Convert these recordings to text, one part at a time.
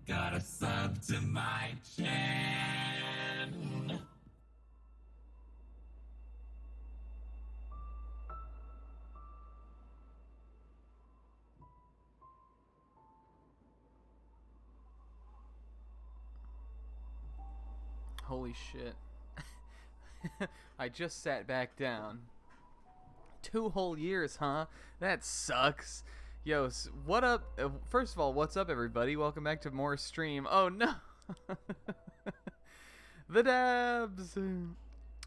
Gotta sub to my chin. Holy shit. I just sat back down. 2 whole years, huh? That sucks. Yo, what up? First of all, what's up, everybody? Welcome back to more stream. Oh no, the dabs.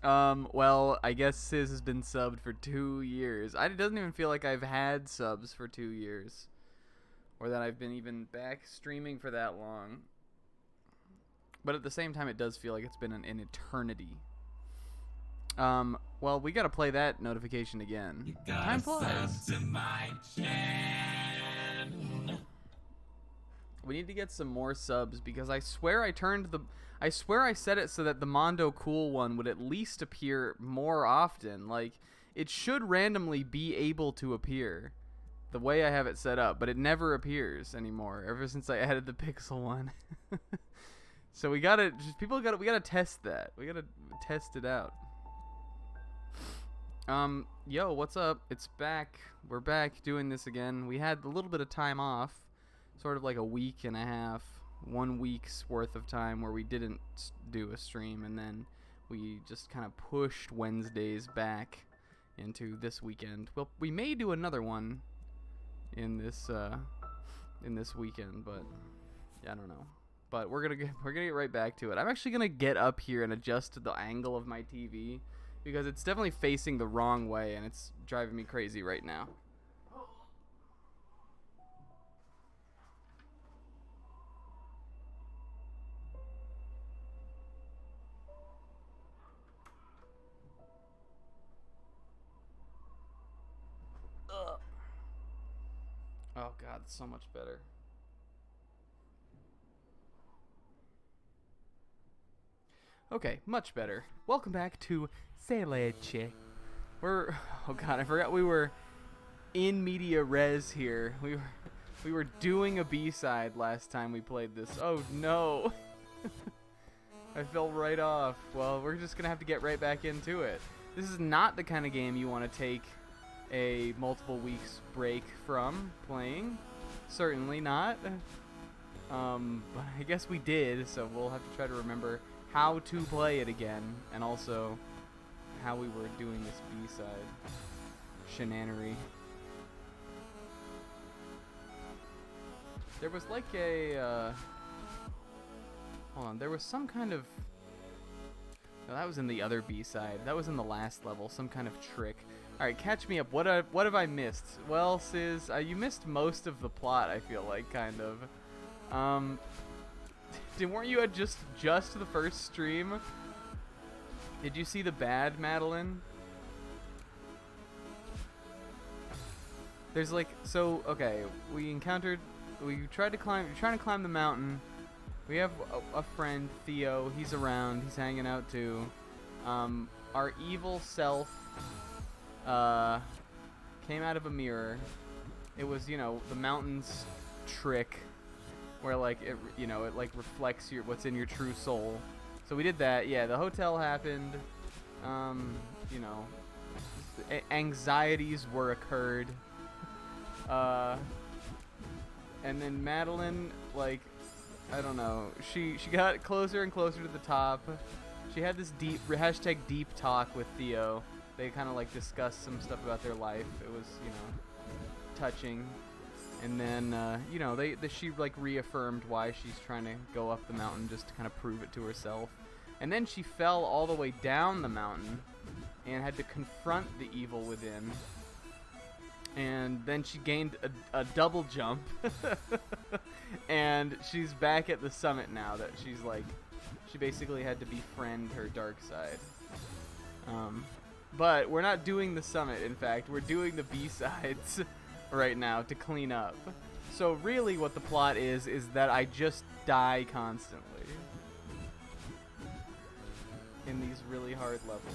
Well, I guess Sis has been subbed for 2 years. It doesn't even feel like I've had subs for 2 years, or that I've been even back streaming for that long. But at the same time, it does feel like it's been an eternity. Well, we gotta play that notification again. Time flies. To my chin. We need to get some more subs because I swear I set it so that the Mondo Cool one would at least appear more often. Like, it should randomly be able to appear the way I have it set up, but it never appears anymore ever since I added the Pixel one. So we gotta test that. We gotta test it out. Yo, what's up? It's back. We're back doing this again. We had a little bit of time off, sort of like a week and a half, 1 week's worth of time where we didn't do a stream, and then we just kind of pushed Wednesdays back into this weekend. Well, we may do another one in this weekend, but I don't know. But we're gonna get right back to it. I'm actually gonna get up here and adjust the angle of my TV because it's definitely facing the wrong way and it's driving me crazy right now. Ugh. Oh god, it's so much better. Okay, much better. Welcome back to Celeste. Oh god, I forgot we were in media res here. We were doing a B-side last time we played this. Oh no. I fell right off. Well, we're just gonna have to get right back into it. This is not the kind of game you want to take a multiple weeks break from playing. Certainly not. But I guess we did, so we'll have to try to remember how to play it again, and also how we were doing this B-side shenanery. There was like a, hold on, there was some kind of, no, that was in the other B-side. That was in the last level, some kind of trick. Alright, catch me up. What have I missed? Well, Sis, you missed most of the plot, I feel like, kind of. Weren't you at just the first stream? Did you see the bad Madeline? There's like, so, okay, we tried to climb, you're trying to climb the mountain. We have a friend, Theo, he's around, he's hanging out too. Our evil self, came out of a mirror. It was, the mountain's trick, where like it like reflects what's in your true soul. So we did that. Yeah, the hotel happened. Anxieties were occurred. And then Madeline, like, I don't know, she got closer and closer to the top. She had this deep talk with Theo. They kind of like discussed some stuff about their life. It was, touching. And then, she like reaffirmed why she's trying to go up the mountain, just to kind of prove it to herself. And then she fell all the way down the mountain and had to confront the evil within. And then she gained a double jump. And she's back at the summit now that she basically had to befriend her dark side. But we're not doing the summit, in fact. We're doing the B-sides right now to clean up. So really what the plot is that I just die constantly in these really hard levels.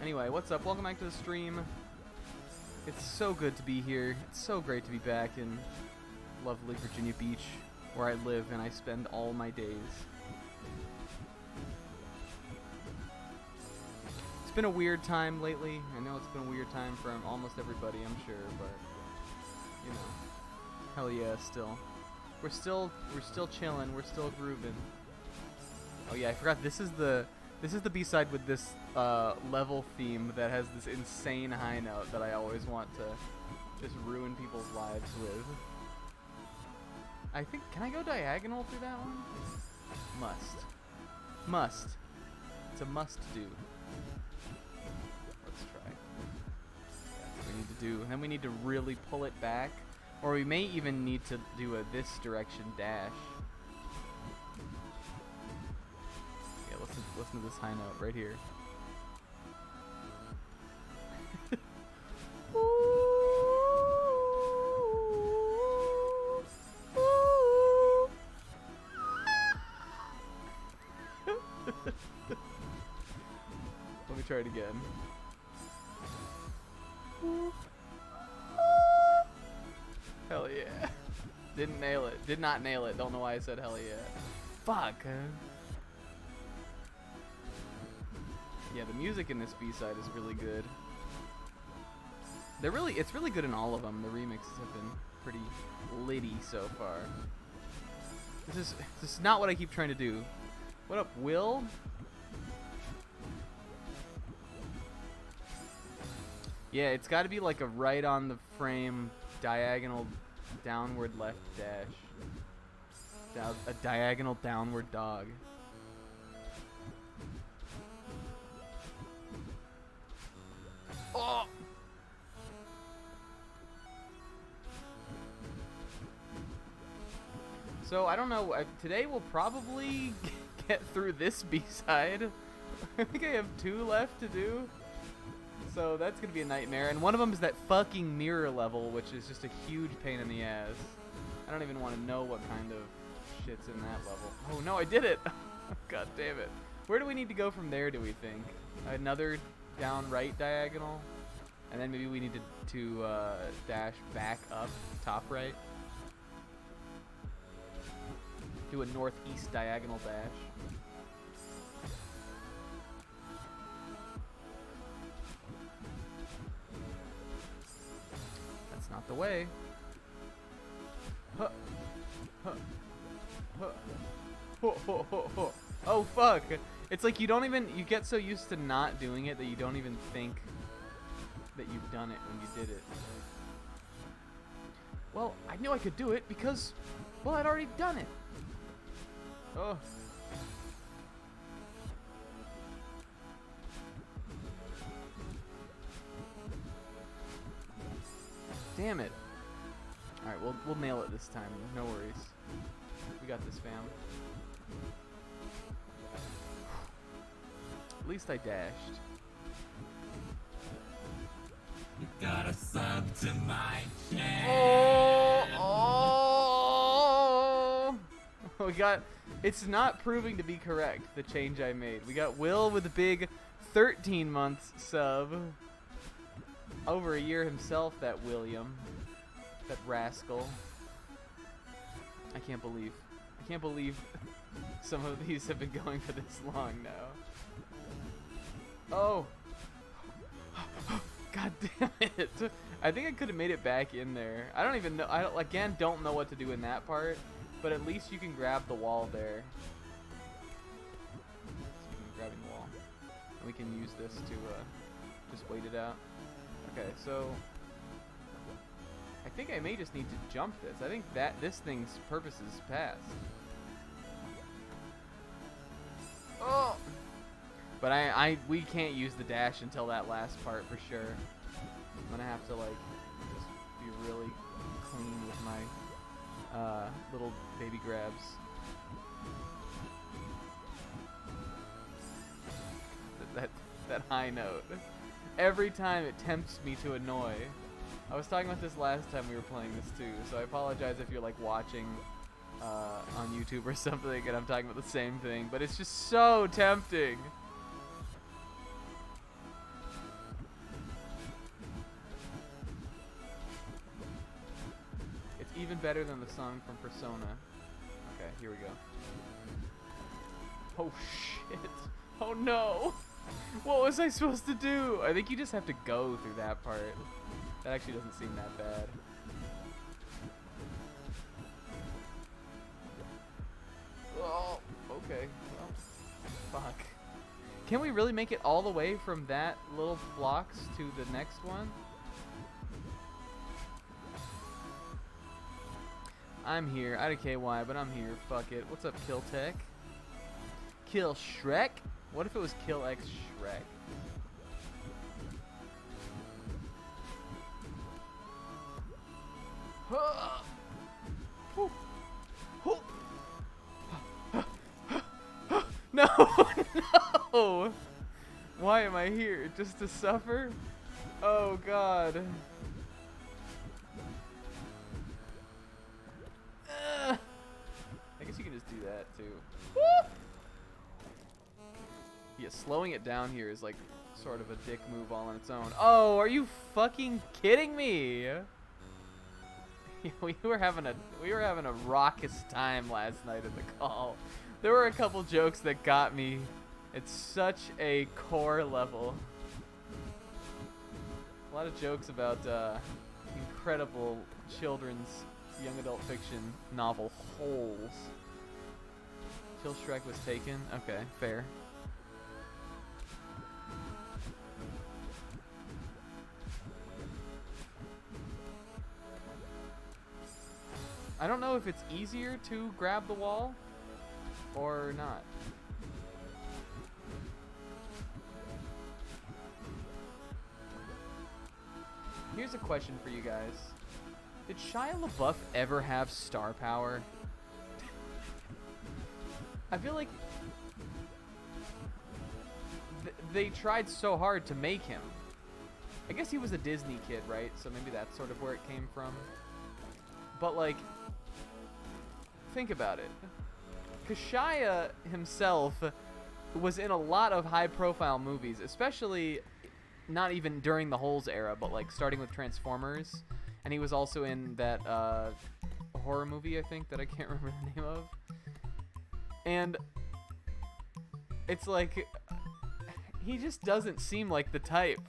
Anyway, what's up? Welcome back to the stream. It's so good to be here. It's so great to be back in lovely Virginia Beach, where I live and I spend all my days. It's been a weird time lately. I know it's been a weird time for almost everybody, I'm sure, but you know, hell yeah, still. We're still chilling. We're still grooving. Oh yeah, I forgot. This is the B-side with this level theme that has this insane high note that I always want to just ruin people's lives with. I think, can I go diagonal through that one? Must. It's a must do. Let's try. That's what we need to do. And then we need to really pull it back. Or we may even need to do a this direction dash. Yeah, listen to this high note right here. Let me try it again. Hell yeah. Didn't nail it. Did not nail it. Don't know why I said hell yeah. Fuck. Yeah, the music in this B-side is really good. It's really good in all of them. The remixes have been pretty litty so far. This is not what I keep trying to do. What up, Will? Yeah, it's got to be like a right on the frame diagonal downward left dash. A diagonal downward dog. Oh! So I don't know. Today we'll probably get through this B-side. I think I have 2 left to do. So that's gonna be a nightmare. And one of them is that fucking mirror level, which is just a huge pain in the ass. I don't even want to know what kind of shit's in that level. Oh no, I did it! God damn it. Where do we need to go from there, do we think? Another down right diagonal? And then maybe we need to dash back up top right? Do a northeast diagonal dash. That's not the way. Huh. Huh. Huh. Ho, ho, ho, ho. Oh fuck! It's like you get so used to not doing it that you don't even think that you've done it when you did it. Well, I knew I could do it because, well, I'd already done it. Oh. Damn it. Alright, we'll nail it this time. No worries. We got this, fam. At least I dashed. You gotta sub to my channel. Oh! We got. It's not proving to be correct, the change I made. We got Will with a big 13 months sub. Over a year himself, that William. That rascal. I can't believe some of these have been going for this long now. Oh! God damn it! I think I could have made it back in there. I don't even know. I don't know what to do in that part. But at least you can grab the wall there. Grabbing the wall. And we can use this to just wait it out. Okay, so I think I may just need to jump this. I think that this thing's purpose is past. Oh! But we can't use the dash until that last part for sure. I'm gonna have to like just be really clean with my little baby grabs. That high note. Every time it tempts me to annoy. I was talking about this last time we were playing this too, so I apologize if you're like watching on YouTube or something and I'm talking about the same thing, but it's just so tempting. even better than the song from Persona. Okay, here we go. Oh shit. Oh no. What was I supposed to do? I think you just have to go through that part. That actually doesn't seem that bad. Oh, okay. Well, fuck. Can we really make it all the way from that little blocks to the next one? I'm here. I don't care why, but I'm here. Fuck it. What's up, Kill Tech? Kill Shrek? What if it was Kill X Shrek? No! No! Why am I here? Just to suffer? Oh god. I guess you can just do that too. Woo! Yeah, slowing it down here is like sort of a dick move all on its own. Oh, are you fucking kidding me? we were having a raucous time last night at the call. There were a couple jokes that got me at such a core level. A lot of jokes about incredible children's young adult fiction novel holes. Kill Shrek was taken. Okay, fair. I don't know if it's easier to grab the wall or not. Here's a question for you guys. Did Shia LaBeouf ever have star power? I feel like they tried so hard to make him. I guess he was a Disney kid, right? So maybe that's sort of where it came from. But like, think about it. Because Shia himself was in a lot of high-profile movies, especially not even during the Holes era, but like starting with Transformers. And he was also in that horror movie, I think, that I can't remember the name of. And it's like, he just doesn't seem like the type.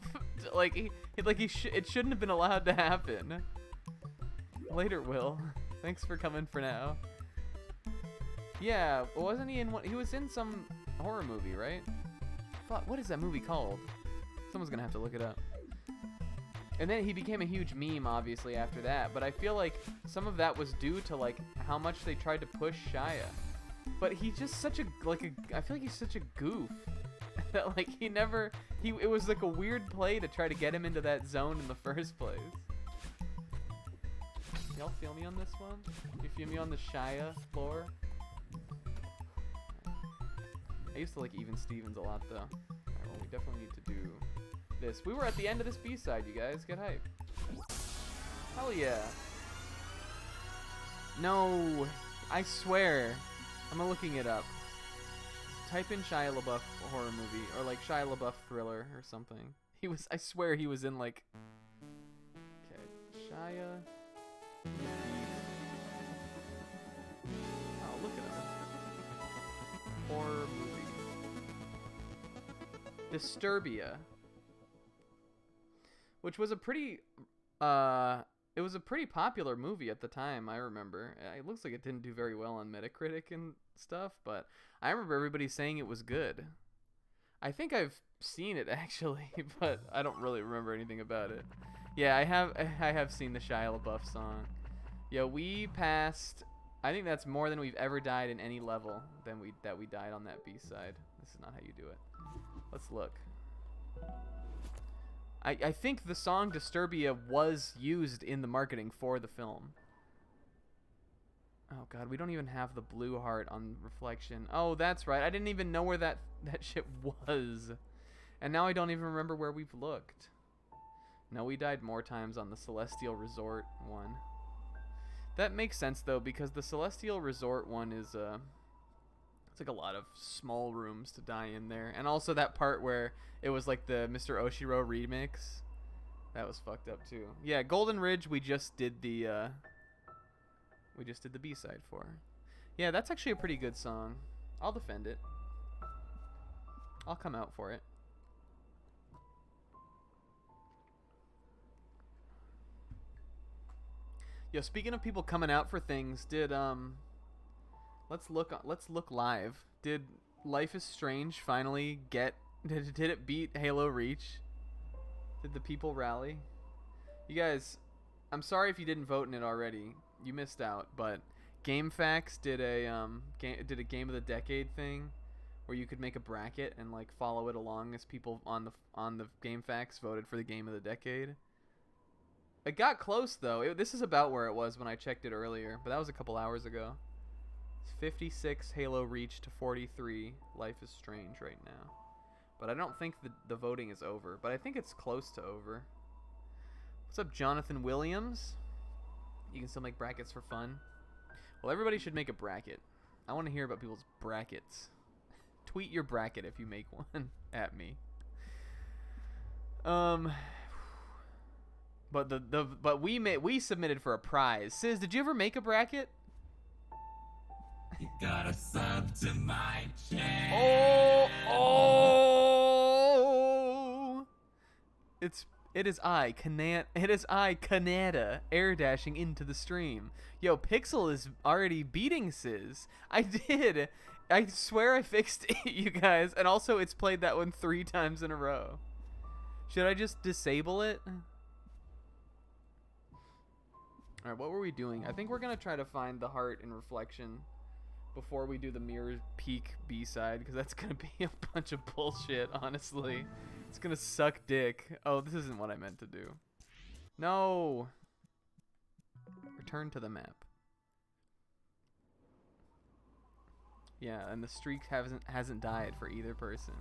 It shouldn't have been allowed to happen. Later, Will. Thanks for coming for now. Yeah, wasn't he in one? He was in some horror movie, right? Fuck, what is that movie called? Someone's gonna have to look it up. And then he became a huge meme, obviously, after that. But I feel like some of that was due to like how much they tried to push Shia. But he's just such a I feel like he's such a goof that like it was like a weird play to try to get him into that zone in the first place. Y'all feel me on this one? You feel me on the Shia floor? I used to like Even Stevens a lot though. Alright, well, we definitely need to do this. We were at the end of this B-side, you guys. Get hype. Hell yeah. No, I swear. I'm looking it up. Type in Shia LaBeouf horror movie or like Shia LaBeouf thriller or something. I swear he was in like. Okay, Shia. Oh, look at him. Horror movie. Disturbia. Which was a pretty, it was a pretty popular movie at the time, I remember. It looks like it didn't do very well on Metacritic and stuff, but I remember everybody saying it was good. I think I've seen it actually, but I don't really remember anything about it. Yeah, I have seen the Shia LaBeouf song. Yeah, we passed. I think that's more than we've ever died in any level than we died on that B-side. This is not how you do it. Let's look. I think the song Disturbia was used in the marketing for the film. Oh god, we don't even have the blue heart on Reflection. Oh, that's right. I didn't even know where that shit was. And now I don't even remember where we've looked. No, we died more times on the Celestial Resort one. That makes sense though, because the Celestial Resort one is it's like a lot of small rooms to die in there. And also that part where it was like the Mr. Oshiro remix. That was fucked up too. Yeah, Golden Ridge, we just did the we just did the B-side for. Yeah, that's actually a pretty good song. I'll defend it. I'll come out for it. Yo, speaking of people coming out for things, did let's look live. Did Life is Strange finally get did it beat Halo Reach? Did the people rally? You guys, I'm sorry if you didn't vote in it already. You missed out, but GameFAQs did a game of the decade thing where you could make a bracket and like follow it along as people on the GameFAQs voted for the game of the decade. It got close though. This is about where it was when I checked it earlier, but that was a couple hours ago. It's 56 Halo Reach to 43 Life is Strange right now. But I don't think the voting is over, but I think it's close to over. What's up, Jonathan Williams? You can still make brackets for fun. Well, everybody should make a bracket. I want to hear about people's brackets. Tweet your bracket if you make one at me. But we submitted for a prize. Sis, did you ever make a bracket? You gotta sub to my channel. Oh! It is I, Canada, air dashing into the stream. Yo, Pixel is already beating Sis. I did. I swear I fixed it, you guys. And also, it's played that one 3 times in a row. Should I just disable it? Alright, what were we doing? I think we're going to try to find the heart in Reflection before we do the Mirror Peak B-side, because that's going to be a bunch of bullshit, honestly. It's going to suck dick. Oh, this isn't what I meant to do. No! Return to the map. Yeah, and the streak hasn't died for either person.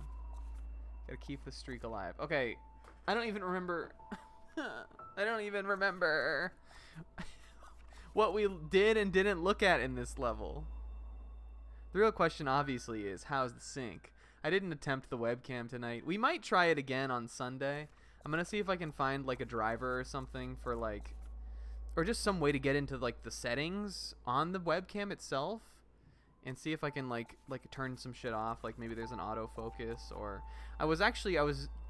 Gotta keep the streak alive. Okay, I don't even remember... I don't even remember what we did and didn't look at in this level. The real question obviously is, how's the sync? I didn't attempt the webcam tonight. We might try it again on Sunday. I'm gonna see if I can find like a driver or something for like, or just some way to get into like the settings on the webcam itself and see if I can like turn some shit off. Like maybe there's an autofocus, or I was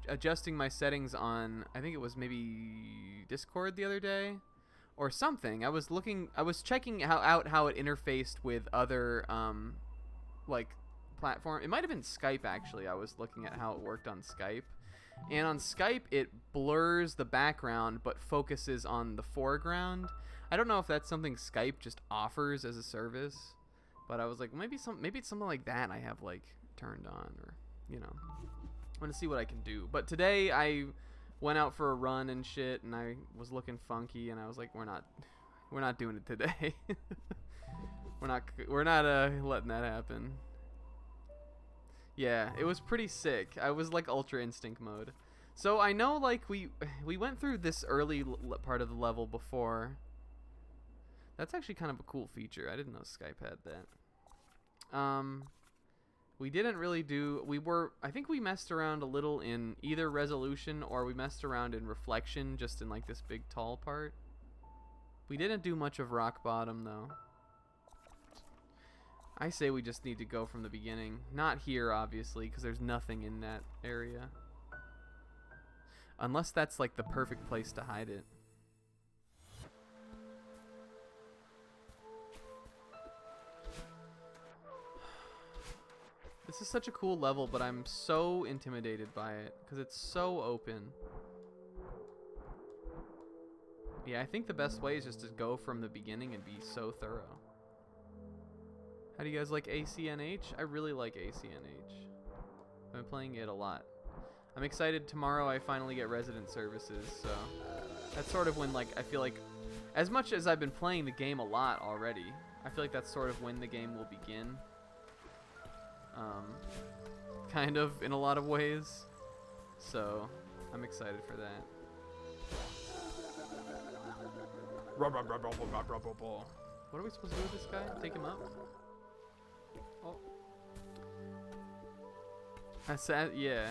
adjusting my settings on, I think it was maybe Discord the other day or something. I was checking out how it interfaced with other like platform. It might have been Skype actually. I was looking at how it worked on Skype. And on Skype it blurs the background but focuses on the foreground. I don't know if that's something Skype just offers as a service, but I was like, maybe it's something like that I have like turned on, or you know. I'm gonna see what I can do. But today I went out for a run and shit, and I was looking funky, and I was like, we're not doing it today. we're not letting that happen. Yeah, it was pretty sick. I was like Ultra Instinct mode. So I know like we went through this early part of the level before. That's actually kind of a cool feature. I didn't know Skype had that. We didn't really do... I think we messed around a little in either resolution, or we messed around in reflection, just in like this big tall part. We didn't do much of rock bottom though. I say we just need to go from the beginning. Not here, obviously, because there's nothing in that area. Unless that's like the perfect place to hide it. This is such a cool level, but I'm so intimidated by it because it's so open. Yeah, I think the best way is just to go from the beginning and be so thorough. How do you guys like ACNH? I really like ACNH. I've been playing it a lot. I'm excited tomorrow I finally get resident services, so that's sort of when like I feel like, as much as I've been playing the game a lot already, I feel like that's sort of when the game will begin. Kind of in a lot of ways. So I'm excited for that. What are we supposed to do with this guy? Take him up? Oh. I said, yeah.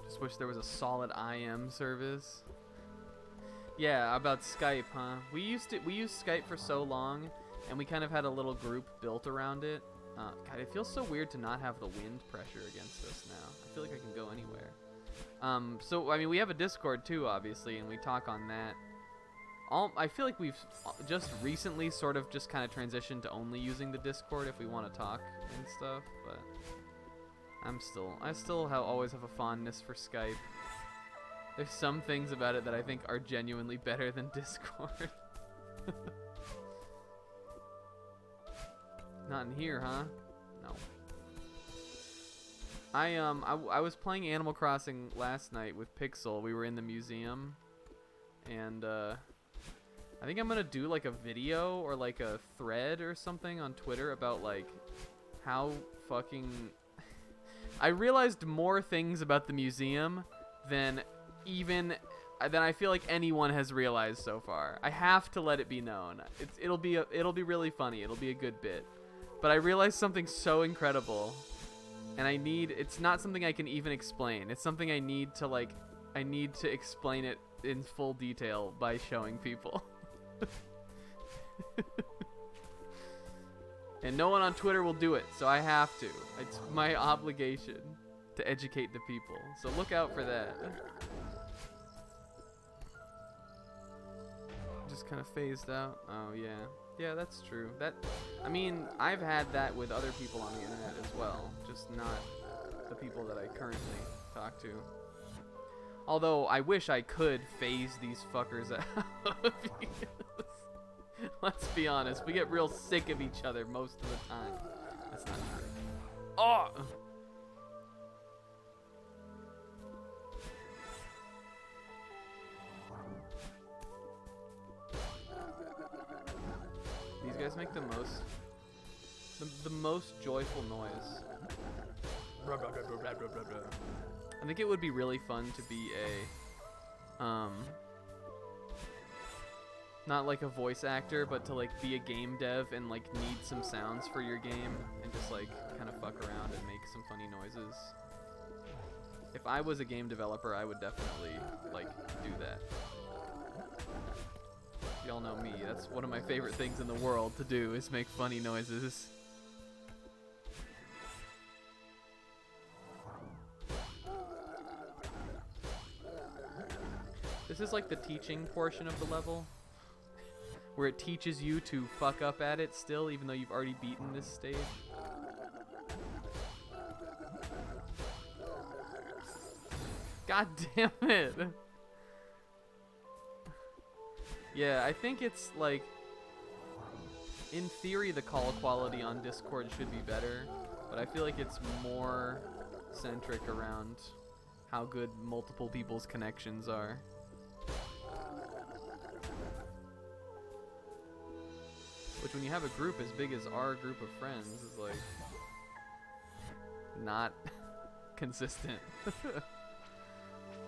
Just wish there was a solid IM service. Yeah, about Skype, huh? We used Skype for so long, and we kind of had a little group built around it. God, it feels so weird to not have the wind pressure against us now. I feel like I can go anywhere. So, I mean, we have a Discord too, obviously, and we talk on that. I feel like we've just recently sort of just kind of transitioned to only using the Discord if we want to talk and stuff, but I still always have a fondness for Skype. There's some things about it that I think are genuinely better than Discord. Not in here, huh? No. I was playing Animal Crossing last night with Pixel. We were in the museum, and I think I'm gonna do like a video or like a thread or something on Twitter about like how fucking I realized more things about the museum than I feel like anyone has realized so far. I have to let it be known. It'll be really funny. It'll be a good bit. But I realized something so incredible, and it's not something I can even explain. It's something I need to explain it in full detail by showing people. And no one on Twitter will do it, so I have to. It's my obligation to educate the people. So look out for that. Just kind of phased out. Oh yeah. Yeah, that's true. I mean, I've had that with other people on the internet as well, just not the people that I currently talk to. Although I wish I could phase these fuckers out. Let's be honest, we get real sick of each other most of the time. That's not true. Oh! These guys make the most joyful noise. I think it would be really fun to be not like a voice actor, but to like be a game dev and like need some sounds for your game and just like kind of fuck around and make some funny noises. If I was a game developer, I would definitely like do that. Y'all know me. That's one of my favorite things in the world to do, is make funny noises. This is like the teaching portion of the level, where it teaches you to fuck up at it still, even though you've already beaten this stage. God damn it! Yeah, I think it's like, in theory, the call quality on Discord should be better, but I feel like it's more centric around how good multiple people's connections are. Which, when you have a group as big as our group of friends, is like not consistent.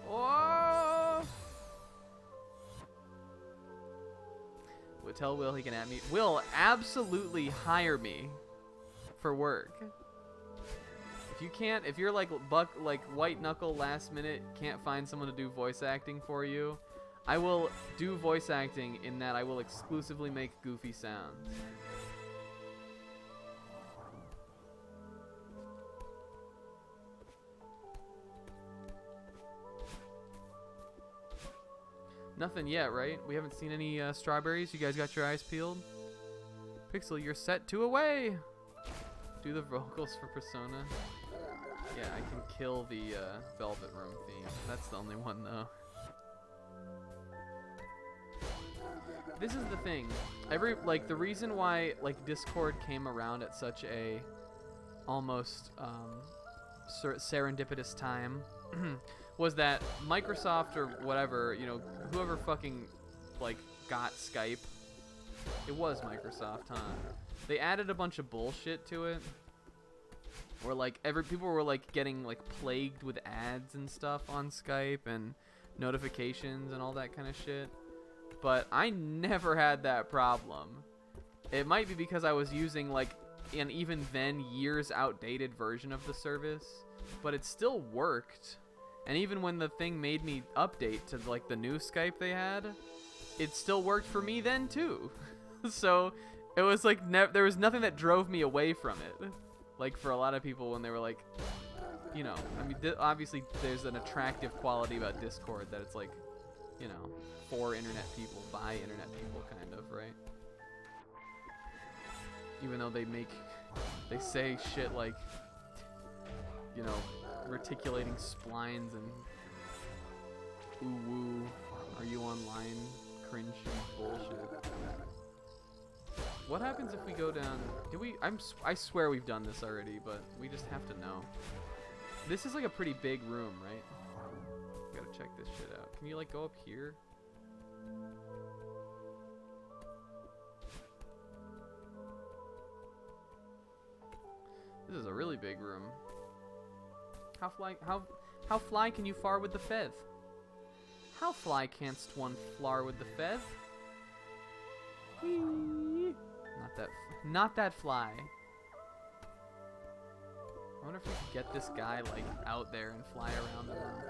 Oh! Tell Will he can at me. Will, absolutely hire me for work. If you're like white knuckle last minute, can't find someone to do voice acting for you, I will do voice acting in that I will exclusively make goofy sounds. Nothing yet, right? We haven't seen any strawberries. You guys got your eyes peeled? Pixel, you're set to away! Do the vocals for Persona. Yeah, I can kill the Velvet Room theme. That's the only one, though. This is the thing. The reason why Discord came around at such a almost serendipitous time was that Microsoft or whatever, whoever fucking got Skype, it was Microsoft, huh? They added a bunch of bullshit to it, where people were getting plagued with ads and stuff on Skype and notifications and all that kind of shit. But I never had that problem. It might be because I was using an even then years outdated version of the service, but it still worked. And even when the thing made me update to like the new Skype they had, it still worked for me then too. So it was like there was nothing that drove me away from it. Like for a lot of people when they were like, you know, I mean, obviously there's an attractive quality about Discord that it's like, you know, for internet people, by internet people kind of, right? Even though they say shit like, you know, reticulating splines and ooh woo, are you online cringy bullshit. What happens if we go down? I swear we've done this already, but we just have to know. This is like a pretty big room, right? Gotta check this shit out. Can you like go up here? This is a really big room. How fly can you far with the feath? How fly canst one flar with the feath? Whee! Not that fly. I wonder if we could get this guy like out there and fly around the room.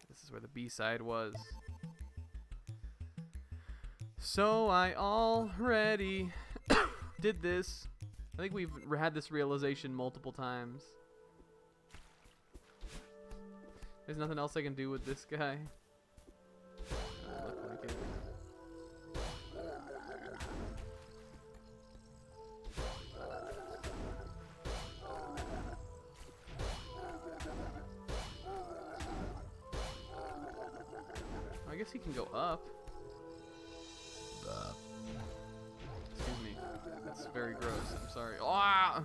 This is where the B-side was. So I already did this. I think we've had this realization multiple times. There's nothing else I can do with this guy. Doesn't look like it. I guess he can go up. Excuse me. That's very gross. I'm sorry. Ah!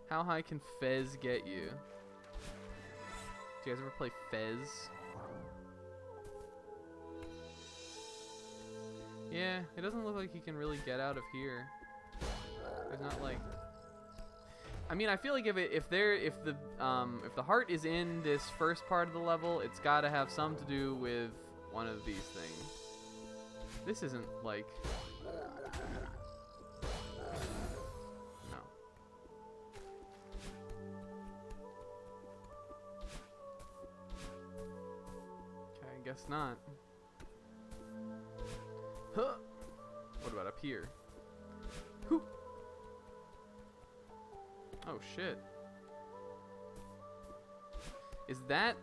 How high can Fez get you? Do you guys ever play Fez? Yeah, it doesn't look like he can really get out of here. There's not like. I mean, I feel like if the heart is in this first part of the level, it's got to have some to do with one of these things. This isn't like. No. Okay, I guess not. Huh. What about up here? Whew. Oh shit. Is that...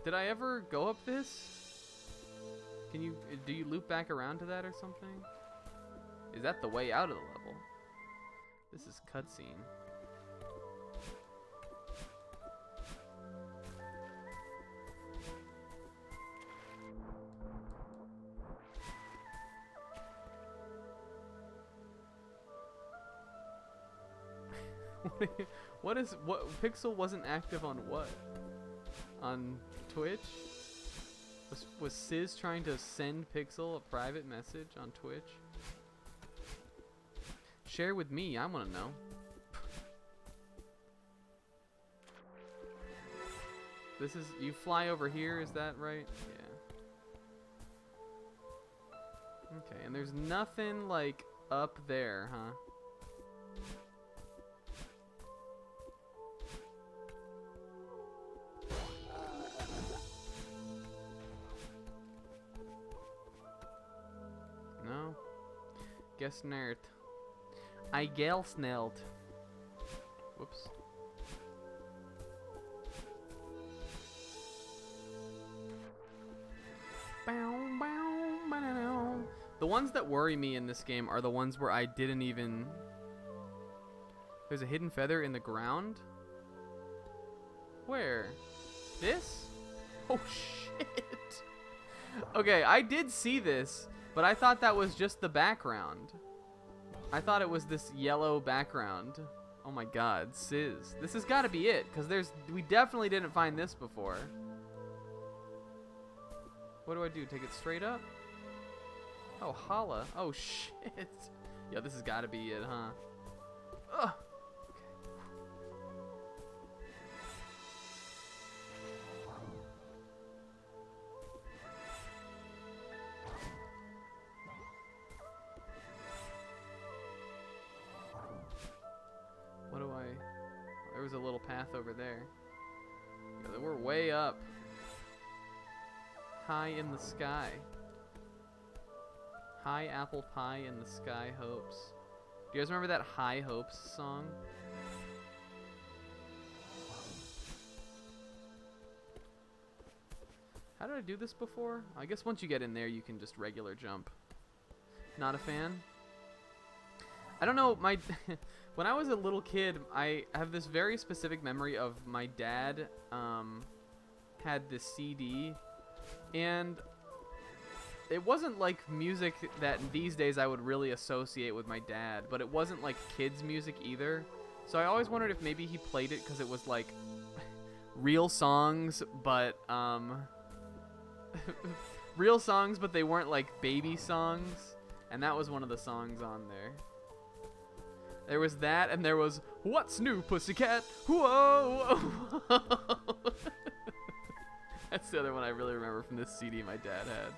Did I ever go up this? Do you loop back around to that or something? Is that the way out of the level? This is cutscene. What Pixel wasn't active on what? On Twitch? Was Sizz trying to send Pixel a private message on Twitch? Share with me, I want to know. This is, you fly over here, is that right? Yeah. Okay, and there's nothing like up there, huh? No? Guess nerd. I guess nerd. Whoops. The ones that worry me in this game are the ones where I didn't even... There's a hidden feather in the ground? Where? This? Oh shit! Okay, I did see this, but I thought that was just the background. I thought it was this yellow background. Oh my god, Sizz. This has got to be it, because we definitely didn't find this before. What do I do? Take it straight up? Oh, holla. Oh, shit. Yo, this has got to be it, huh? Ugh. was a little path over there. Yeah, we're way up. High in the sky. High apple pie in the sky hopes. Do you guys remember that High Hopes song? How did I do this before? I guess once you get in there, you can just regular jump. Not a fan? I don't know, when I was a little kid, I have this very specific memory of my dad had this CD, and it wasn't like music that these days I would really associate with my dad, but it wasn't like kids music either. So I always wondered if maybe he played it because it was like real songs, but real songs, but they weren't like baby songs, and that was one of the songs on there. There was that, and there was "What's New, Pussycat?" Whoa! That's the other one I really remember from this CD my dad had.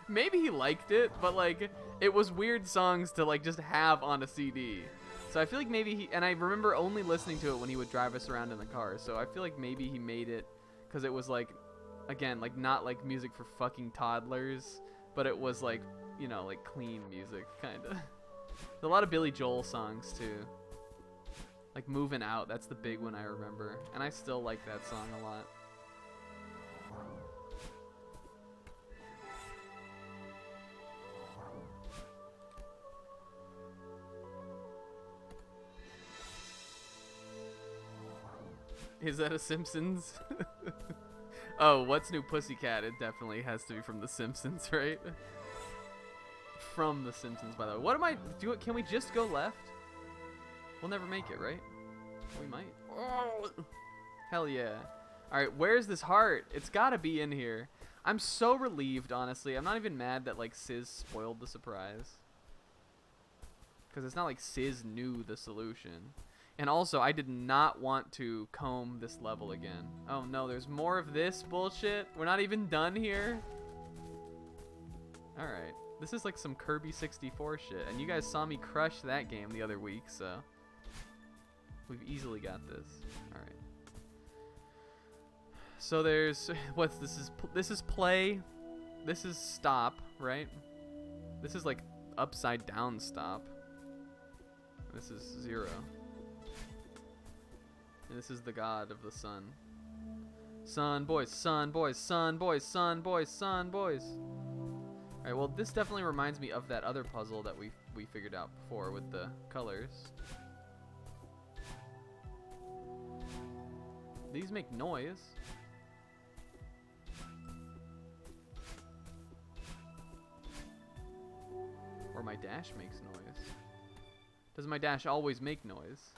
Maybe he liked it, but like it was weird songs to like just have on a CD. So I feel like maybe he, and I remember only listening to it when he would drive us around in the car. So I feel like maybe he made it because it was like, again, like not like music for fucking toddlers, but it was like, you know, like clean music kind of. There's a lot of Billy Joel songs too. Like Moving Out, that's the big one I remember, and I still like that song a lot. Is that a Simpsons? Oh, What's New, Pussycat? It definitely has to be from The Simpsons, right? From The Simpsons, by the way. What am I... Can we just go left? We'll never make it, right? We might. Oh, hell yeah. Alright, where's this heart? It's gotta be in here. I'm so relieved, honestly. I'm not even mad that, like, Sis spoiled the surprise. Because it's not like Sis knew the solution. And also, I did not want to comb this level again. Oh no, there's more of this bullshit? We're not even done here? Alright. This is like some Kirby 64 shit. And you guys saw me crush that game the other week, so... We've easily got this. Alright. So there's... What's this? This is play. This is stop, right? This is like upside down stop. This is 0. And this is the god of the sun. Sun, boys, sun, boys, sun, boys, sun, boys, sun, boys. Alright, well, this definitely reminds me of that other puzzle that we figured out before with the colors. These make noise. Or my dash makes noise. Does my dash always make noise?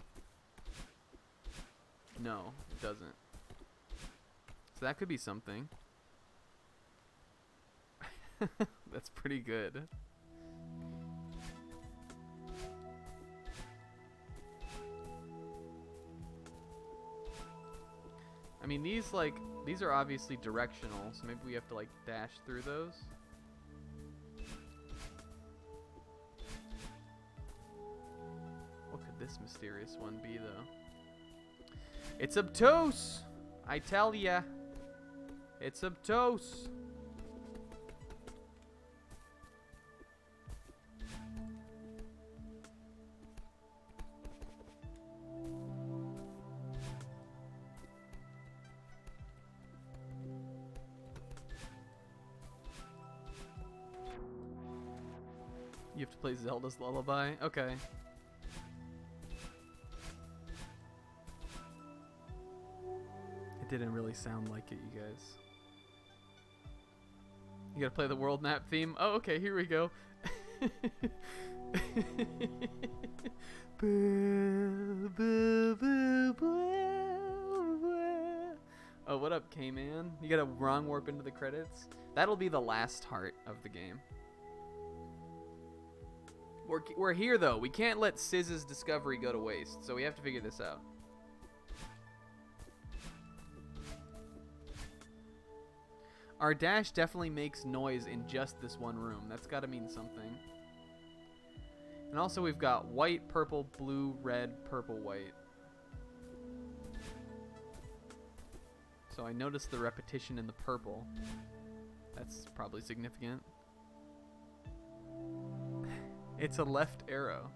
No, it doesn't. So that could be something. That's pretty good. I mean, these are obviously directional, so maybe we have to like dash through those. What could this mysterious one be, though? It's obtuse! I tell ya. It's obtuse. You have to play Zelda's Lullaby? Okay. It didn't really sound like it, you guys. You gotta play the world map theme? Oh, okay, here we go. Oh, what up, K-Man? You gotta wrong warp into the credits? That'll be the last heart of the game. We're here, though. We can't let Siz's discovery go to waste, so we have to figure this out. Our dash definitely makes noise in just this one room. That's got to mean something. And also we've got white, purple, blue, red, purple, white. So I noticed the repetition in the purple. That's probably significant. It's a left arrow.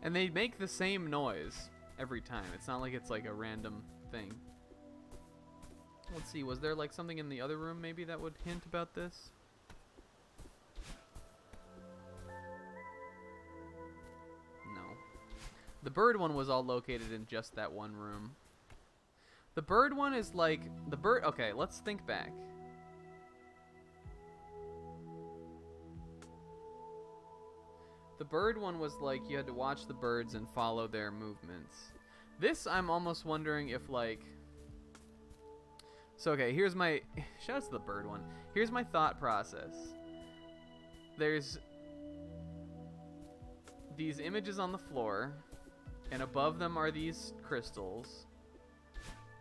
And they make the same noise every time. It's not like it's like a random thing. Let's see, was there like something in the other room maybe that would hint about this? No. The bird one was all located in just that one room. The bird one is like, okay, let's think back. The bird one was like you had to watch the birds and follow their movements. This, I'm almost wondering if like... So, okay, here's my... Shout out to the bird one. Here's my thought process. There's these images on the floor, and above them are these crystals.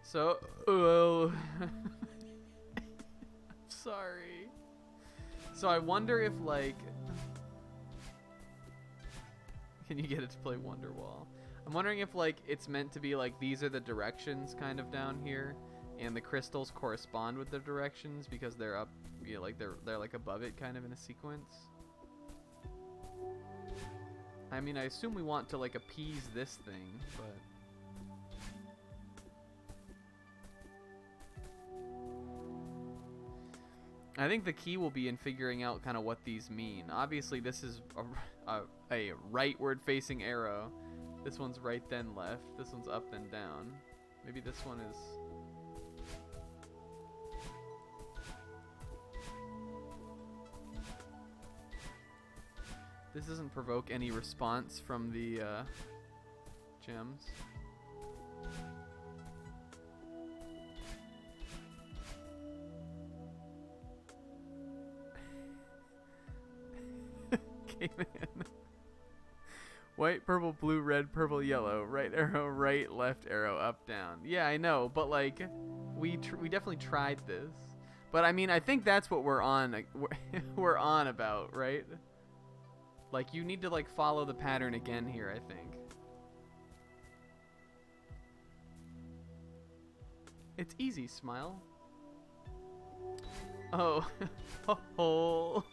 So, oh... I'm sorry. So I wonder if like... Can you get it to play Wonderwall? I'm wondering if like it's meant to be like these are the directions kind of down here, and the crystals correspond with the directions because they're up, you know, like they're like above it kind of in a sequence. I mean, I assume we want to like appease this thing, but I think the key will be in figuring out kind of what these mean. Obviously, this is a rightward facing arrow. This one's right then left. This one's up then down. Maybe this one is... This doesn't provoke any response from the gems. Okay, man. White, purple, blue, red, purple, yellow. Right arrow, right, left arrow, up, down. Yeah, I know, but like, we definitely tried this. But I mean, I think that's what we're on. We're on about, right? Like, you need to like follow the pattern again here, I think. It's easy, smile. Oh, holes.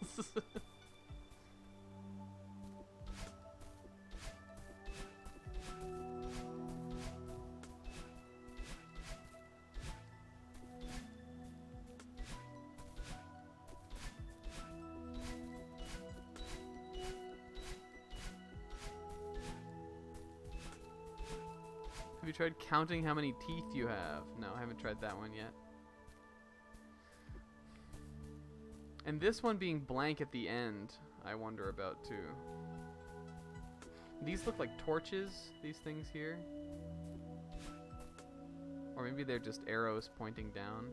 Have you tried counting how many teeth you have? No, I haven't tried that one yet. And this one being blank at the end, I wonder about too. These look like torches, these things here. Or maybe they're just arrows pointing down.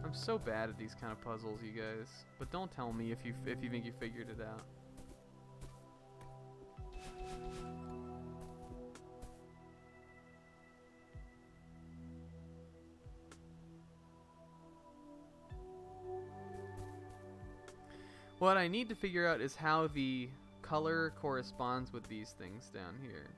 I'm so bad at these kind of puzzles, you guys. But don't tell me if you think you figured it out. What I need to figure out is how the color corresponds with these things down here.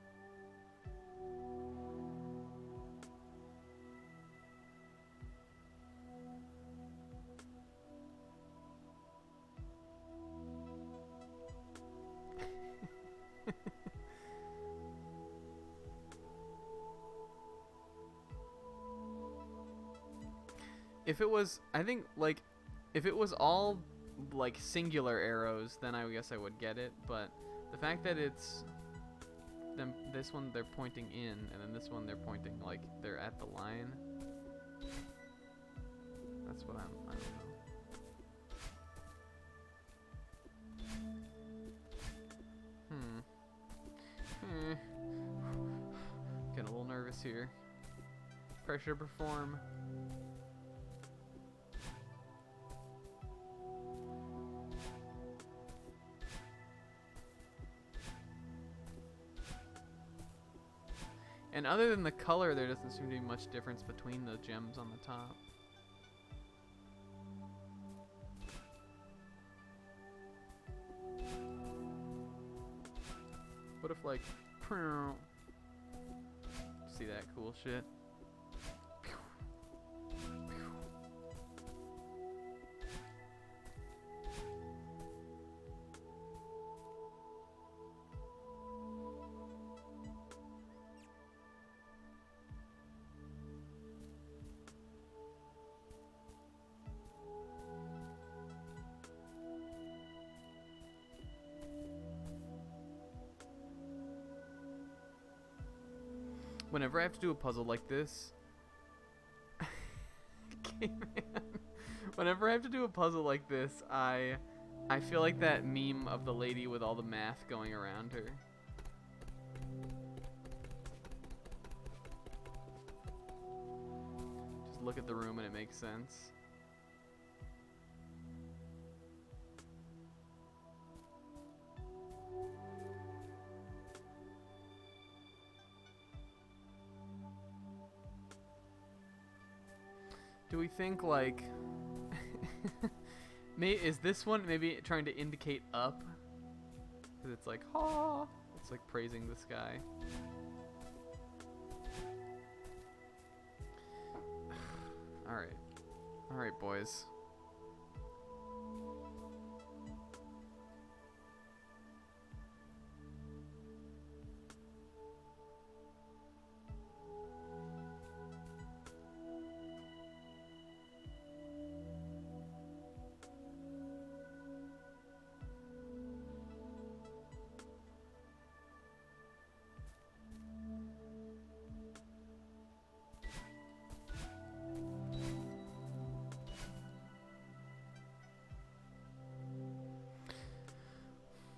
If it was, I think, like, if it was all, like, singular arrows, then I guess I would get it, but the fact that it's, them, this one they're pointing in, and then this one they're pointing, like, they're at the line, that's what I don't know. this here. Pressure perform. And other than the color, there doesn't seem to be much difference between the gems on the top. What if, like, see that cool shit? Whenever I have to do a puzzle like this, okay, man. Whenever I have to do a puzzle like this, I feel like that meme of the lady with all the math going around her. Just look at the room and it makes sense. Do we think, like, is this one maybe trying to indicate up? Because it's like, ha! It's like praising the sky. Alright. Alright, boys.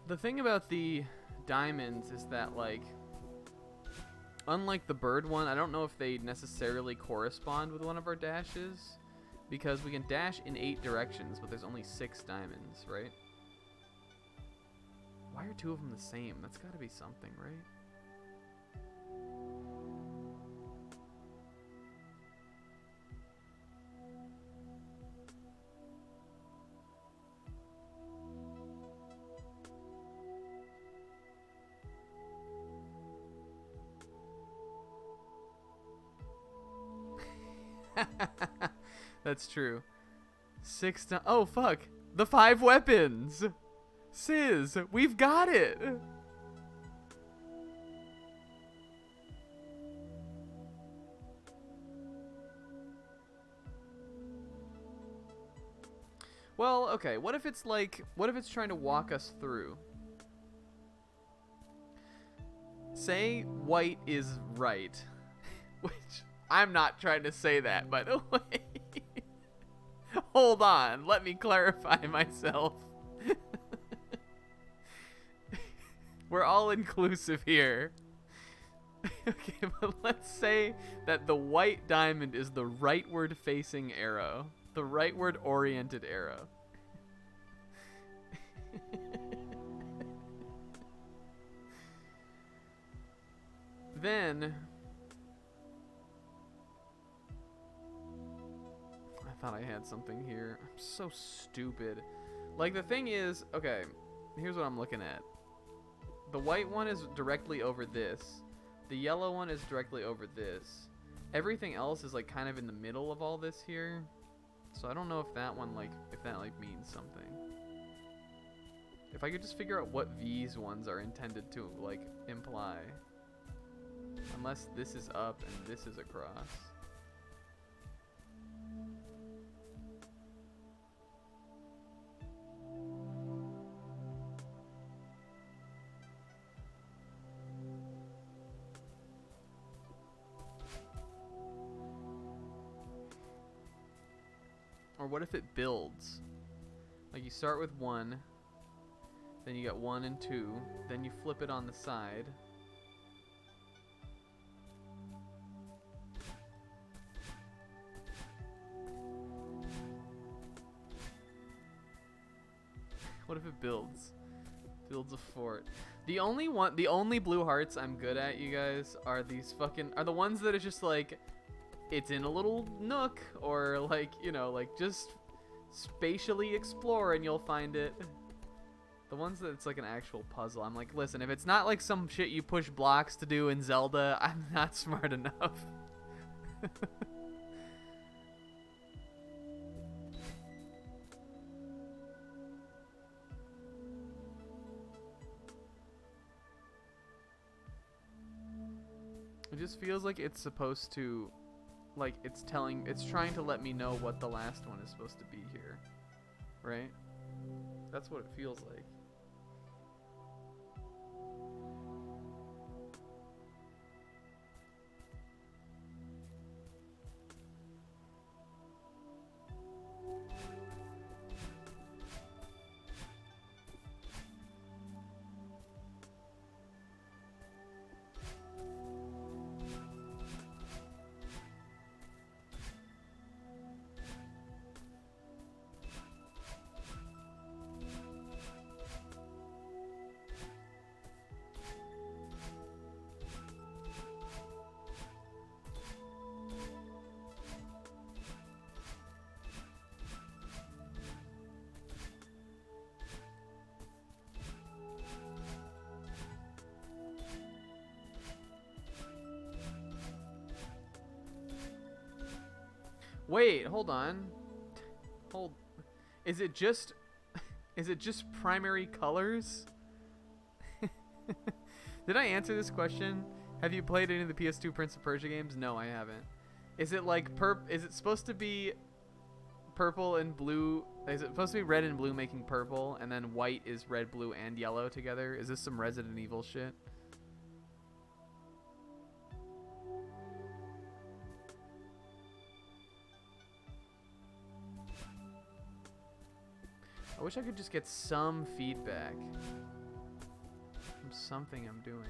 The thing about the diamonds is that, like, unlike the bird one, I don't know if they necessarily correspond with one of our dashes, because we can dash in 8 directions, but there's only 6 diamonds, right? Why are 2 of them the same? That's gotta be something, right? That's true. 6 times. Oh, fuck. The 5 weapons. Sizz, we've got it. Well, okay. What if it's like, what if it's trying to walk us through? Say white is right. Which, I'm not trying to say that, by the way. Hold on, let me clarify myself. We're all inclusive here. Okay, but let's say that the white diamond is the rightward facing arrow. The rightward oriented arrow. Then I thought I had something here. I'm so stupid. Like, the thing is, okay, here's what I'm looking at. The white one is directly over this. The yellow one is directly over this. Everything else is like kind of in the middle of all this here. So I don't know if that one means something. If I could just figure out what these ones are intended to like imply. Unless this is up and this is across. Or what if it builds? Like, you start with 1, then you get 1 and 2, then you flip it on the side. What if it builds? Builds a fort. The only blue hearts I'm good at, you guys, are the ones that are just like, it's in a little nook, or like, you know, like just spatially explore and you'll find it. The ones that it's like an actual puzzle, I'm like, listen, if it's not like some shit you push blocks to do in Zelda, I'm not smart enough. It just feels like it's supposed to, like it's trying to let me know what the last one is supposed to be here, right? That's what it feels like. Wait, hold on. Is it just primary colors? Did I answer this question? Have you played any of the PS2 Prince of Persia games? No, I haven't. Is it like is it supposed to be purple and blue? Is it supposed to be red and blue making purple, and then white is red, blue, and yellow together? Is this some Resident Evil shit? I wish I could just get some feedback from something I'm doing.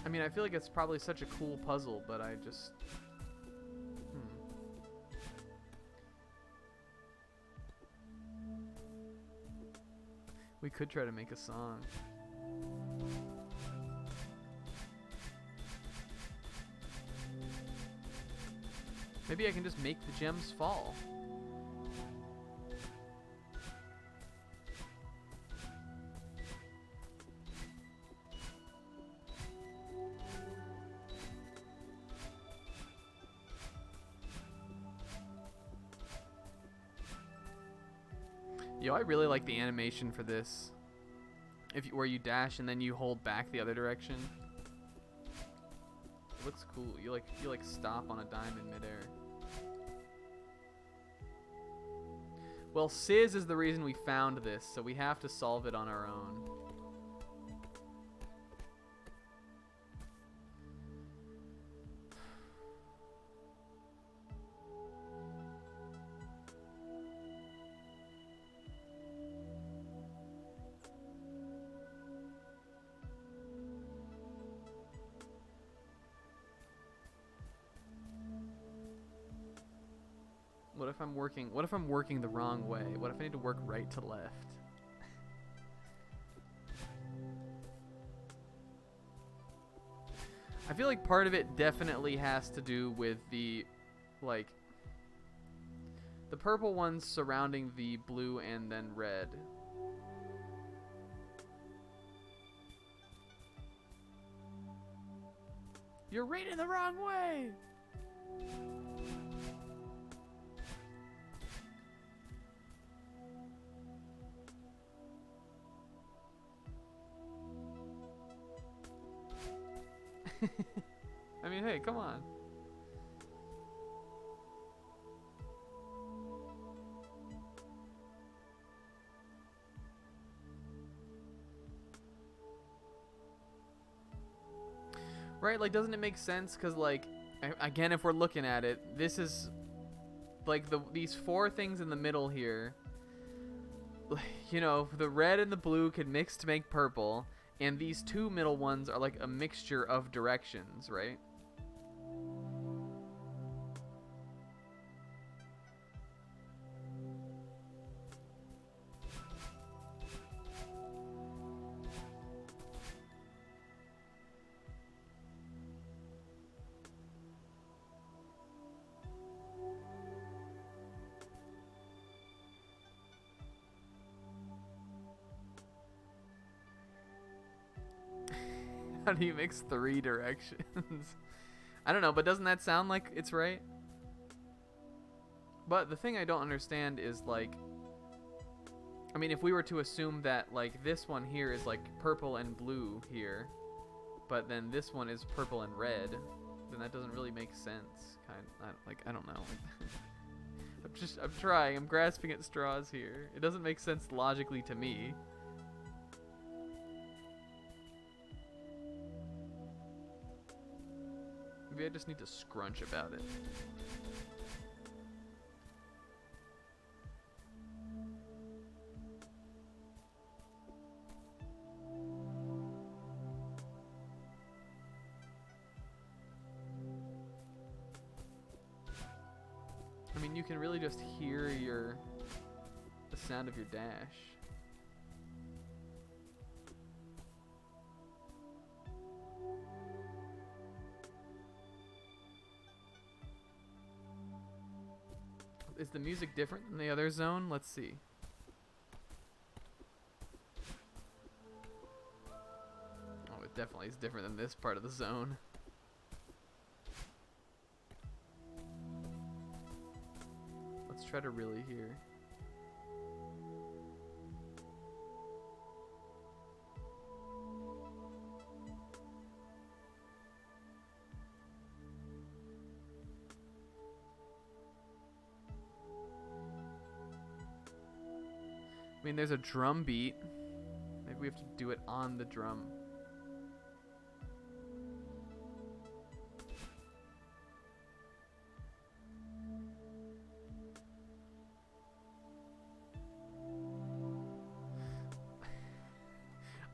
I mean, I feel like it's probably such a cool puzzle, but I just... We could try to make a song. Maybe I can just make the gems fall. Yo, I really like the animation for this. Where you dash and then you hold back the other direction. It looks cool. You like stop on a dime in midair. Well, Sizz is the reason we found this, so we have to solve it on our own. What if I'm working the wrong way? What if I need to work right to left? I feel like part of it definitely has to do with the, like, the purple ones surrounding the blue and then red. You're right in the wrong way! I mean, hey, come on. Right? Like, doesn't it make sense? Because, like, again, if we're looking at it, this is, like, these 4 things in the middle here. You know, the red and the blue can mix to make purple, and these 2 middle ones are, like, a mixture of directions, right? How do you mix 3 directions? I don't know, but doesn't that sound like it's right? But the thing I don't understand is, like, I mean, if we were to assume that, like, this one here is, like, purple and blue here, but then this one is purple and red, then that doesn't really make sense. I don't know. I'm trying. I'm grasping at straws here. It doesn't make sense logically to me. Maybe I just need to scrunch about it. I mean, you can really just hear the sound of your dash. Is the music different than the other zone? Let's see. Oh, it definitely is different than this part of the zone. Let's try to really hear. I mean, there's a drum beat. Maybe we have to do it on the drum.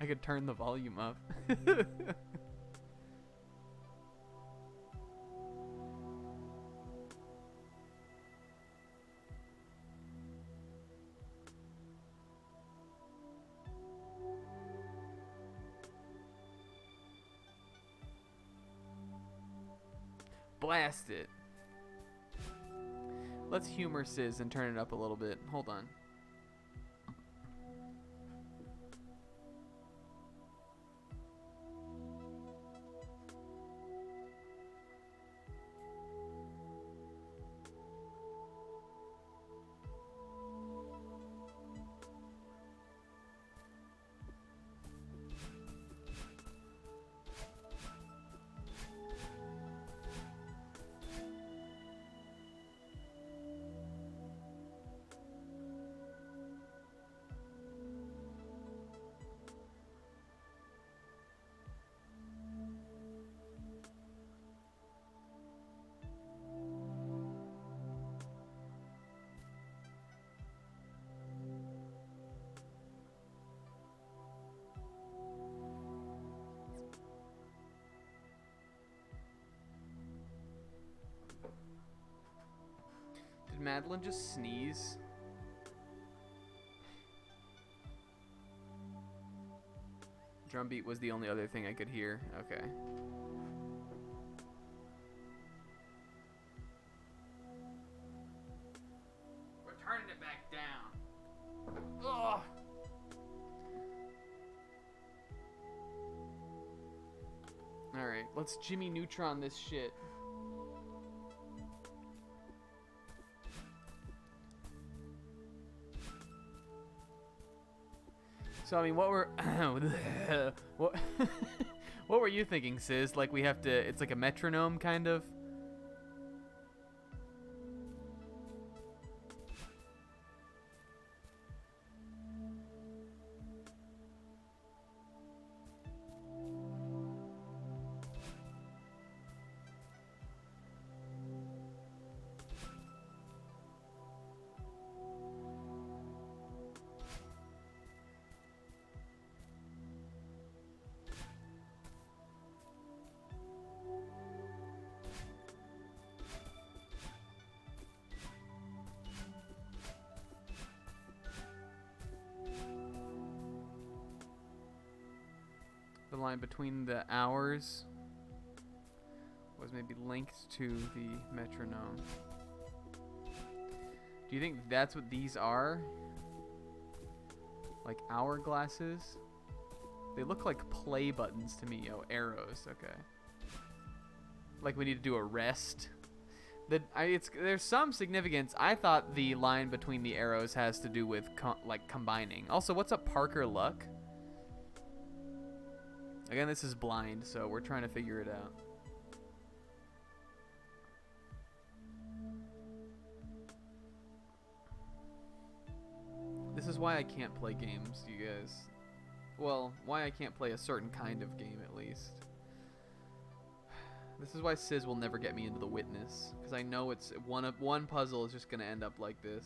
I could turn the volume up. Blast it. Let's humor Sizz and turn it up a little bit. Hold on. Did Madeline just sneeze? Drum beat was the only other thing I could hear. Okay. We're turning it back down. Ugh. Alright, let's Jimmy Neutron this shit. So I mean, what were what what were you thinking, Sizz? Like we have to, it's like a metronome kind of? The line between the hours was maybe linked to the metronome. Do you think that's what these are? Like hourglasses? They look like play buttons to me. Oh, arrows. Okay. Like we need to do a rest. There's some significance. I thought the line between the arrows has to do with combining. Also, what's up, Parker Luck? Again, this is blind, so we're trying to figure it out. This is why I can't play games, you guys. Well, why I can't play a certain kind of game, at least. This is why Sizz will never get me into The Witness, because I know it's one puzzle is just going to end up like this.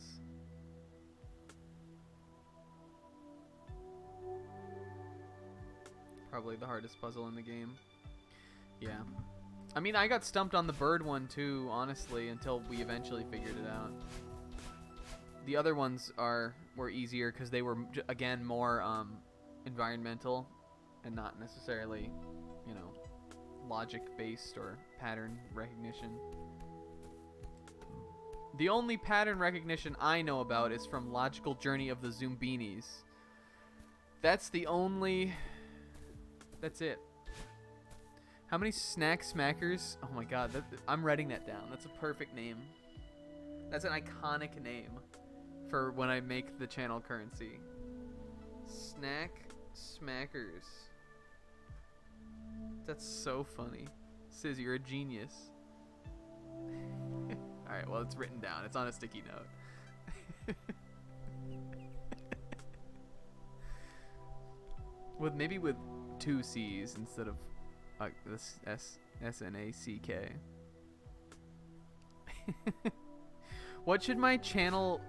Probably the hardest puzzle in the game. Yeah. I mean, I got stumped on the bird one too, honestly, until we eventually figured it out. The other ones were easier because they were, again, more environmental and not necessarily, you know, logic-based or pattern recognition. The only pattern recognition I know about is from Logical Journey of the Zoombinis. That's the only... That's it. How many snack smackers? Oh my god, I'm writing that down. That's a perfect name. That's an iconic name for when I make the channel currency. Snack smackers. That's so funny. Sizz, you're a genius. Alright, well, it's written down. It's on a sticky note. Maybe with 2 C's instead of this S-N-A-C-K. What should my channel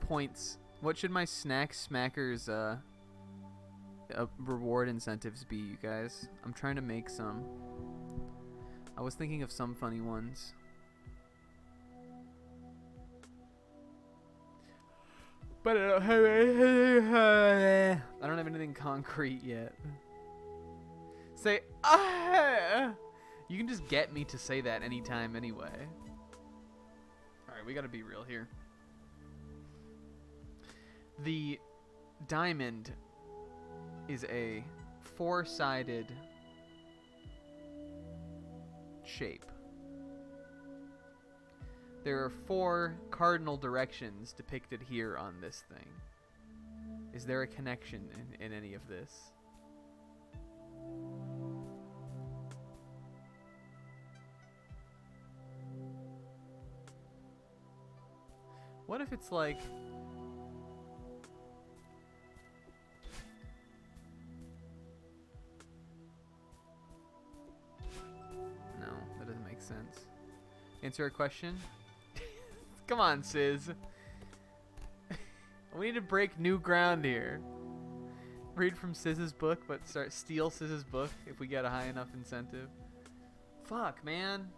points... What should my snack smackers reward incentives be, you guys? I'm trying to make some. I was thinking of some funny ones. But I don't have anything concrete yet. Say, ah! You can just get me to say that anytime anyway. Alright, we gotta be real here. The diamond is a 4-sided shape. There are 4 cardinal directions depicted here on this thing. Is there a connection in any of this? What if it's like... No, that doesn't make sense. Answer a question? Come on, Sizz. We need to break new ground here. Read from Sizz's book, but steal Sizz's book if we get a high enough incentive. Fuck, man.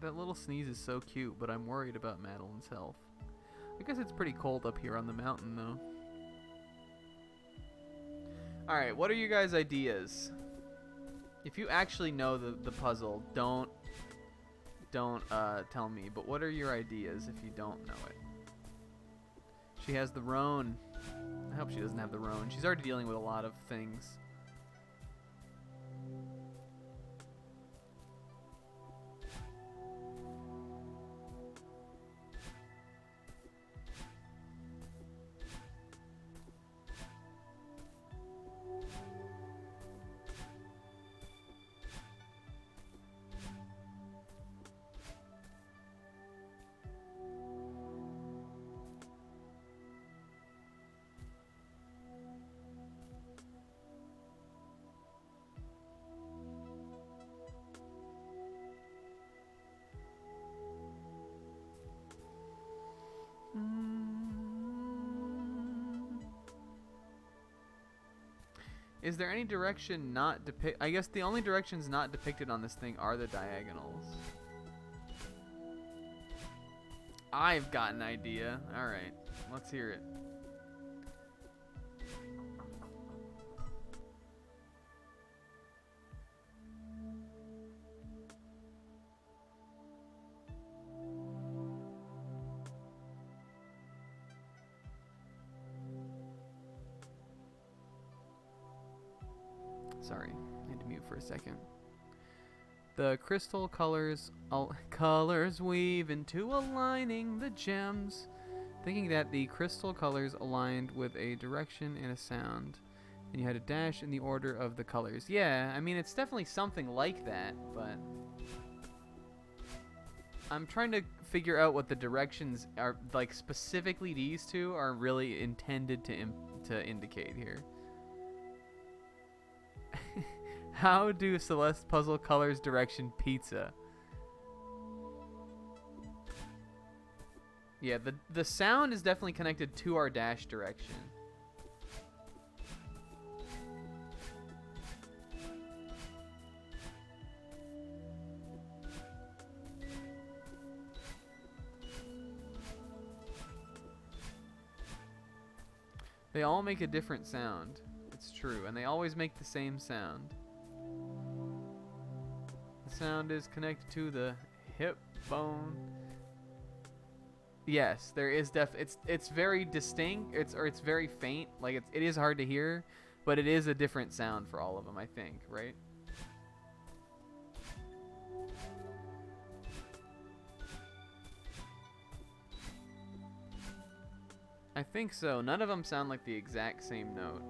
That little sneeze is so cute, but I'm worried about Madeline's health. I guess it's pretty cold up here on the mountain, though. Alright, what are you guys' ideas? If you actually know the puzzle, don't tell me, but what are your ideas if you don't know it? She has the roan. I hope she doesn't have the roan. She's already dealing with a lot of things. Is there any direction not depict? I guess the only directions not depicted on this thing are the diagonals. I've got an idea. Alright, let's hear it. Sorry, I had to mute for a second. The crystal colors weave into aligning the gems, thinking that the crystal colors aligned with a direction and a sound, and you had a dash in the order of the colors. Yeah, I mean, it's definitely something like that, but I'm trying to figure out what the directions are, like specifically these two are really intended to indicate here. How do Celeste puzzle colors direction pizza? Yeah, the sound is definitely connected to our dash direction. They all make a different sound. It's true, and they always make the same sound. The sound is connected to the hip bone. Yes, there is it's very distinct. It's very faint. Like it is hard to hear, but it is a different sound for all of them, I think, right? I think so. None of them sound like the exact same note.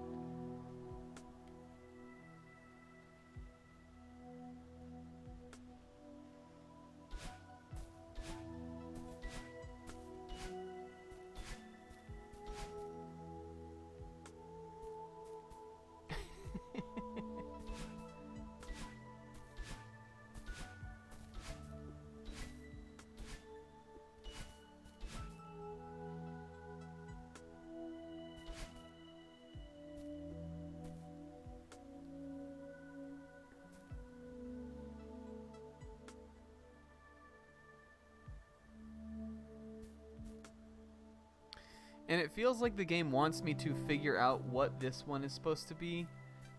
And it feels like the game wants me to figure out what this one is supposed to be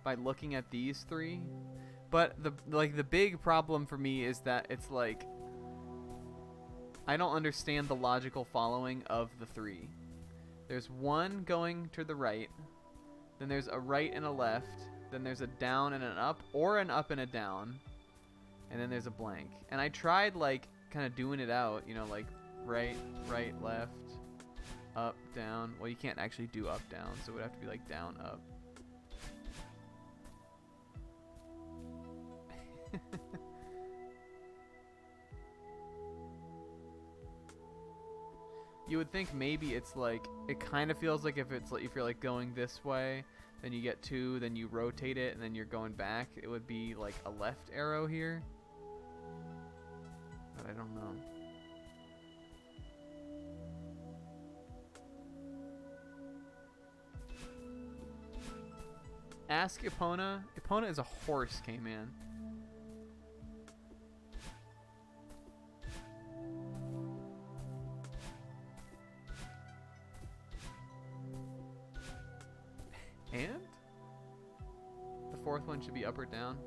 by looking at these three. But the big problem for me is that it's like I don't understand the logical following of the three. There's one going to the right, then there's a right and a left, then there's a down and an up, or an up and a down, and then there's a blank. And I tried like kind of doing it out, you know, like right, left, up, down. Well, you can't actually do up, down, so it would have to be like down, up. You would think maybe it's like, it kind of feels like if it's like, if you're like going this way, then you get two, then you rotate it, and then you're going back, it would be like a left arrow here. But I don't know. Ask Epona. Epona is a horse, K-Man. And? The fourth one should be up or down.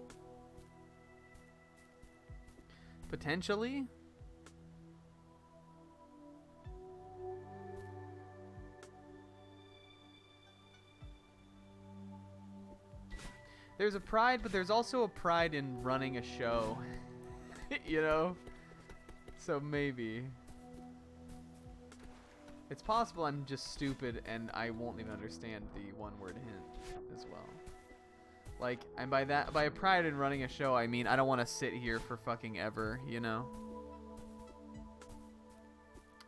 Potentially? There's a pride, but there's also a pride in running a show. You know? So maybe. It's possible I'm just stupid and I won't even understand the one-word hint as well. Like, and by a pride in running a show, I mean I don't want to sit here for fucking ever, you know?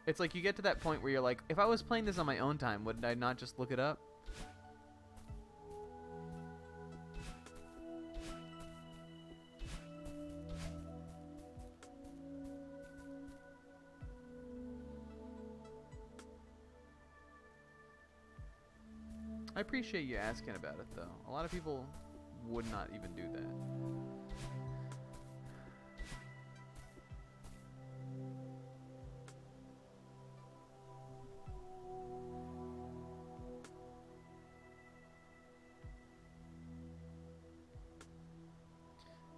It's like you get to that point where you're like, if I was playing this on my own time, would I not just look it up? I appreciate you asking about it, though. A lot of people would not even do that.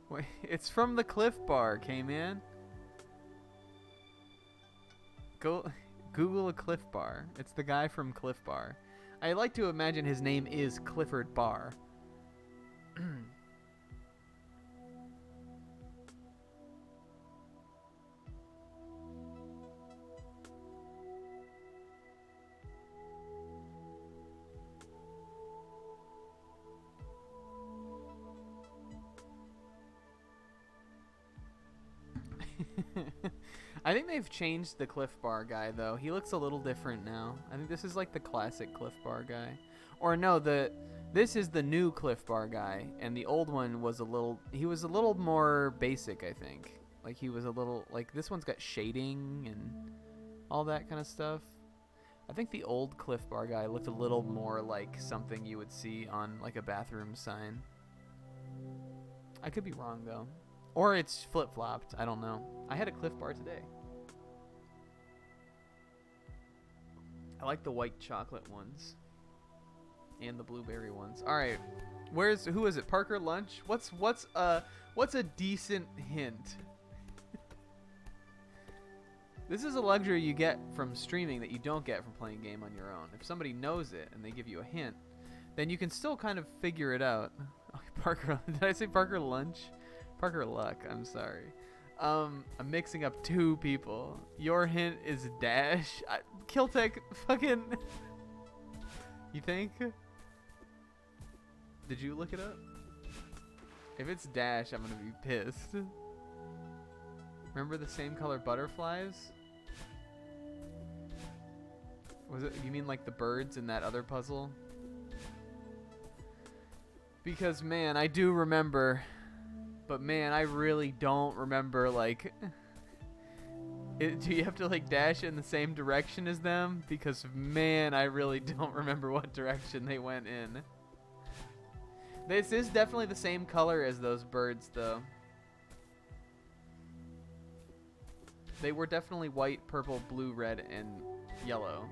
Wait, it's from the Cliff Bar, K-Man. Go Google a Cliff Bar. It's the guy from Cliff Bar. I like to imagine his name is Clifford Bar. I think they've changed the Cliff Bar guy, though. He looks a little different now. I think this is like the classic Cliff Bar guy. Or no, this is the new Cliff Bar guy, and the old one was he was a little more basic, I think. Like he was a little, like this one's got shading and all that kind of stuff. I think the old Cliff Bar guy looked a little more like something you would see on like a bathroom sign. I could be wrong, though. Or it's flip-flopped. I don't know. I had a Cliff Bar today. I like the white chocolate ones. And the blueberry ones. Alright. Who is it? Parker Lunch? What's a decent hint? This is a luxury you get from streaming that you don't get from playing a game on your own. If somebody knows it and they give you a hint, then you can still kind of figure it out. Parker, did I say Parker Lunch? Parker Luck, I'm sorry. I'm mixing up two people. Your hint is Dash. Killtech, fucking... You think? Did you look it up? If it's Dash, I'm gonna be pissed. Remember the same color butterflies? Was it? You mean like the birds in that other puzzle? Because man, I do remember, but man, I really don't remember. Like, do you have to like dash in the same direction as them? Because man, I really don't remember what direction they went in. This is definitely the same color as those birds, though. They were definitely white, purple, blue, red, and yellow.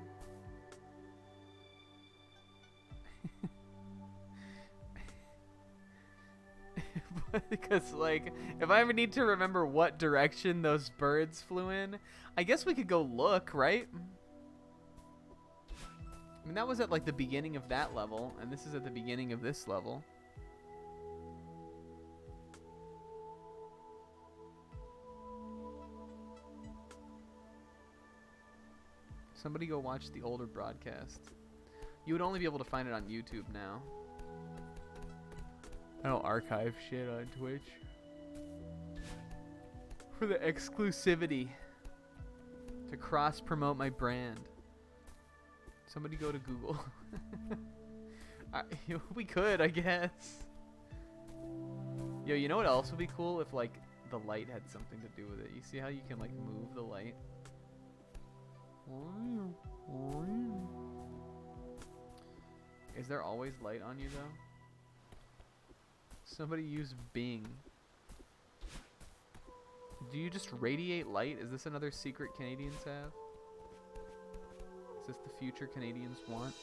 Because, like, if I ever need to remember what direction those birds flew in, I guess we could go look, right? I mean, that was at, like, the beginning of that level, and this is at the beginning of this level. Somebody go watch the older broadcast. You would only be able to find it on YouTube now. I don't archive shit on Twitch. For the exclusivity. To cross-promote my brand. Somebody go to Google. We could, I guess. Yo, you know what else would be cool? If, like, the light had something to do with it. You see how you can, like, move the light? Is there always light on you, though? Somebody use Bing. Do you just radiate light? Is this another secret Canadians have? Is this the future Canadians want?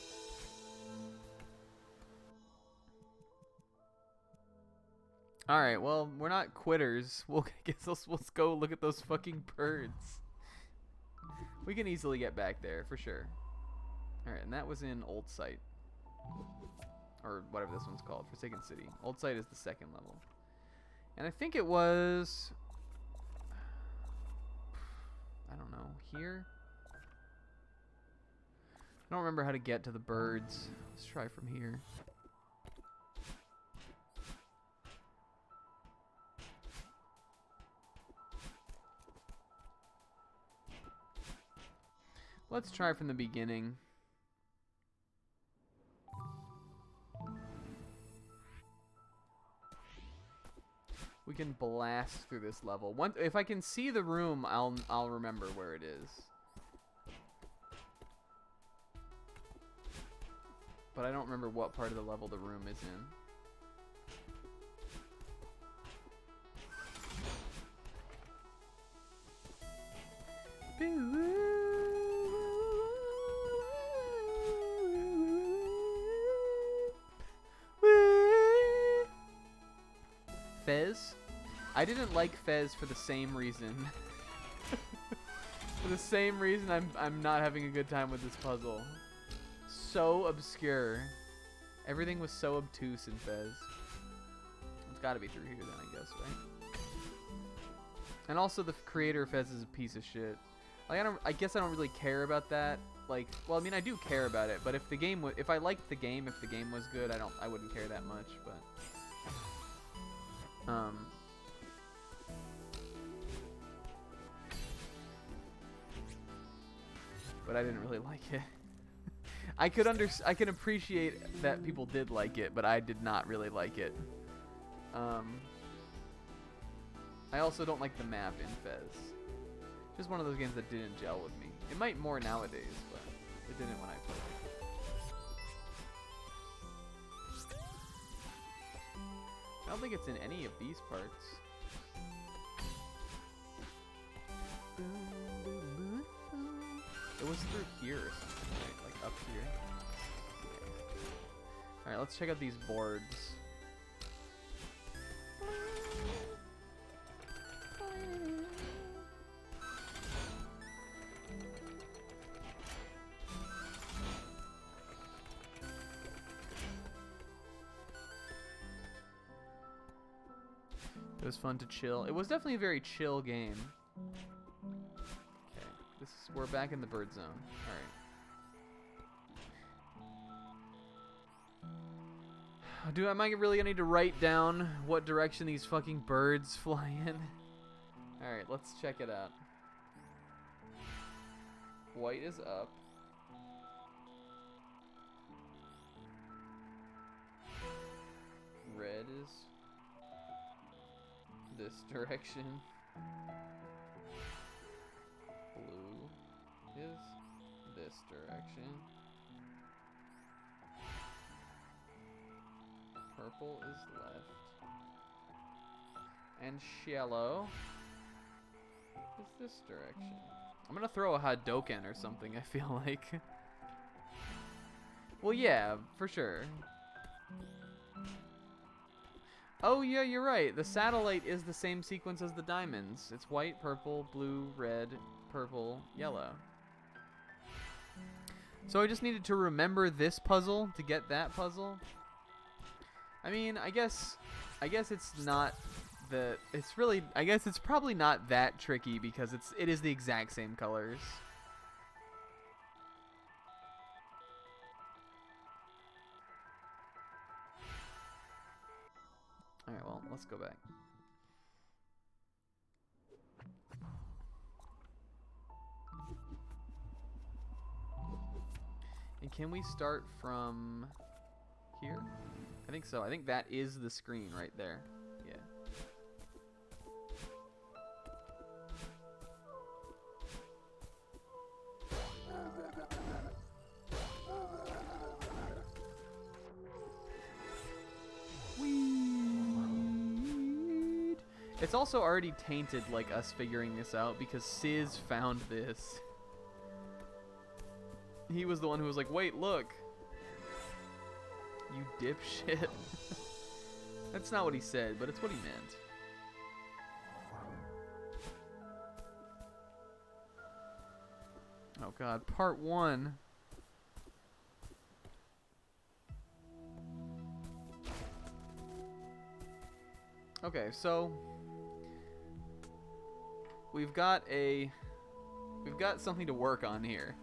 Alright, well, we're not quitters. Let's go look at those fucking birds. We can easily get back there, for sure. Alright, and that was in Old Site. Or whatever this one's called, Forsaken City. Old Site is the second level. And I think it was... I don't know, here? I don't remember how to get to the birds. Let's try from here. Let's try from the beginning. We can blast through this level. If I can see the room, I'll remember where it is. But I don't remember what part of the level the room is in. Fez? I didn't like Fez for the same reason. For the same reason I'm not having a good time with this puzzle. So obscure. Everything was so obtuse in Fez. It's got to be through here then, I guess, right? And also the creator of Fez is a piece of shit. Like I guess I don't really care about that. Like, well, I mean I do care about it, but if I liked the game, if the game was good, I wouldn't care that much, but I didn't really like it. I can appreciate that people did like it, but I did not really like it. I also don't like the map in Fez. Just one of those games that didn't gel with me. It might more nowadays, but it didn't when I played it. I don't think it's in any of these parts. It was through here or something, right? Like up here. Yeah. Alright, let's check out these boards. It was fun to chill. It was definitely a very chill game. Okay, we're back in the bird zone. All right. Am I really gonna need to write down what direction these fucking birds fly in? All right, let's check it out. White is up. Red is this direction. Blue is this direction. Purple is left. And yellow is this direction. I'm gonna throw a Hadouken or something, I feel like. Well, yeah, for sure. Oh, yeah, you're right. The satellite is the same sequence as the diamonds. It's white, purple, blue, red, purple, yellow. So I just needed to remember this puzzle to get that puzzle. I mean, I guess it's not the... It's really... I guess it's probably not that tricky because it is the exact same colors. Alright, well, let's go back. And can we start from here? I think so. I think that is the screen right there. Yeah. It's also already tainted, like, us figuring this out because Sizz found this. He was the one who was like, wait, look. You dipshit. That's not what he said, but it's what he meant. Oh god, part 1. Okay, so we've got something to work on here.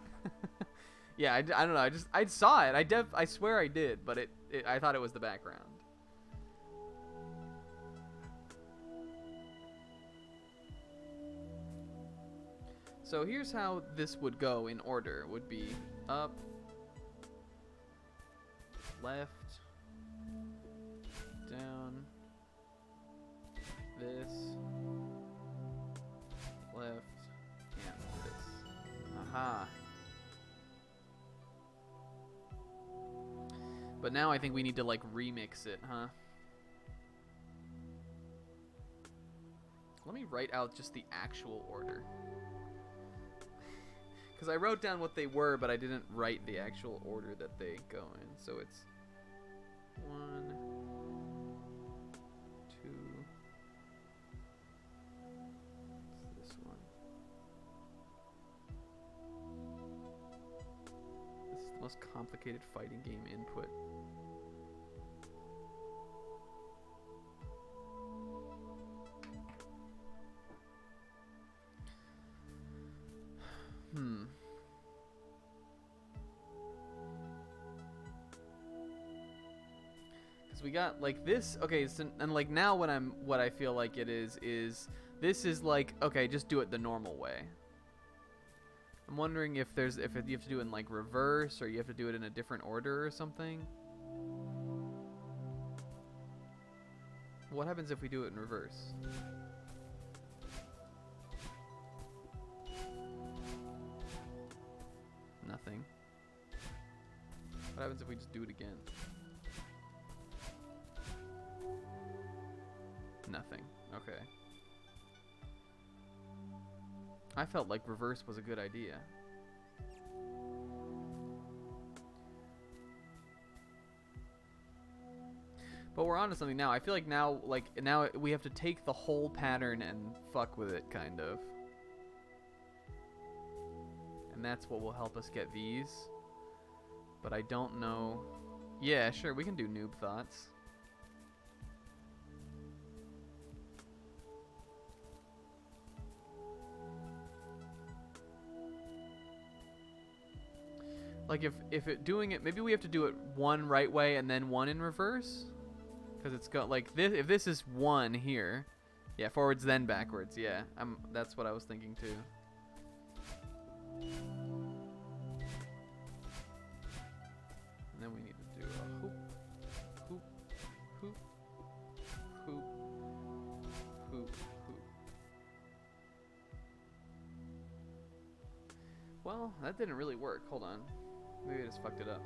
Yeah, I don't know. I saw it. I swear I did, but I thought it was the background. So here's how this would go in order. It would be up, left, down, this, left, and this. Aha. but now I think we need to like remix it, huh? Let me write out just the actual order. Because I wrote down what they were, but I didn't write the actual order that they go in. So it's 1, 2. It's this one. This is the most complicated fighting game input. Because we got like this. Okay, so and like now what I feel like it is this is like, okay, just do it the normal way. I'm wondering if you have to do it in like reverse, or you have to do it in a different order or something. What happens if we do it in reverse? Nothing. What happens if we just do it again? Nothing. Okay. I felt like reverse was a good idea. But we're on to something now. I feel like now we have to take the whole pattern and fuck with it, kind of. And that's what will help us get these. But I don't know. Yeah, sure, we can do noob thoughts. Like if it doing it, maybe we have to do it one right way and then one in reverse, because it's got like this. If this is one here, yeah, forwards then backwards. Yeah, that's what I was thinking too. And then we need to do a hoop, hoop, hoop, hoop, hoop, hoop. Well, that didn't really work. Hold on. Maybe I just fucked it up.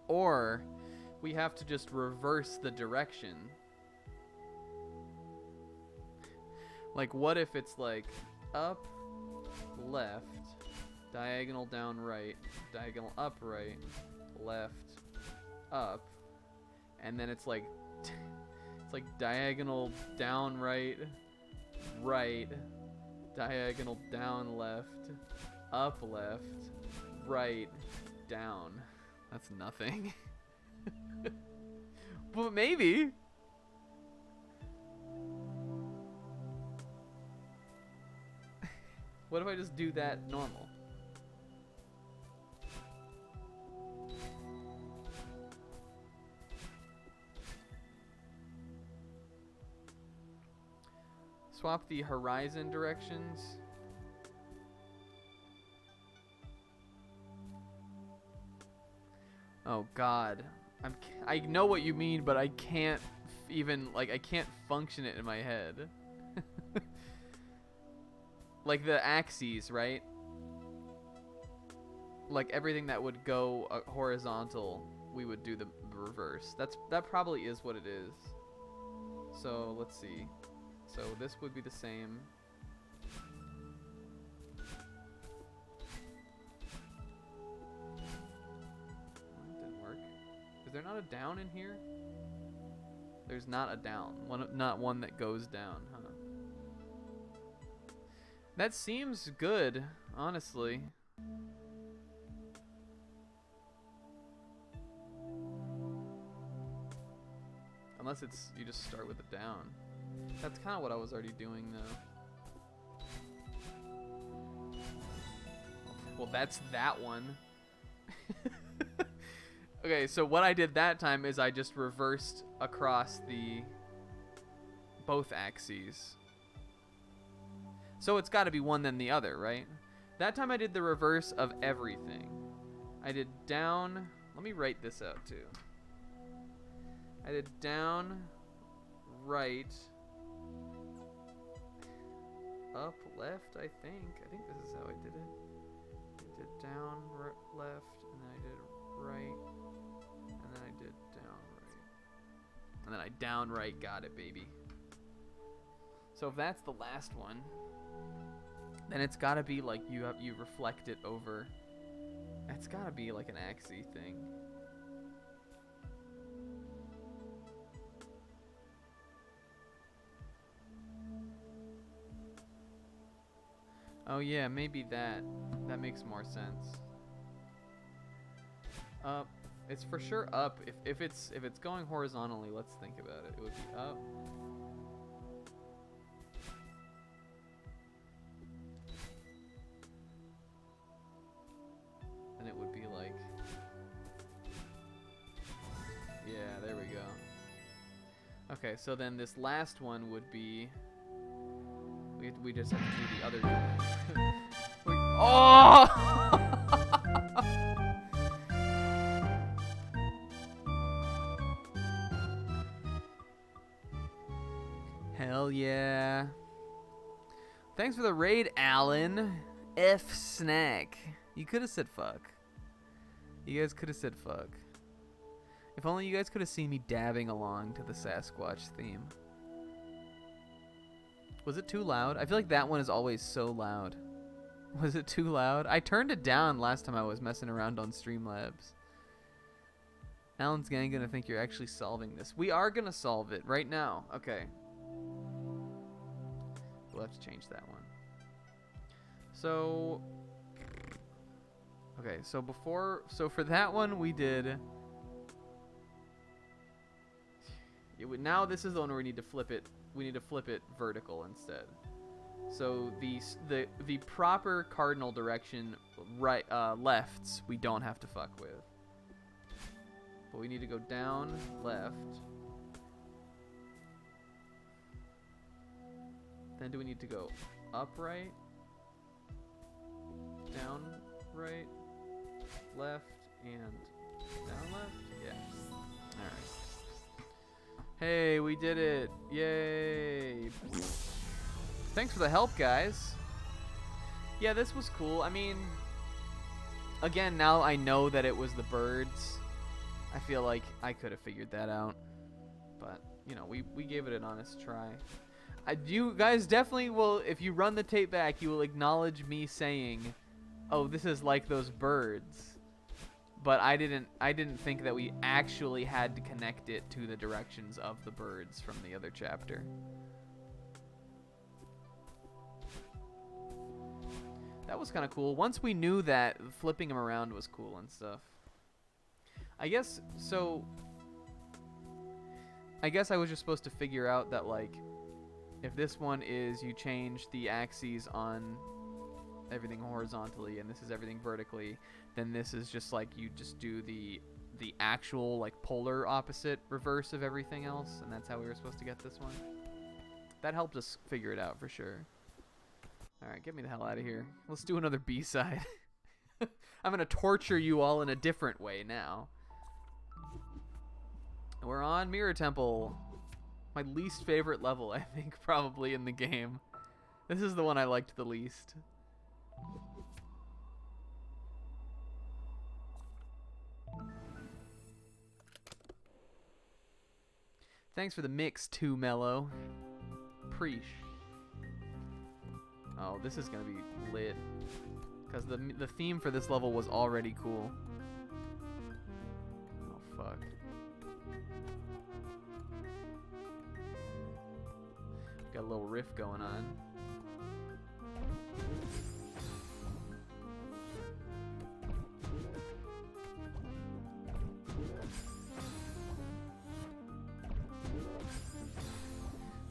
Or we have to just reverse the direction. Like, what if it's like up, left, diagonal down right, diagonal up right, left, up, and then it's like diagonal down right, right, diagonal down left, up left, right, down. That's nothing. But maybe. What if I just do that normal? Swap the horizon directions. Oh God, I know what you mean, but I can't even I can't function it in my head. Like the axes, right? Like everything that would go horizontal, we would do the reverse. That probably is what it is. So let's see. So this would be the same. Is there not a down in here? There's not a down. Not one that goes down, huh? That seems good, honestly. Unless it's you just start with a down. That's kind of what I was already doing, though. Well, that's that one. Okay, so what I did that time is I just reversed across both axes. So it's got to be one then the other, right? That time I did the reverse of everything. I did down, Let me write this out too. I did down, right, up, left, I think. I think this is how I did it. I did down, left, and then I did right, and then I did down, right. And then I down, right, got it, baby. So if that's the last one, then it's gotta be like you reflect it over. It's gotta be like an axis thing. Oh yeah, maybe that. That makes more sense. Up. It's for sure up. If it's going horizontally, let's think about it. It would be up. And it would be like, yeah, there we go. Okay, so then this last one would be, we just have to do the other direction. Oh! Hell yeah. Thanks for the raid, Alan. F snack. You could have said fuck. You guys could have said fuck. If only you guys could have seen me dabbing along to the Sasquatch theme. Was it too loud? I feel like that one is always so loud. Was it too loud? I turned it down last time I was messing around on Streamlabs. Alan's gang gonna think you're actually solving this. We are gonna solve it right now. Okay. We'll have to change that one. So, okay, so for that one we did, now this is the one where we need to flip it. We need to flip it vertical instead. So the proper cardinal direction, right, lefts, we don't have to fuck with. But we need to go down, left. Then do we need to go upright, down, right, left, and down, left? Yeah. All right. Hey, we did it. Yay. Thanks for the help, guys. Yeah, this was cool. I mean, again, now I know that it was the birds. I feel like I could have figured that out. But, you know, we gave it an honest try. You guys definitely will, if you run the tape back, you will acknowledge me saying, oh, this is like those birds. But I didn't think that we actually had to connect it to the directions of the birds from the other chapter. That was kind of cool. Once we knew that, flipping them around was cool and stuff. I guess I was just supposed to figure out that, like, if this one is you change the axes on everything horizontally and this is everything vertically, then this is just like you just do the actual, like, polar opposite reverse of everything else, and that's how we were supposed to get this one. That helped us figure it out for sure. Alright, get me the hell out of here. Let's do another B-side. I'm gonna torture you all in a different way now. We're on Mirror Temple. My least favorite level, I think, probably in the game. This is the one I liked the least. Thanks for the mix, too, Mellow. Preesh. Oh, this is gonna be lit. Because the theme for this level was already cool. Oh, fuck. Got a little riff going on.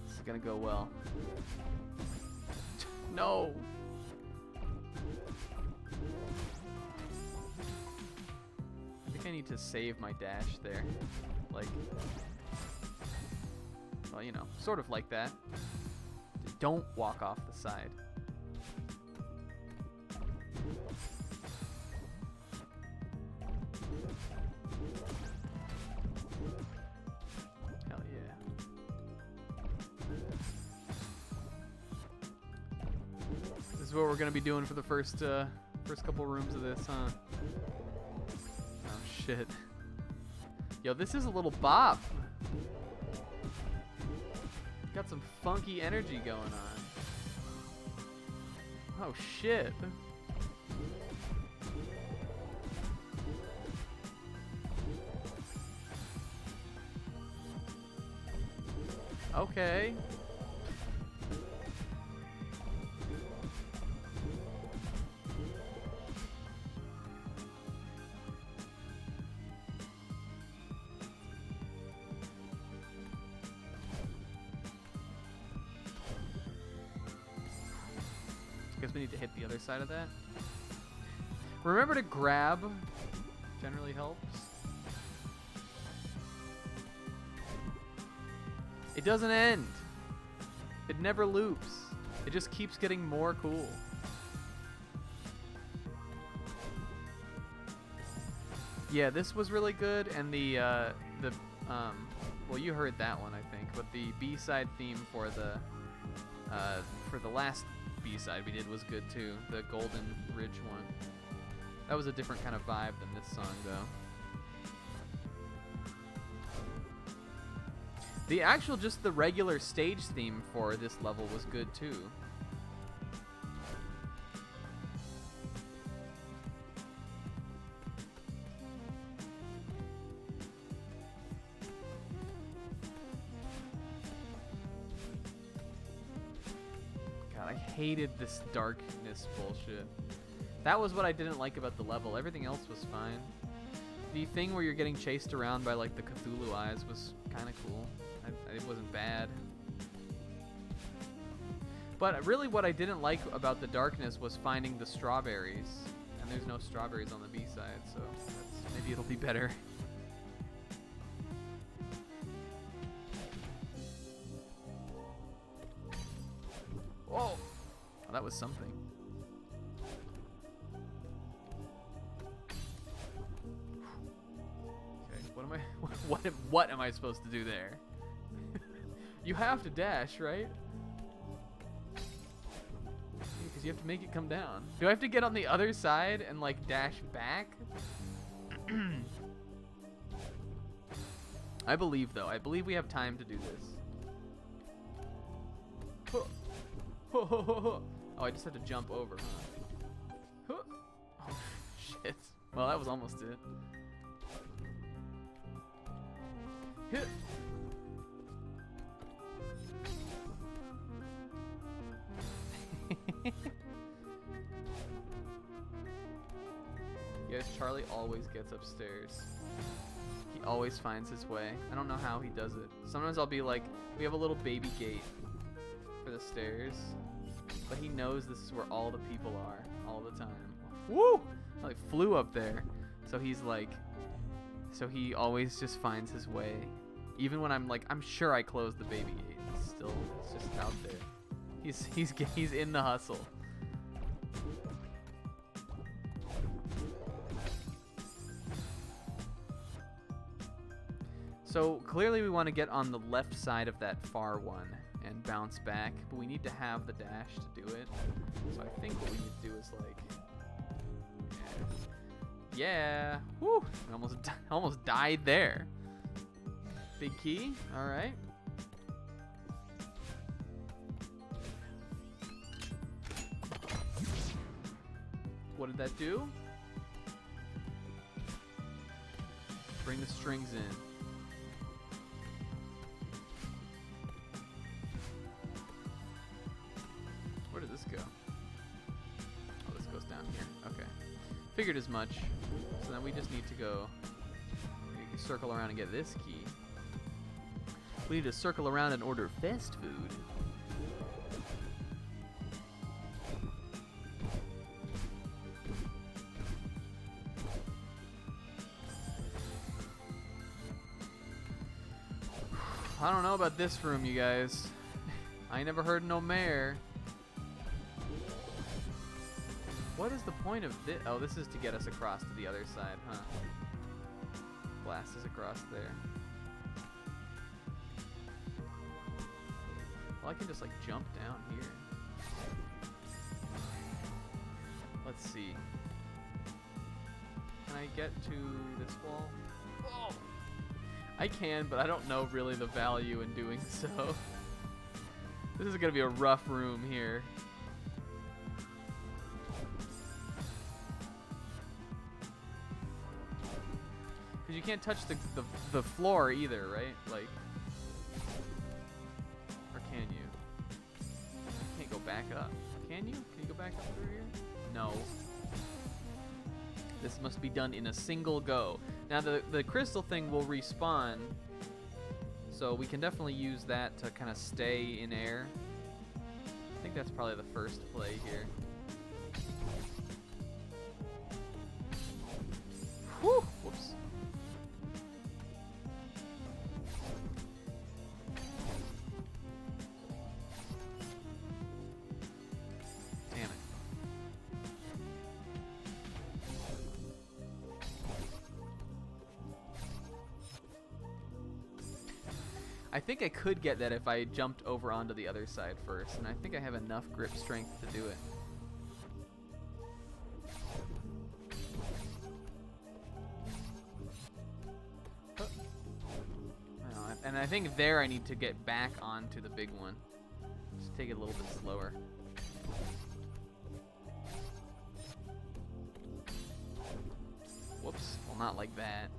This is gonna go well. No! I think I need to save my dash there. Like, well, you know, sort of like that. Don't walk off the side. is what we're gonna be doing for the first couple rooms of this, huh? Oh shit. Yo, this is a little bop. Got some funky energy going on. Oh shit. Okay. Guess we need to hit the other side of that. Remember to grab. Generally helps. It doesn't end. It never loops. It just keeps getting more cool. Yeah, this was really good, and well, you heard that one, I think, but the B-side theme for the last B-side we did was good too. The Golden Ridge one. That was a different kind of vibe than this song, though. Just the regular stage theme for this level was good too. God, I hated this darkness bullshit. That was what I didn't like about the level. Everything else was fine. The thing where you're getting chased around by like the Cthulhu eyes was kind of cool. It wasn't bad. But really what I didn't like about the darkness was finding the strawberries. And there's no strawberries on the B-side, so maybe it'll be better. Whoa! Oh, that was something. Okay, what am I supposed to do there? You have to dash, right? Because you have to make it come down. Do I have to get on the other side and like dash back? I believe though. I believe we have time to do this. Oh, I just have to jump over, huh? Oh, shit. Well, that was almost it. Hit. Yes, Charlie always gets upstairs. He always finds his way. I don't know how he does it. Sometimes I'll be like, we have a little baby gate for the stairs, but he knows this is where all the people are all the time. Woo! I like flew up there. So he's like, so he always just finds his way. Even when I'm like, I'm sure I closed the baby gate. It's just out there. He's in the hustle. So clearly we want to get on the left side of that far one and bounce back, but we need to have the dash to do it. So I think what we need to do is like, yeah, woo! I almost died there. Big key, all right. What did that do? Bring the strings in. Where did this go? Oh, this goes down here. Okay. Figured as much. So then we just need to go circle around and get this key. We need to circle around and order fast food. I don't know about this room, you guys. I ain't never heard no mayor. What is the point of this? Oh, this is to get us across to the other side, huh? Blast us across there. Well, I can just like jump down here. Let's see. Can I get to this wall? Oh! I can, but I don't know really the value in doing so. This is gonna be a rough room here. Because you can't touch the floor either, right? Like, or can you? You can't go back up. Can you? Can you go back up through here? No. This must be done in a single go. Now the crystal thing will respawn, so we can definitely use that to kind of stay in air. I think that's probably the first play here. Whew! Whoops. Damn it. I think I could get that if I jumped over onto the other side first, and I think I have enough grip strength to do it. And I think there I need to get back onto the big one. Just take it a little bit slower. Whoops. Well, not like that.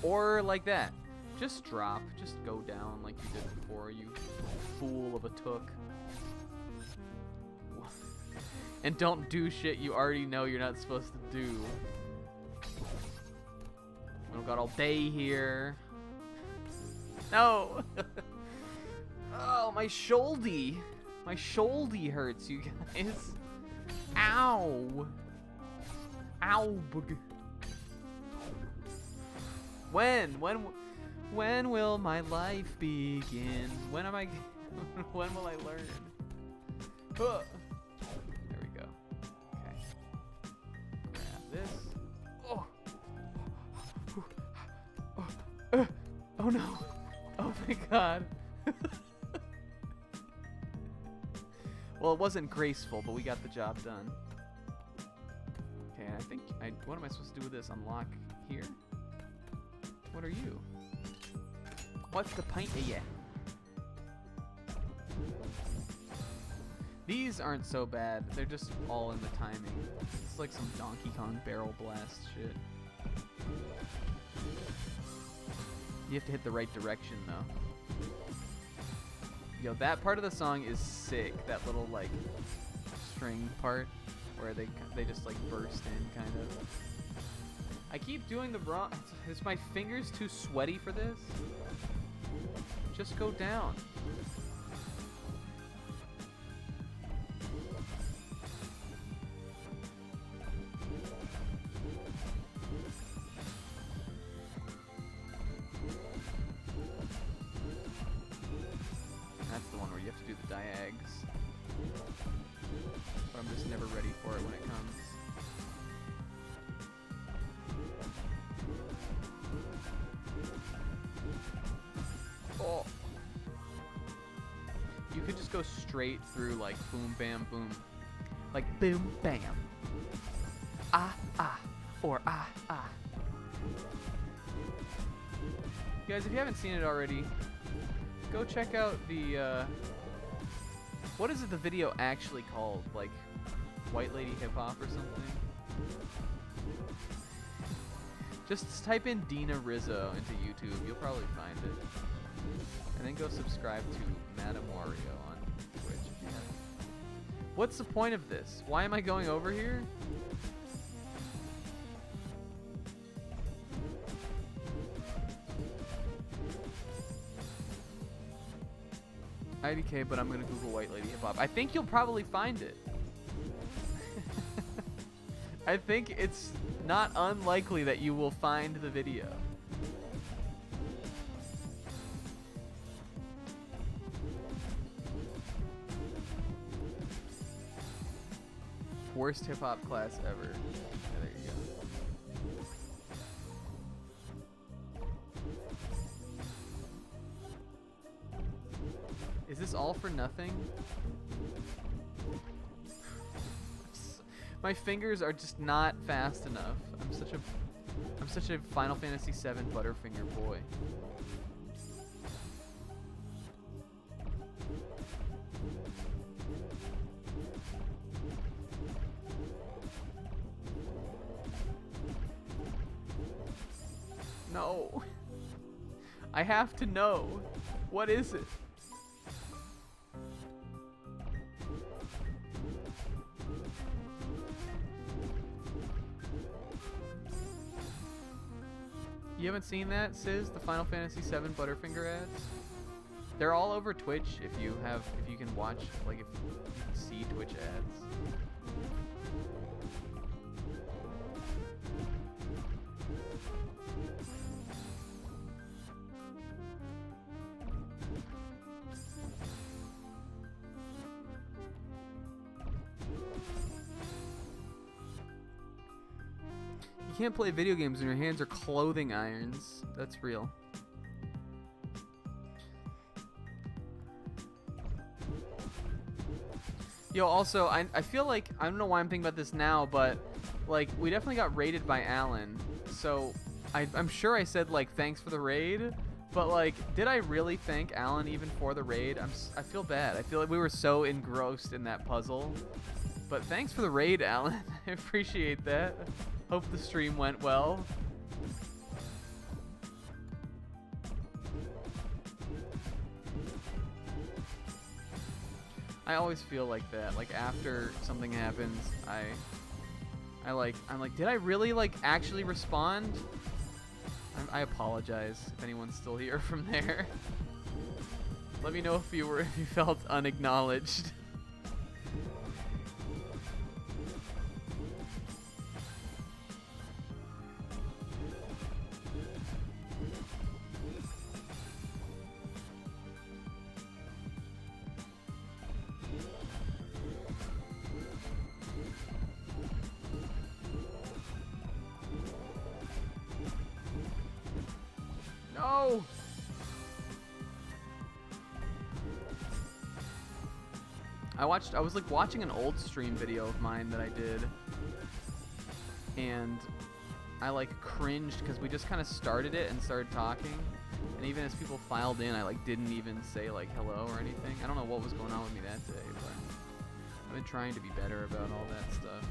Or like that. Just drop. Just go down like you did before, you fool of a took. And don't do shit you already know you're not supposed to do. We don't got all day here. No! Oh, my shouldy. My shouldy hurts, you guys. Ow. Ow. When will my life begin? When am I? When will I learn? There we go. Okay. Grab this. Oh. Oh no. Oh my god. Well, it wasn't graceful, but we got the job done. Okay, I think what am I supposed to do with this? Unlock here? What are you? What's the pint of ya? These aren't so bad. They're just all in the timing. It's like some Donkey Kong barrel blast shit. You have to hit the right direction though. Yo, that part of the song is sick. That little like string part where they just like burst in kind of. I keep doing the wrong. Is my fingers too sweaty for this? Just go down. That's the one where you have to do the diags. But I'm just never ready for it when it comes. Oh. You could just go straight through like boom, bam, boom. Like boom, bam. Ah, ah, or ah, ah. You guys, if you haven't seen it already, go check out the, what is it the video actually called? Like, White Lady Hip Hop or something? Just type in Dina Rizzo into YouTube, you'll probably find it. And then go subscribe to Madame Wario on Twitch if you haven't. What's the point of this? Why am I going over here? IDK, but I'm gonna Google White Lady Hip Hop. I think you'll probably find it. I think it's not unlikely that you will find the video. Worst hip hop class ever. Yeah, there you go. this all for nothing? My fingers are just not fast enough. I'm such a Final Fantasy VII Butterfinger boy. No. I have to know. What is it? You haven't seen that, Sis? The Final Fantasy VII Butterfinger ads? They're all over Twitch if you can watch, like if you can see Twitch ads. You can't play video games when your hands are clothing irons. That's real. Yo, also, I feel like, I don't know why I'm thinking about this now, but, like, we definitely got raided by Alan. So, I'm sure I said, like, thanks for the raid, but, like, did I really thank Alan even for the raid? I feel bad. I feel like we were so engrossed in that puzzle. But thanks for the raid, Alan. I appreciate that. Hope the stream went well. I always feel like that. Like after something happens, I'm like, did I really like actually respond? I apologize if anyone's still here from there. Let me know if you felt unacknowledged. No! I was like watching an old stream video of mine that I did, and I like cringed because we just kind of started it and started talking, and even as people filed in, I like didn't even say like hello or anything. I don't know what was going on with me that day, but I've been trying to be better about all that stuff.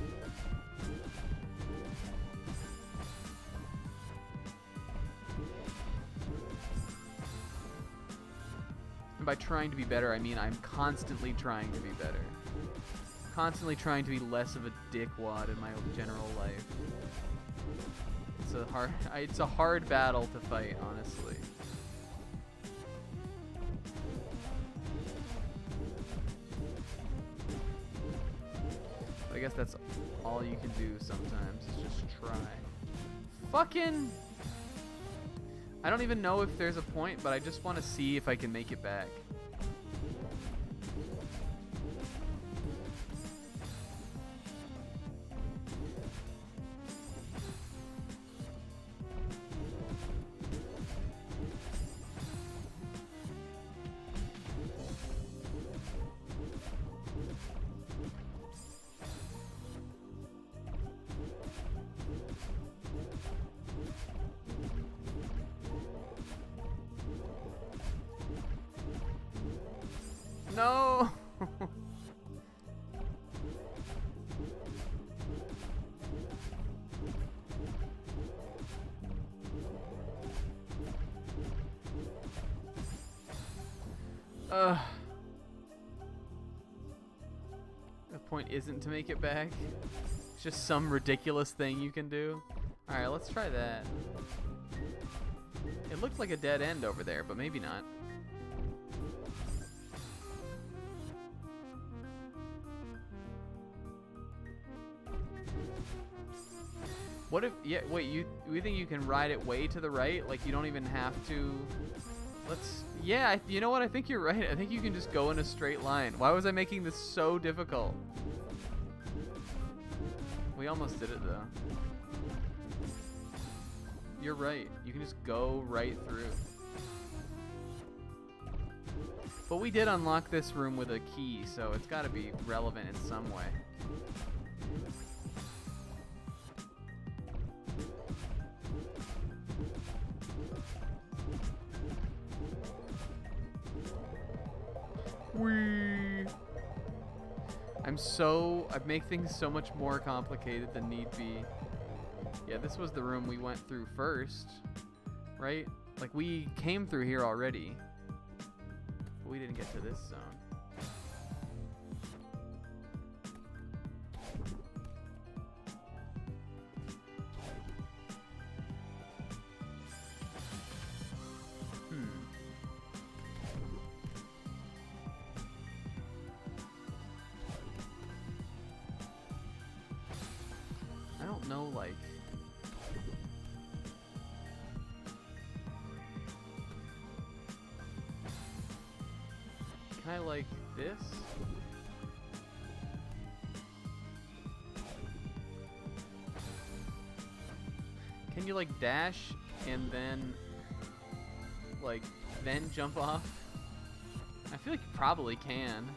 And by trying to be better, I mean I'm constantly trying to be better. Constantly trying to be less of a dickwad in my general life. It's a hard battle to fight, honestly. I guess that's all you can do sometimes, is just try. Fucking... I don't even know if there's a point, but I just want to see if I can make it back. No! The point isn't to make it back. It's just some ridiculous thing you can do. Alright, let's try that. It looked like a dead end over there, but maybe not. What if, yeah, wait, you think you can ride it way to the right? Like you don't even have to, yeah, you know what, I think you're right. I think you can just go in a straight line. Why was I making this so difficult? We almost did it though. You're right, you can just go right through. But we did unlock this room with a key, so it's got to be relevant in some way. Whee! I make things so much more complicated than need be. Yeah, this was the room we went through first, right? Like, we came through here already. But we didn't get to this zone. I don't know, like... Can I, like, this? Can you, like, dash and then, like, then jump off? I feel like you probably can.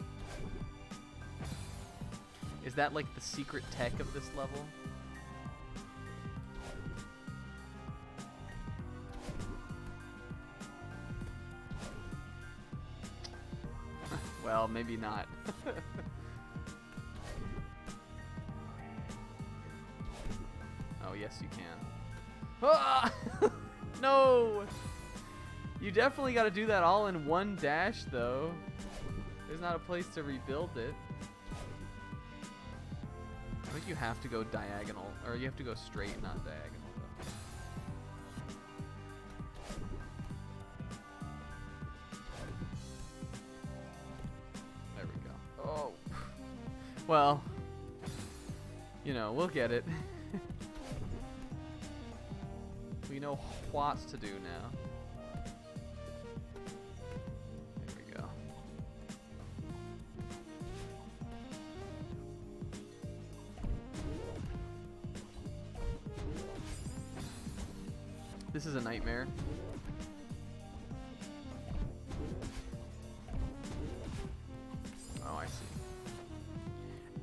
Is that, like, the secret tech of this level? Well, maybe not. Oh, yes, you can. Ah! No! You definitely got to do that all in one dash, though. There's not a place to rebuild it. I think you have to go diagonal, or you have to go straight, not diagonal, though. There we go. Oh. Well, you know, we'll get it. We know what to do now. There we go. This is a nightmare. Oh, I see.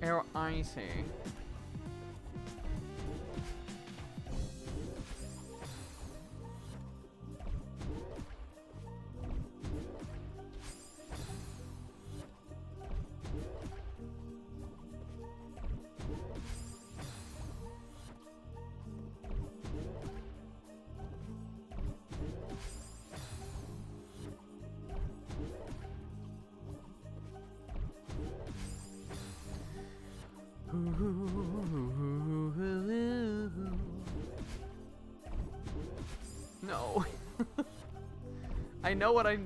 Oh, I see. No. I know what I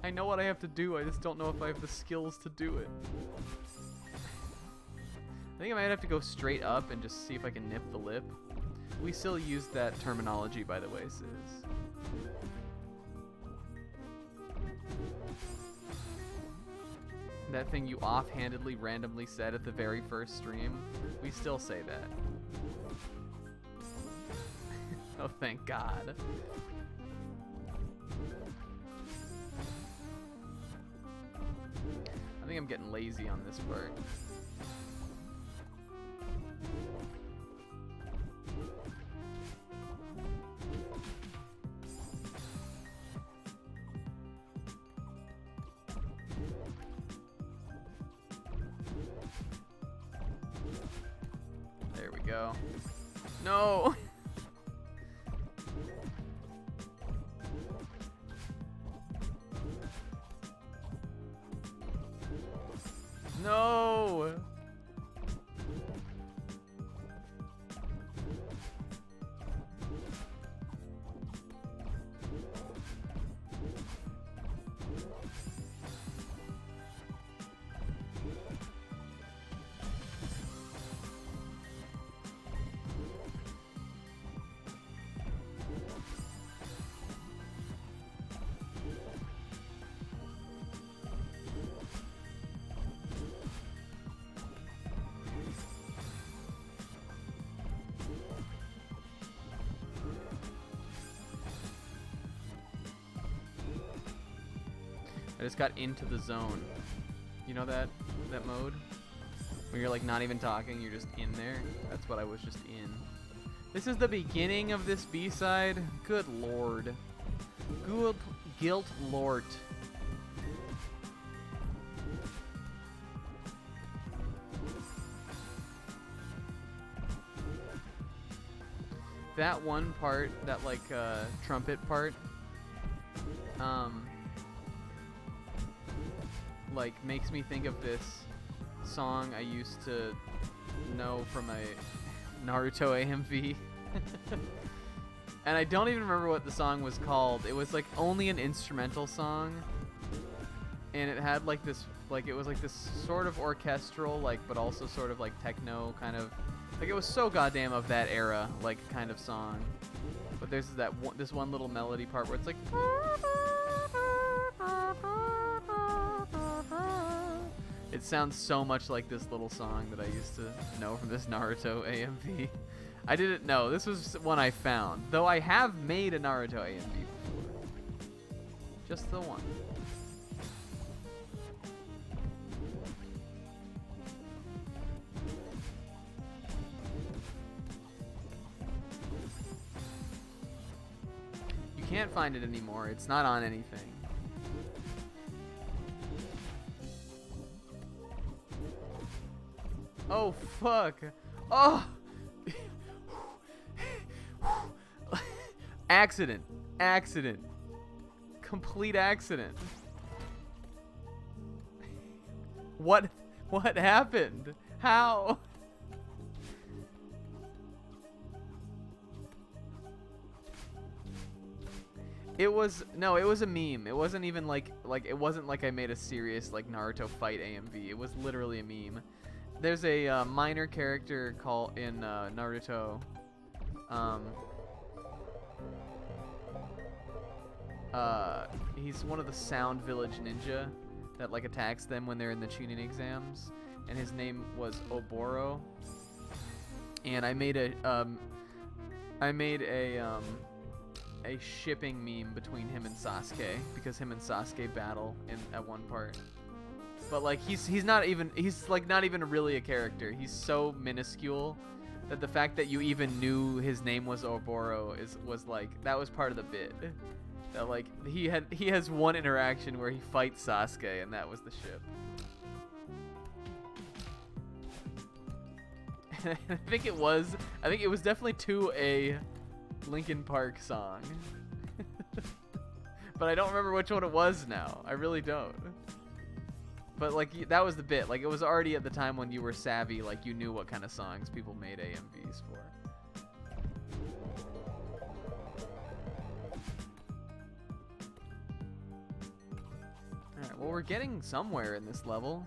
know what I have to do. I just don't know if I have the skills to do it. I think I might have to go straight up and just see if I can nip the lip. We still use that terminology, by the way, Sis. That thing you offhandedly randomly said at the very first stream, we still say that. Oh, thank God. I think I'm getting lazy on this part. There we go. No! No! I just got into the zone. You know that mode? When you're like not even talking, you're just in there. That's what I was just in. This is the beginning of this B-side. Good lord. Good guilt lord. That one part, that like trumpet part, like makes me think of this song I used to know from a Naruto AMV. And I don't even remember what the song was called. It was like only an instrumental song, and it had like this, like it was like this sort of orchestral, like but also sort of like techno kind of, like it was so goddamn of that era, like kind of song. But there's this one little melody part where it's like, it sounds so much like this little song that I used to know from this Naruto AMV. I didn't know. This was one I found. Though I have made a Naruto AMV before. Just the one. You can't find it anymore. It's not on anything. Oh, fuck. Oh! Accident. Accident. Complete accident. What happened? How? It was a meme. It wasn't even like it wasn't like I made a serious like Naruto fight AMV. It was literally a meme. There's a minor character called in Naruto. He's one of the Sound Village ninja that like attacks them when they're in the Chunin exams, and his name was Oboro. And I made a shipping meme between him and Sasuke, because him and Sasuke battle at one part. But like he's not even really a character. He's so minuscule that the fact that you even knew his name was Oboro was like, that was part of the bit. That like he has one interaction where he fights Sasuke, and that was the ship. I think it was definitely to a Linkin Park song. But I don't remember which one it was now. I really don't. But like that was the bit. Like it was already at the time when you were savvy, like you knew what kind of songs people made AMVs for. Alright, well we're getting somewhere in this level.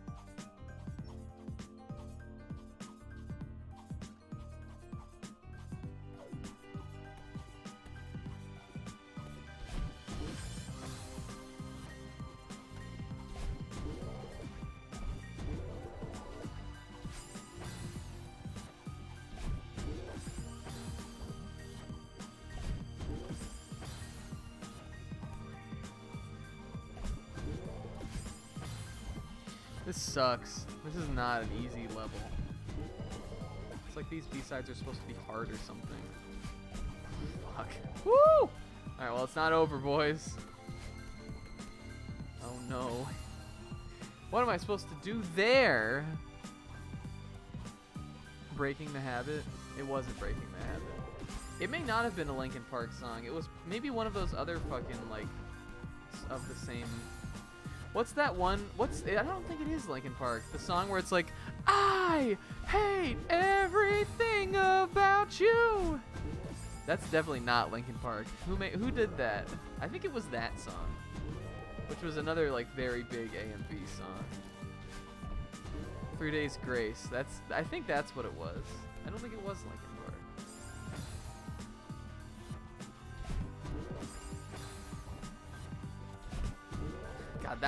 This sucks. This is not an easy level. It's like these B-sides are supposed to be hard or something. Fuck. Woo! Alright, well it's not over, boys. Oh no. What am I supposed to do there? Breaking the Habit? It wasn't Breaking the Habit. It may not have been a Linkin Park song. It was maybe one of those other fucking, like, of the same... What's that one? I don't think it is Linkin Park. The song where it's like, I hate everything about you. That's definitely not Linkin Park. Who did that? I think it was that song, which was another like very big AMV song. 3 Days Grace. I think that's what it was. I don't think it was Linkin Park. God,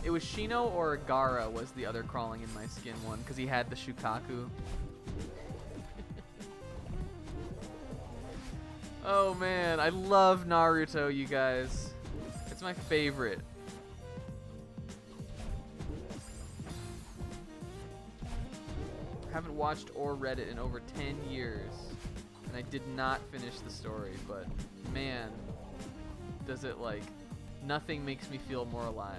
it was Shino or Gara was the other crawling in my skin one, because he had the Shukaku. Oh man, I love Naruto, you guys. It's my favorite. haven't watched or read it in over 10 years, and I did not finish the story, but man, does it, like, nothing makes me feel more alive.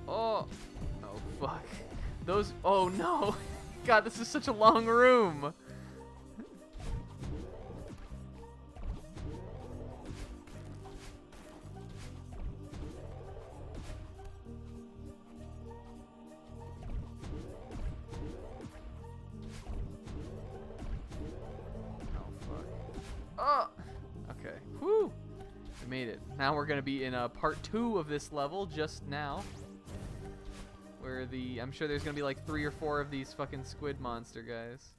Oh, oh fuck. Those, oh no. God, this is such a long room. Oh, okay. Whew. We made it. Now we're gonna be in part 2 of this level just now, where I'm sure there's gonna be like 3 or 4 of these fucking squid monster guys.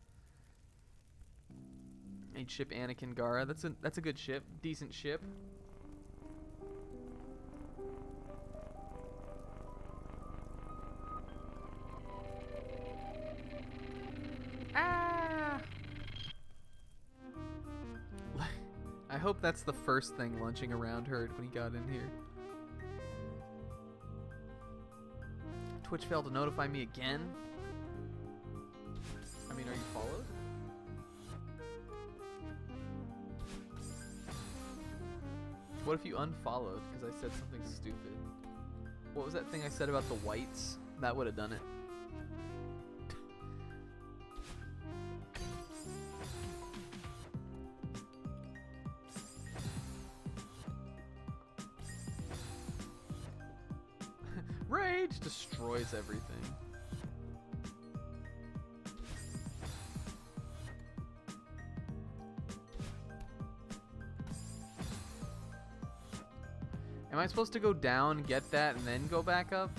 Made ship Anakin Gara. That's a good ship. Decent ship. Ah! I hope that's the first thing Lunching Around heard when he got in here. Twitch failed to notify me again? I mean, are you followed? What if you unfollowed because I said something stupid? What was that thing I said about the whites? That would have done it. Rage destroys everything. Am I supposed to go down, get that, and then go back up?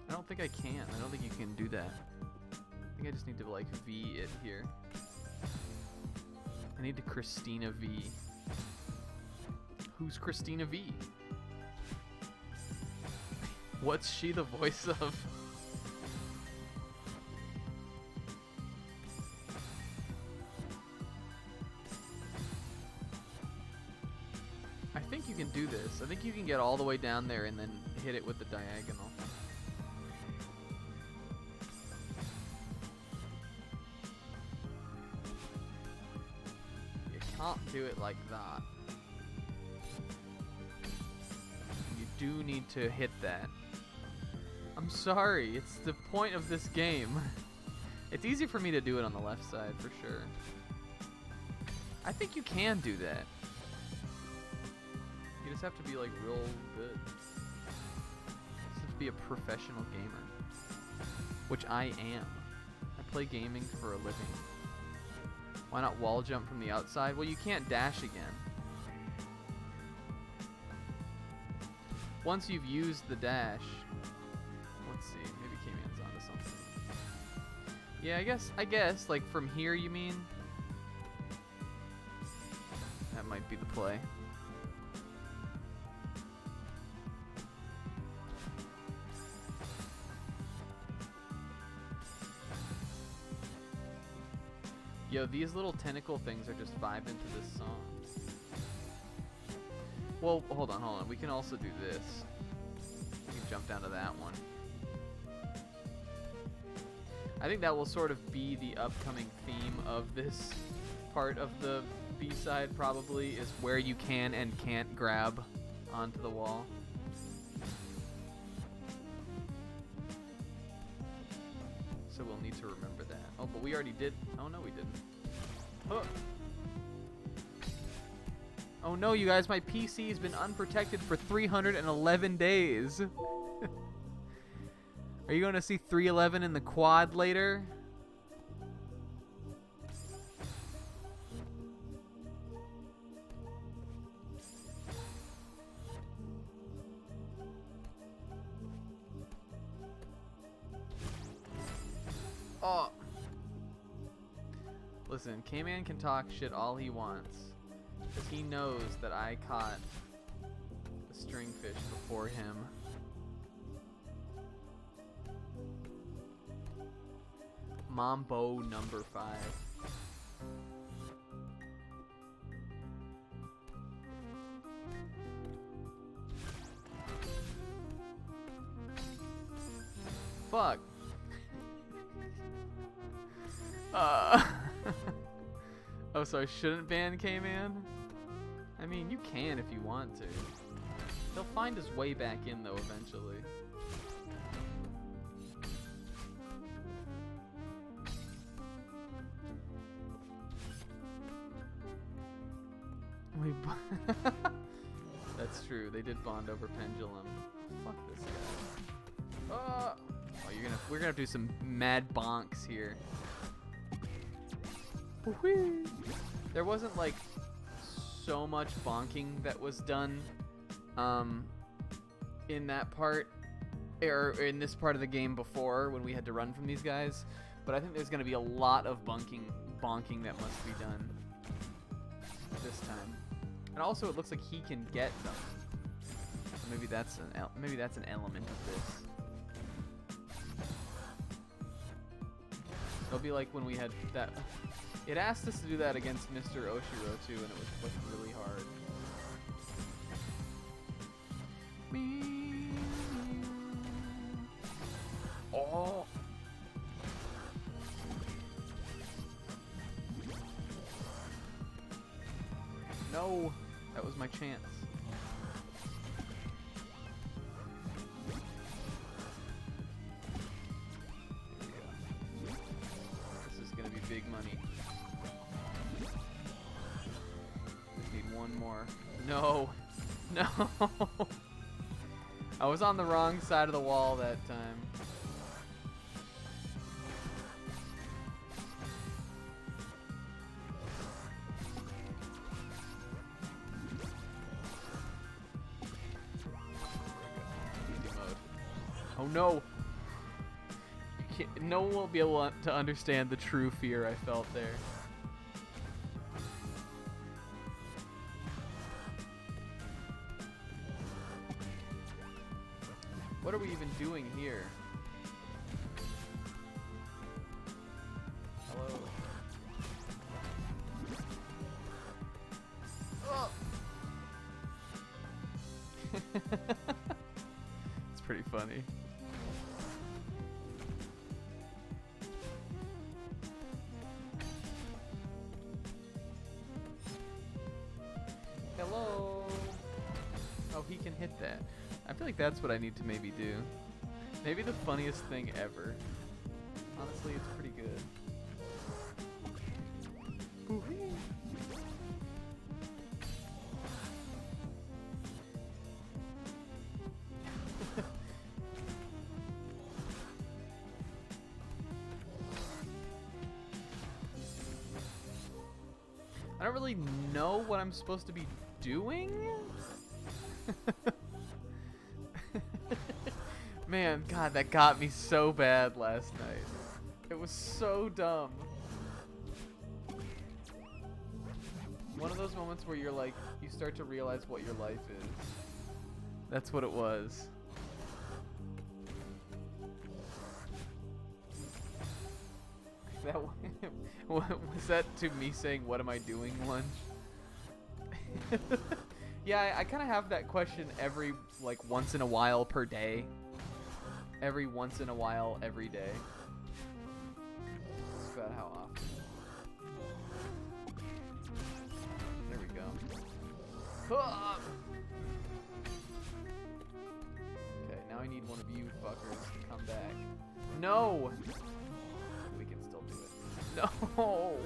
I don't think I can. I don't think you can do that. I think I just need to, like, V it here. I need to Christina V. Who's Christina V? What's she the voice of? I think you can do this. I think you can get all the way down there and then hit it with the diagonal. You can't do it like that. You do need to hit that. I'm sorry, it's the point of this game. It's easy for me to do it on the left side, for sure. I think you can do that. You just have to be, like, real good. You just have to be a professional gamer. Which I am. I play gaming for a living. Why not wall jump from the outside? Well, you can't dash again. Once you've used the dash... Let's see, maybe K-Man's onto something. Yeah, I guess, like, from here, you mean? That might be the play. Yo, these little tentacle things are just vibing to this song. Well, hold on. We can also do this. We can jump down to that one. I think that will sort of be the upcoming theme of this part of the B-side, probably, is where you can and can't grab onto the wall. So we'll need to remember that. Oh, but we already did. Oh, no, we didn't. Oh. Oh no, you guys, my PC has been unprotected for 311 days. Are you going to see 311 in the quad later? Oh. Listen, K-Man can talk shit all he wants. Because he knows that I caught the stringfish before him. Mambo number 5. fuck? Oh, so I shouldn't ban K-Man? I mean, you can if you want to. He'll find his way back in, though, eventually. That's true. They did bond over Pendulum. Fuck this guy. Oh, we're gonna do some mad bonks here. Whee! There wasn't like so much bonking that was done in that part or in this part of the game before when we had to run from these guys, but I think there's gonna be a lot of bonking that must be done this time. And also it looks like he can get them. So maybe that's an element of this. It'll be like when we had that. It asked us to do that against Mr. Oshiro too, and it was like really hard. Oh. No, that was my chance. This is gonna be big money. Just need one more. No, no. I was on the wrong side of the wall that time. Oh no! No one will be able to understand the true fear I felt there. What are we even doing here? Hello? Oh. It's pretty funny. Hello. Oh, he can hit that. I feel like that's what I need to maybe do. Maybe the funniest thing ever. Honestly, it's pretty good. I don't really know what I'm supposed to be doing. Man, God, that got me so bad last night. It was so dumb. One of those moments where you're like, you start to realize what your life is. That's what it was. That was that to me saying, "What am I doing?" lunch? Yeah, I kind of have that question every like once in a while per day. Every once in a while, every day. That's about how often. There we go. Okay, now I need one of you fuckers to come back. No! We can still do it. No!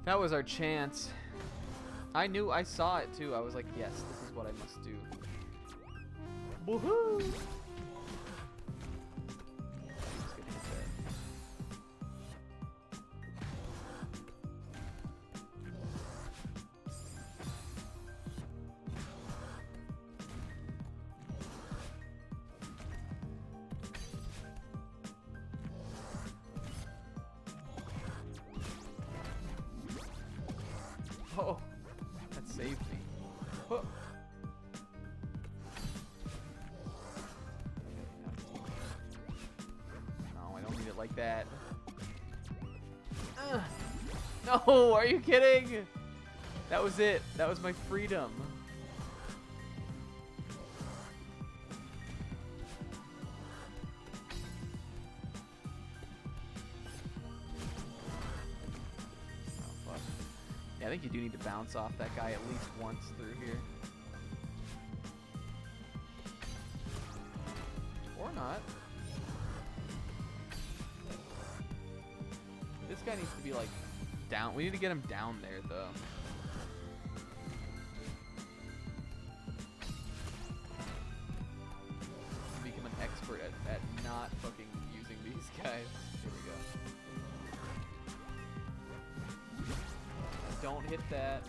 That was our chance. I saw it too. I was like, yes, this is what I must do. Woohoo! Oh, that saved me. Oh. No, I don't need it like that. No, are you kidding? That was it. That was my freedom. Oh, fuck. Yeah, I think you do need to bounce off that guy at least once through here. Or not. This guy needs to be like down. We need to get him down there though. Become an expert at not fucking using these guys. Here we go. Don't hit that.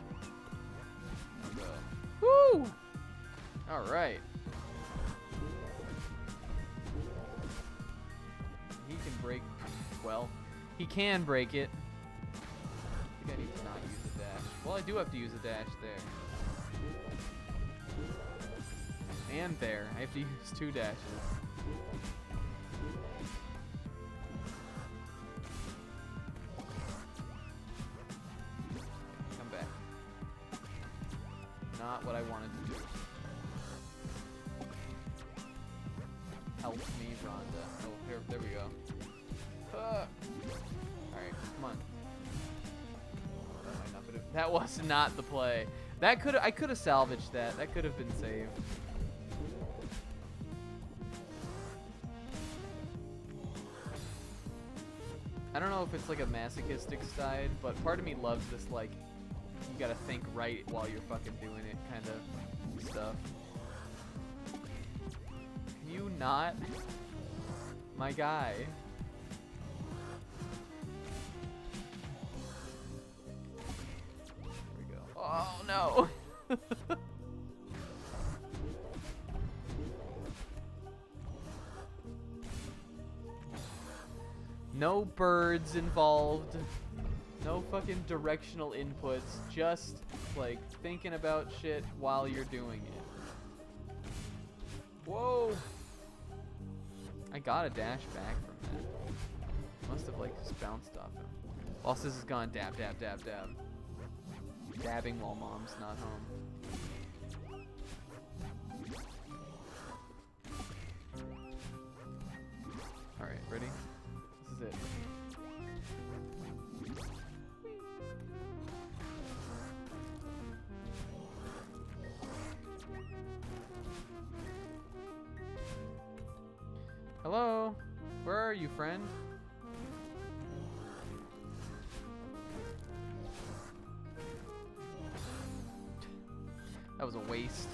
Woo! Alright. He can break. Well, he can break it. I think I need to not use the dash. Well, I do have to use the dash there. And there. I have to use 2 dashes. Come back. Not what I wanted to do. Help me, Rhonda. Oh, here, there we go. Alright, come on. That was not the play. I could have salvaged that. That could have been saved. I don't know if it's like a masochistic side, but part of me loves this like you gotta think right while you're fucking doing it kind of stuff. Can you not? My guy. Oh no! No birds involved. No fucking directional inputs. Just like thinking about shit while you're doing it. Whoa! I got a dash back from that. Must have like just bounced off him. Whilst this is gone, dab, dab, dab, dab. Dabbing while mom's not home. Alright, ready? This is it. Hello? Where are you, friend? That was a waste.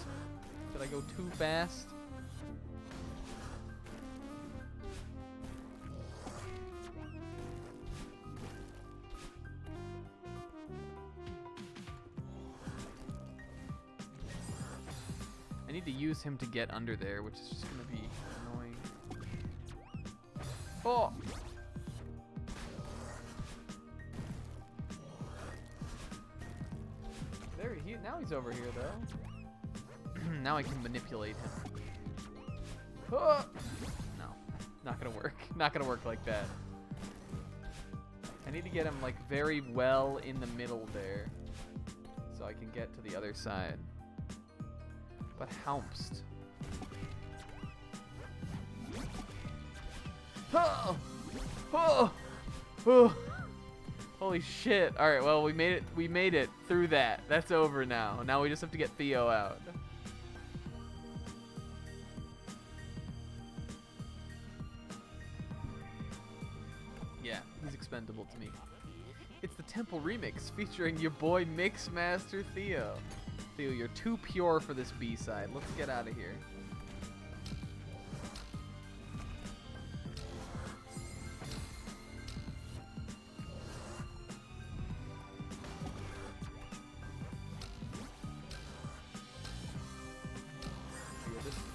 Did I go too fast? I need to use him to get under there, which is just gonna be annoying. Oh! There now he's over here though. Now I can manipulate him. Oh! No, not gonna work. Not gonna work like that. I need to get him like very well in the middle there, so I can get to the other side. But houmpst. Oh! Oh! Oh! Holy shit. Alright, well we made it through that. That's over now. Now we just have to get Theo out. Yeah, he's expendable to me. It's the Temple Remix featuring your boy Mixmaster Theo. Theo, you're too pure for this B-side. Let's get out of here.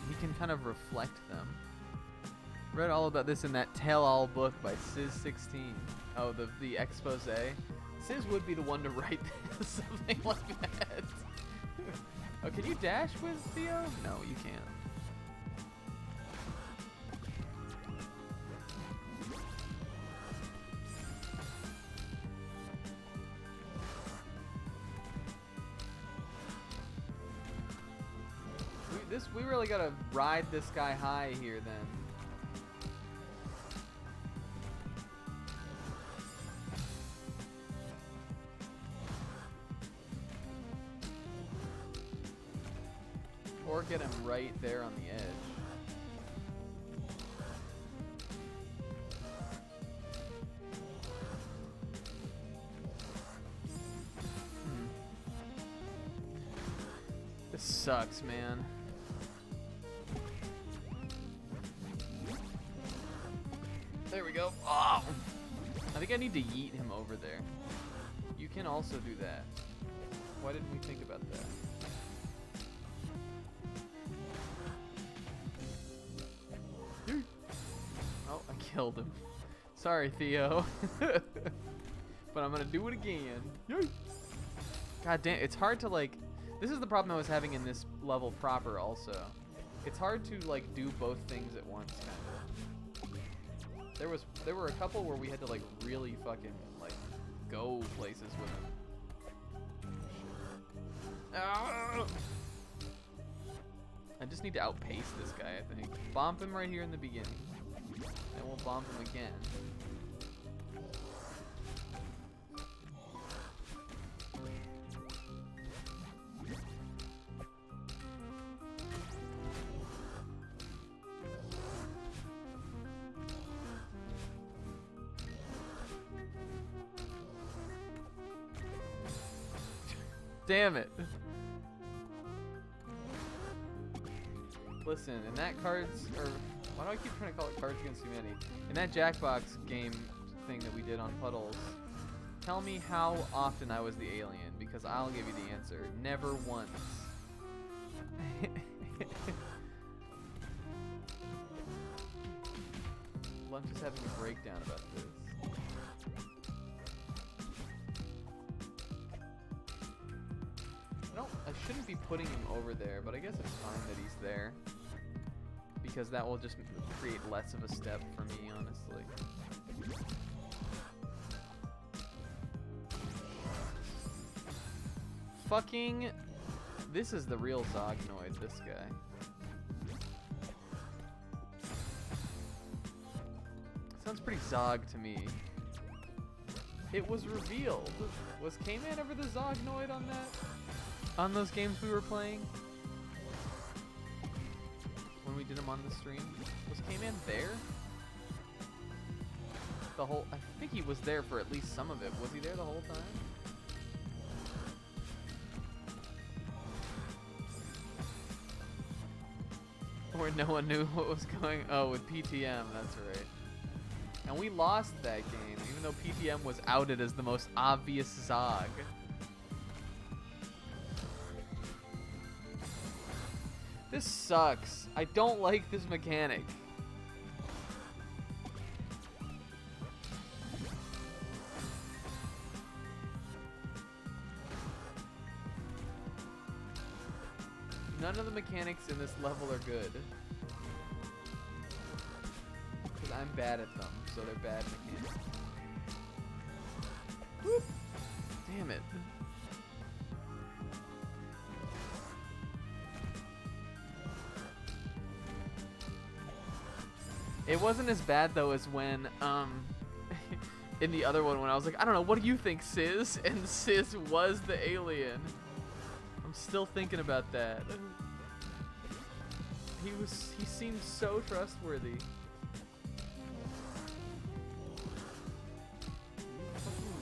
He can kind of reflect them. Read all about this in that tell-all book by Sis16. Oh, the expose. Sis would be the one to write something like that. Oh, can you dash with Theo? No, you can't. we really gotta ride this guy high here then. Or get him right there on the edge. This sucks, man. There we go. Oh! I think I need to yeet him over there. You can also do that. Why didn't we think about that? Oh, I killed him. Sorry, Theo. But I'm gonna do it again. God damn, it's hard to like... This is the problem I was having in this level proper also. It's hard to like do both things at once, kind of. There were a couple where we had to like really fucking like go places with him. Ah! I just need to outpace this guy, I think. Bomb him right here in the beginning. And we'll bomb him again. Damn it. Listen, in that cards, or why do I keep trying to call it Cards Against Humanity? In that Jackbox game thing that we did on Puddles, tell me how often I was the alien, because I'll give you the answer. Never once. Well, I'm just having a breakdown about this. I shouldn't be putting him over there, but I guess it's fine that he's there. Because that will just create less of a step for me, honestly. Fucking... This is the real Zognoid, this guy. Sounds pretty Zog to me. It was revealed. Was K-Man ever the Zognoid on that? On those games we were playing? When we did them on the stream? Was K-Man there? The whole... I think he was there for at least some of it. Was he there the whole time? Or no one knew what was going... Oh, with PTM, that's right. And we lost that game, even though PTM was outed as the most obvious Zog. This sucks. I don't like this mechanic. None of the mechanics in this level are good. Because I'm bad at them, so they're bad mechanics. Whoop. Damn it. It wasn't as bad though as when in the other one when I was like, I don't know, what do you think, Sis? And Sis was the alien. I'm still thinking about that. He seemed so trustworthy.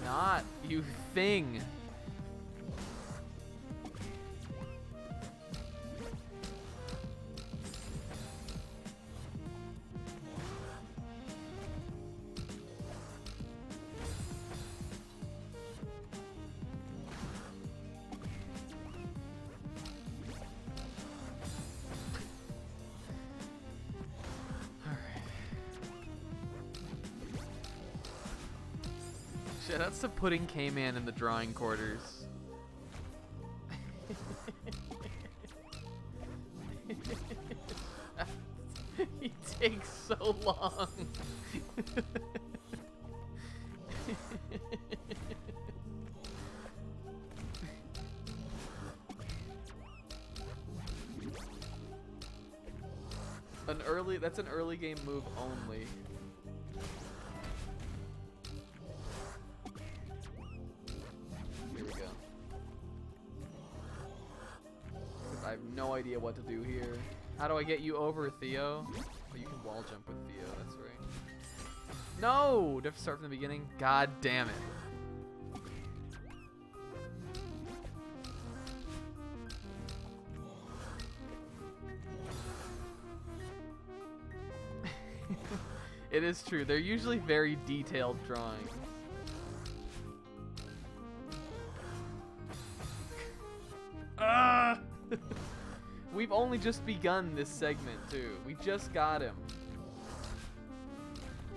Not, you thing. Shout outs to putting K-Man in the drawing quarters. He takes so long. That's an early game move only. Here we go. I have no idea what to do here. How do I get you over, Theo? Oh, you can wall jump with Theo, that's right. No! Do I have to start from the beginning? God damn it. It is true. They're usually very detailed drawings. Ah! We've only just begun this segment, too. We just got him.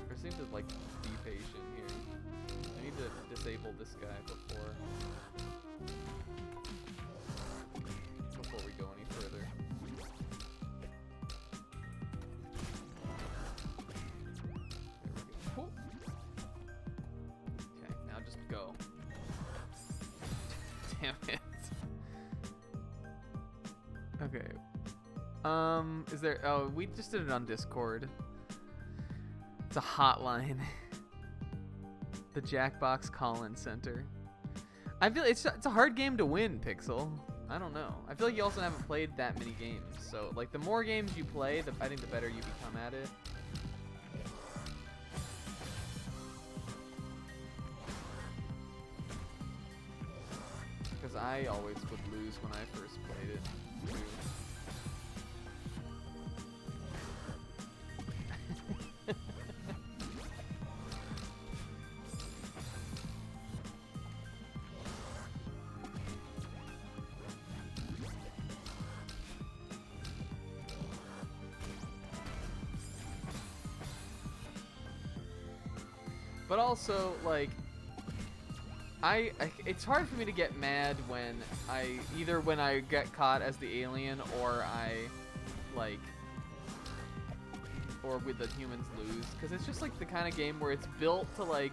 I seem to, like, be patient here. I need to disable this guy before we go any further. There we go. Okay, now just go. Damn it. Okay. Is there... Oh, we just did it on Discord. It's a hotline. The Jackbox Call-In Center. I feel it's a hard game to win, Pixel. I don't know. I feel like you also haven't played that many games. So, like, the more games you play, I think the better you become at it. Because I always would lose when I first played it, too. But also, like, it's hard for me to get mad when I get caught as the alien or or with the humans lose, because it's just like the kind of game where it's built to like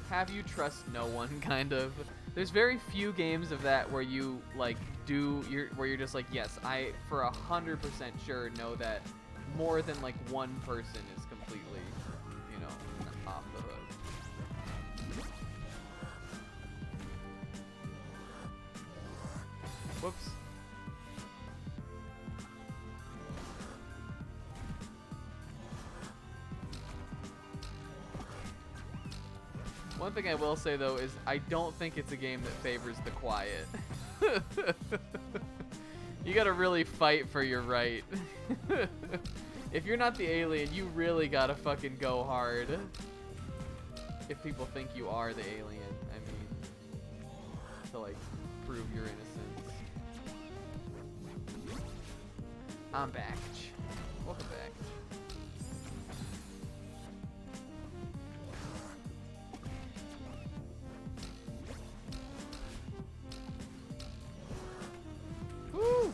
have you trust no one, kind of. There's very few games of that where you like where you're just like, yes, I for 100% sure know that more than like one person is completely, you know, off the hook. Whoops. One thing I will say though is I don't think it's a game that favors the quiet. You gotta really fight for your right. If you're not the alien, you really gotta fucking go hard. If people think you are the alien, I mean, to like prove your innocence. I'm back. Welcome back. Woo!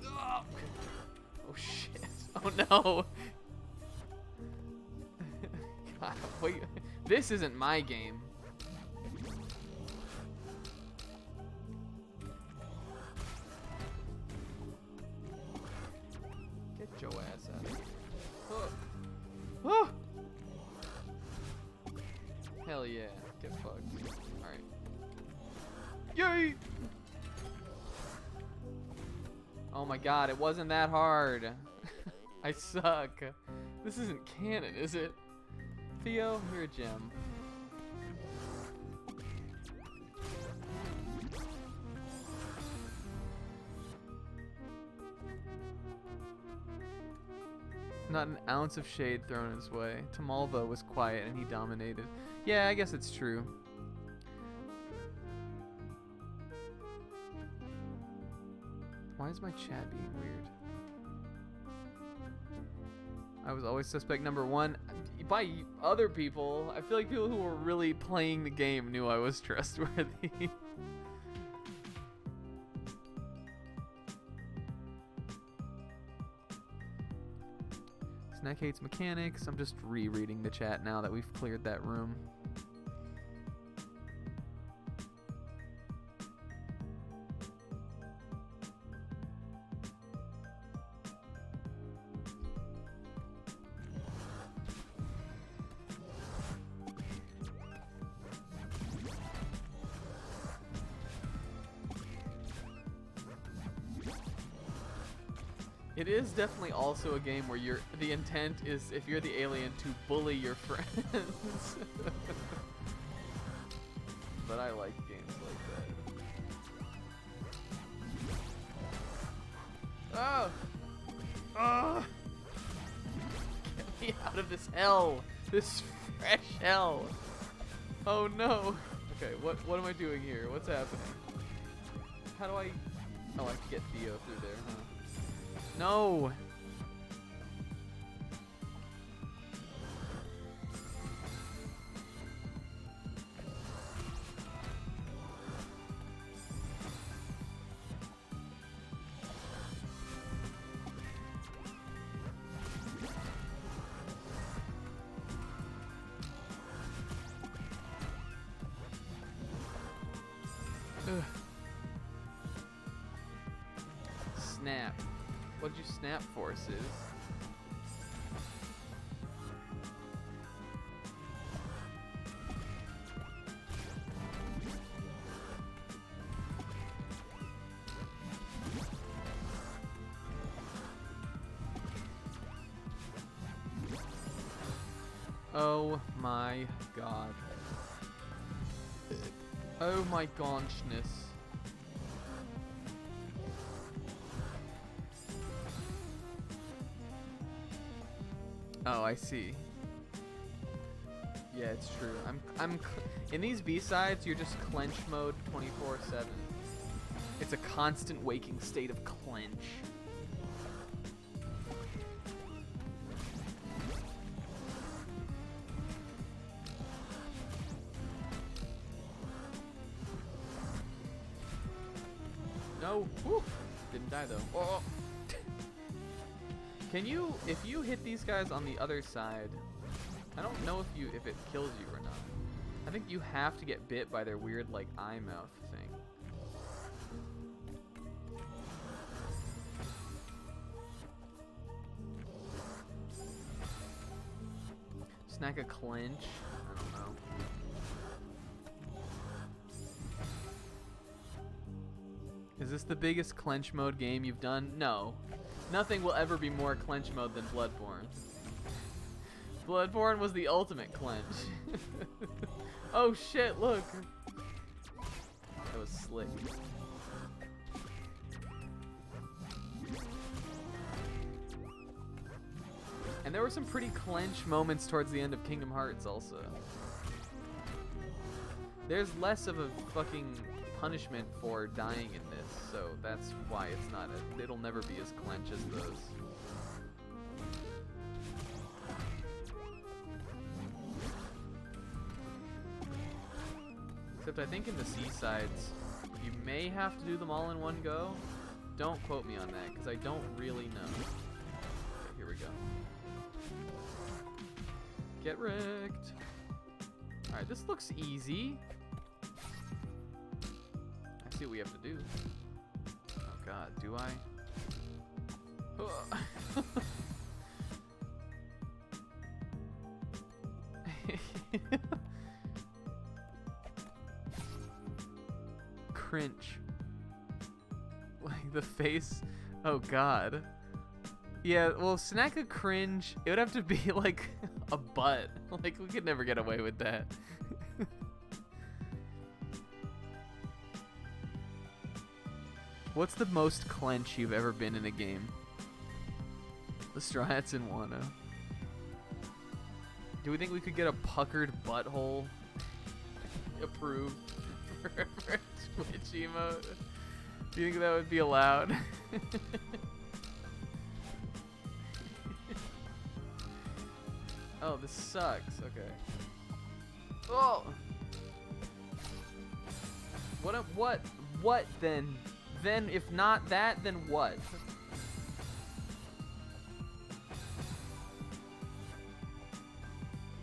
Oh shit. Oh no. God, wait. This isn't my game. Get your ass out of here. Oh. Oh. Hell yeah. Get fucked. Alright. Yay! Oh my god, it wasn't that hard. I suck. This isn't canon, is it? Theo, you're a gem. Not an ounce of shade thrown his way. Tamalva was quiet and he dominated. Yeah, I guess it's true. Why is my chat being weird? I was always suspect number one. By other people, I feel like people who were really playing the game knew I was trustworthy. Snack hates mechanics. I'm just rereading the chat now that we've cleared that room. It is definitely also a game where the intent is, if you're the alien, to bully your friends. But I like games like that. Oh! Oh! Get me out of this hell! This fresh hell! Oh no! Okay, what am I doing here? What's happening? How do I... Oh, I can get Theo through there, huh? No! Ugh. Snap. What'd you snap for, Sis? Oh my god. Oh my gaunchness. Oh, I see. Yeah, it's true. In these B-sides, you're just clench mode 24/7. It's a constant waking state of clench. No. Woo. Didn't die though. Oh. Can you, if you hit these guys on the other side, I don't know if it kills you or not. I think you have to get bit by their weird like eye mouth thing. Snack a clinch? I don't know. Is this the biggest clench mode game you've done? No. Nothing will ever be more clench mode than Bloodborne. Bloodborne was the ultimate clench. Oh shit, look. That was slick. And there were some pretty clench moments towards the end of Kingdom Hearts also. There's less of a fucking punishment for dying in this, so that's why it's not it'll never be as clench as those. Except I think in the C-sides, you may have to do them all in one go. Don't quote me on that, because I don't really know. Okay, here we go. Get wrecked. Alright, this looks easy. I see what we have to do. Oh god, do I? Cringe. Like the face. Oh god. Yeah, well, snack a cringe, it would have to be like a butt. Like, we could never get away with that. What's the most clench you've ever been in a game? The Straw Hats in Wano. Do we think we could get a puckered butthole approved for Twitch emote? Do you think that would be allowed? Oh, this sucks. Okay. Oh. What then? Then if not that, then what?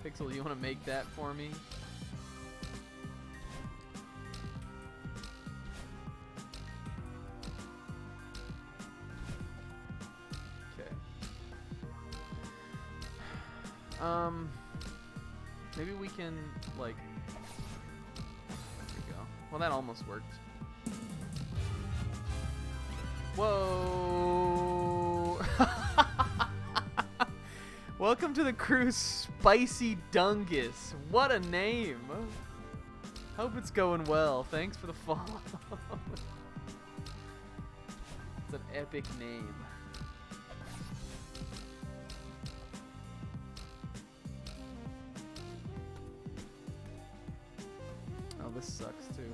Pixel, you want to make that for me? Maybe we can, like, there we go. Well, that almost worked. Whoa! Welcome to the crew, Spicy Dungus. What a name. Hope it's going well. Thanks for the follow. It's an epic name. Oh, this sucks too.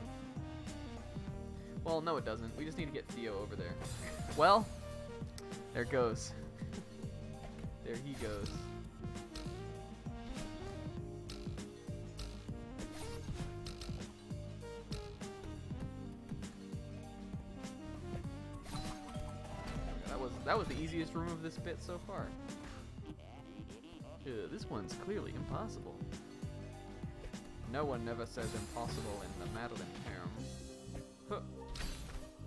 Well, no it doesn't. We just need to get Theo over there. Well, there it goes. There he goes. That was the easiest room of this bit so far. This one's clearly impossible. No one never says impossible in the Madeline harem. Huh.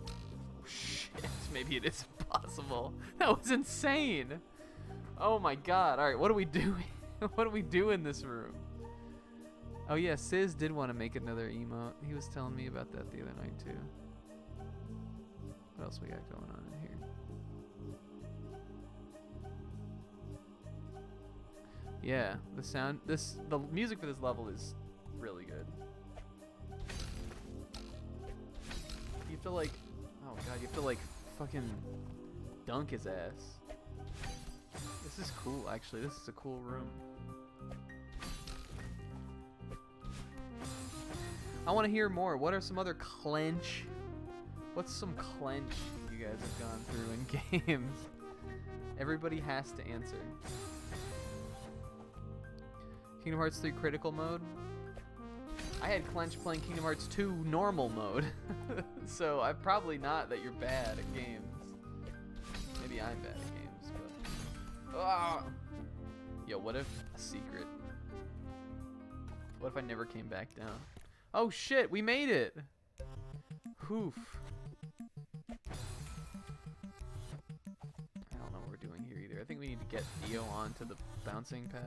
Oh, shit, maybe it is impossible. That was insane. Oh my god. Alright, what are we doing? What do we do in this room? Oh yeah, Sizz did want to make another emote. He was telling me about that the other night too. What else we got going on in here? Yeah, the music for this level is really good. You have to like, oh god, you have to like fucking dunk his ass. This is cool, actually. This is a cool room. I want to hear more. What are some other clench? What's some clench you guys have gone through in games? Everybody has to answer. Kingdom Hearts 3 critical mode. I had clench playing Kingdom Hearts 2 normal mode. So I'm probably not that you're bad at games. Maybe I'm bad at games, but... Ah! Yo, what if a secret? What if I never came back down? Oh shit, we made it! Oof. I don't know what we're doing here either. I think we need to get Theo onto the bouncing pad.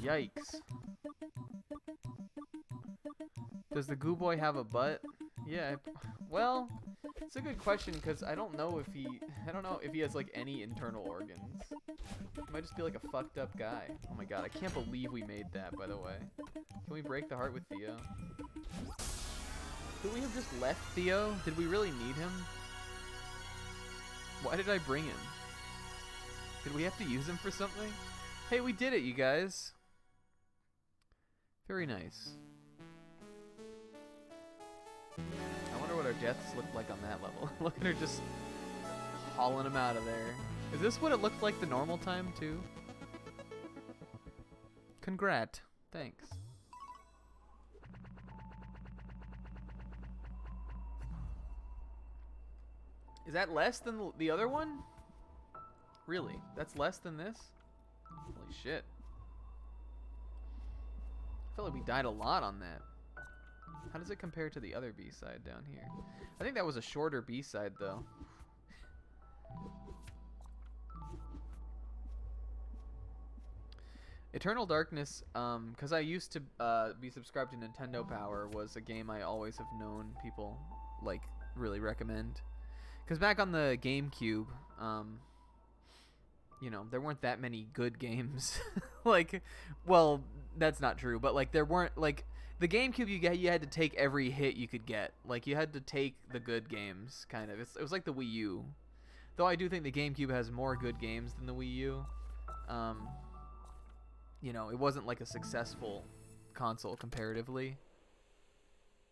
Yikes. Does the Goo Boy have a butt? Yeah, well, it's a good question because I don't know if he has like any internal organs. He might just be like a fucked up guy. Oh my god, I can't believe we made that, by the way. Can we break the heart with Theo? Could we have just left Theo? Did we really need him? Why did I bring him? Did we have to use him for something? Hey, we did it, you guys. Very nice. I wonder what our deaths looked like on that level. Look at her just hauling him out of there. Is this what it looked like the normal time, too? Congrat. Thanks. Is that less than the other one? Really? That's less than this? Holy shit. I feel like we died a lot on that. How does it compare to the other B-side down here? I think that was a shorter B-side, though. Eternal Darkness, because I used to be subscribed to Nintendo Power, was a game I always have known people, like, really recommend. Because back on the GameCube, you know, there weren't that many good games. Like, well, that's not true, but, like, there weren't, like, the GameCube you had to take every hit you could get. Like, you had to take the good games, kind of. It was like the Wii U. Though I do think the GameCube has more good games than the Wii U. You know, it wasn't, like, a successful console comparatively.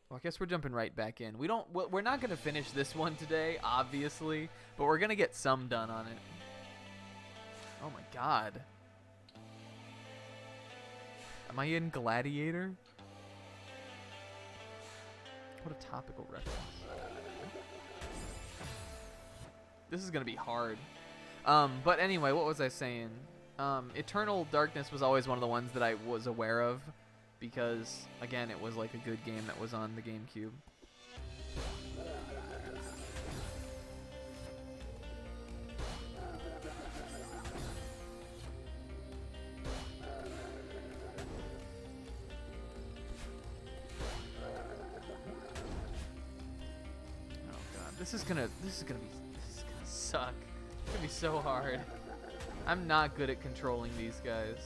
Well, I guess we're jumping right back in. We're not going to finish this one today, obviously, but we're going to get some done on it. Oh my god. Am I in Gladiator? What a topical reference. This is gonna be hard. But anyway, what was I saying? Eternal Darkness was always one of the ones that I was aware of because, again, it was like a good game that was on the GameCube. This is gonna suck. It's gonna be so hard. I'm not good at controlling these guys.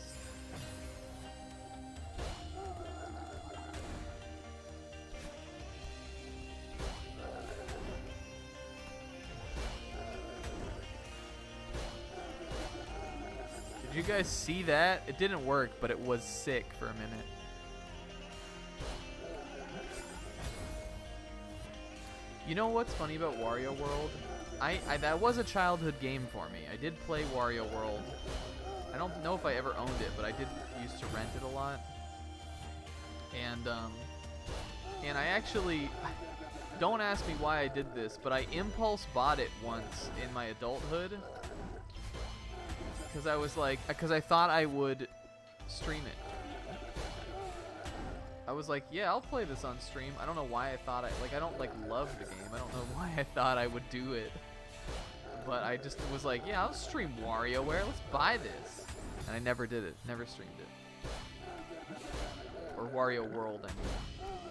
Did you guys see that? It didn't work, but it was sick for a minute. You know what's funny about Wario World? That was a childhood game for me. I did play Wario World. I don't know if I ever owned it, but I did used to rent it a lot. And I actually, don't ask me why I did this, but I impulse bought it once in my adulthood. Because I was like, because I thought I would stream it. I was like, yeah, I'll play this on stream. I don't know why I thought I don't like love the game. I don't know why I thought I would do it. But I just was like, yeah, I'll stream WarioWare. Let's buy this. And I never did it. Never streamed it. Or Wario World, I mean.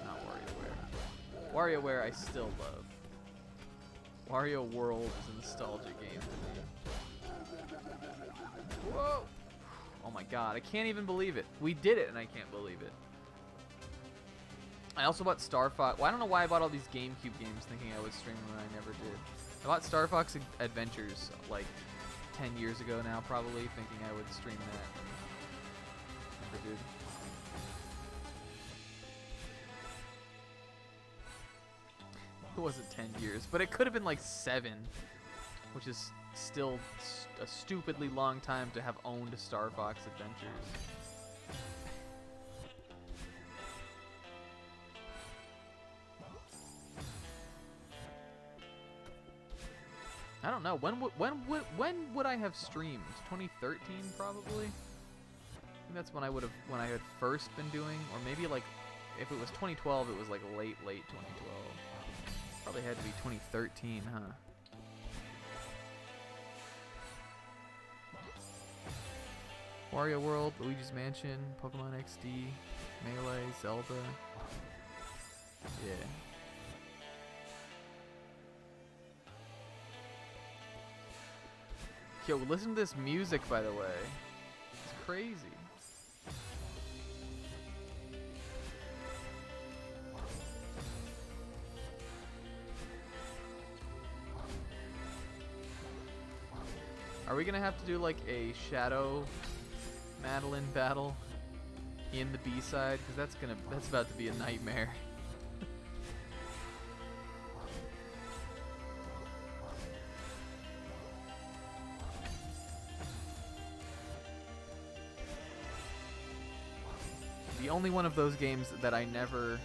Not WarioWare. WarioWare I still love. Wario World is a nostalgia game to me. Whoa! Oh my god, I can't even believe it. We did it and I can't believe it. I also bought Star Fox. Well, I don't know why I bought all these GameCube games thinking I would stream them and I never did. I bought Star Fox Adventures like 10 years ago now, probably, thinking I would stream that. Never did. It wasn't 10 years, but it could have been like 7, which is still a stupidly long time to have owned Star Fox Adventures. I don't know. When would I have streamed? 2013 probably. I think that's when I had first been doing, or maybe like if it was 2012, it was like late 2012. Probably had to be 2013, huh? Wario World, Luigi's Mansion, Pokemon XD, Melee, Zelda. Yeah. Yo, listen to this music, by the way. It's crazy. Are we gonna have to do like a Shadow Madeline battle in the B-side? Because that's about to be a nightmare. The only one of those games that I never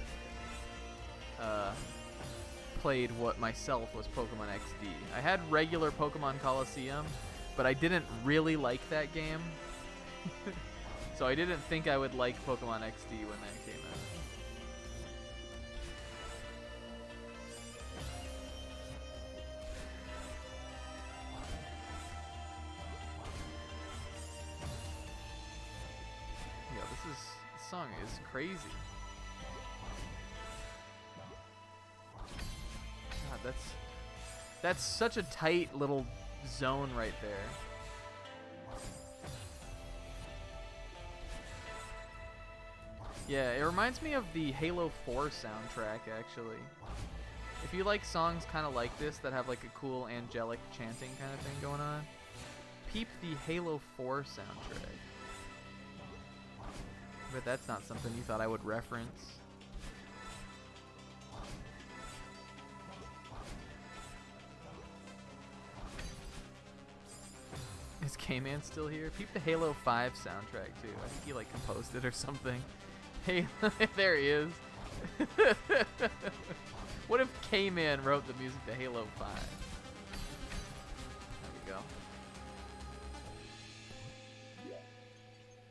played myself was Pokemon XD. I had regular Pokemon Coliseum, but I didn't really like that game. So I didn't think I would like Pokemon XD when that came out. This song is crazy. God, that's such a tight little zone right there. Yeah, it reminds me of the Halo 4 soundtrack, actually. If you like songs kind of like this that have like a cool angelic chanting kind of thing going on, peep the Halo 4 soundtrack. But that's not something you thought I would reference. Is K-Man still here? Peep the Halo 5 soundtrack too. I think he like composed it or something. Hey, there he is. What if K-Man wrote the music to Halo 5? There we go.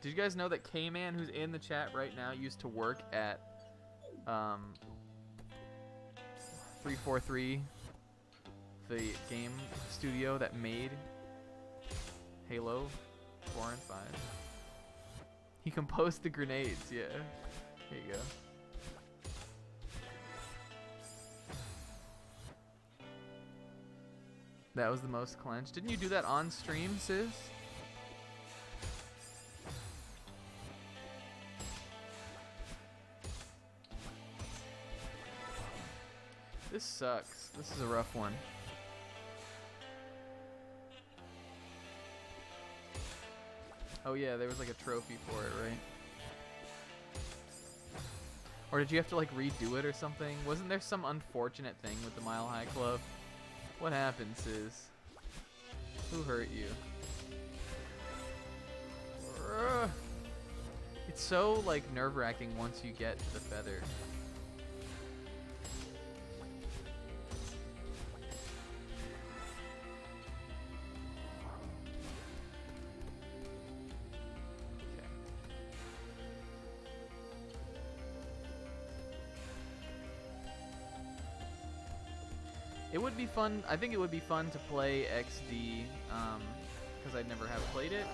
Did you guys know that K-Man, who's in the chat right now, used to work at 343, the game studio that made Halo 4 and 5? He composed the grenades, yeah. Here you go. That was the most clenched. Didn't you do that on stream, Sis? This sucks. This is a rough one. Oh yeah, there was like a trophy for it, right? Or did you have to like redo it or something? Wasn't there some unfortunate thing with the Mile High Club? What happened, Sis? Who hurt you? It's so like nerve-wracking once you get to the feather. It would be fun. I think it would be fun to play XD, because I'd never have played it.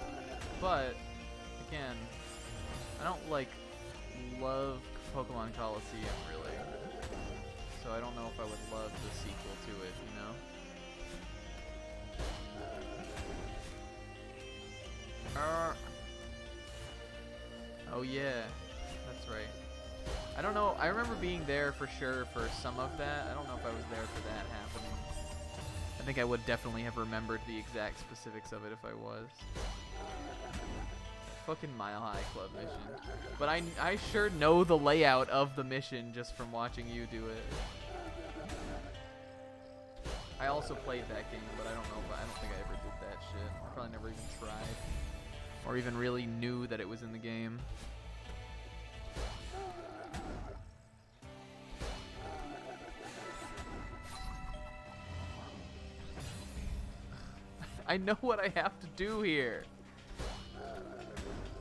But again, I don't like love Pokemon Coliseum really, so I don't know if I would love the sequel to it. You know? Oh yeah, that's right. I don't know. I remember being there for sure for some of that. I don't know if I was there for that happening. I think I would definitely have remembered the exact specifics of it if I was. Fucking Mile High Club mission. But I sure know the layout of the mission just from watching you do it. I also played that game, but I don't think I ever did that shit. I probably never even tried. Or even really knew that it was in the game. I know what I have to do here,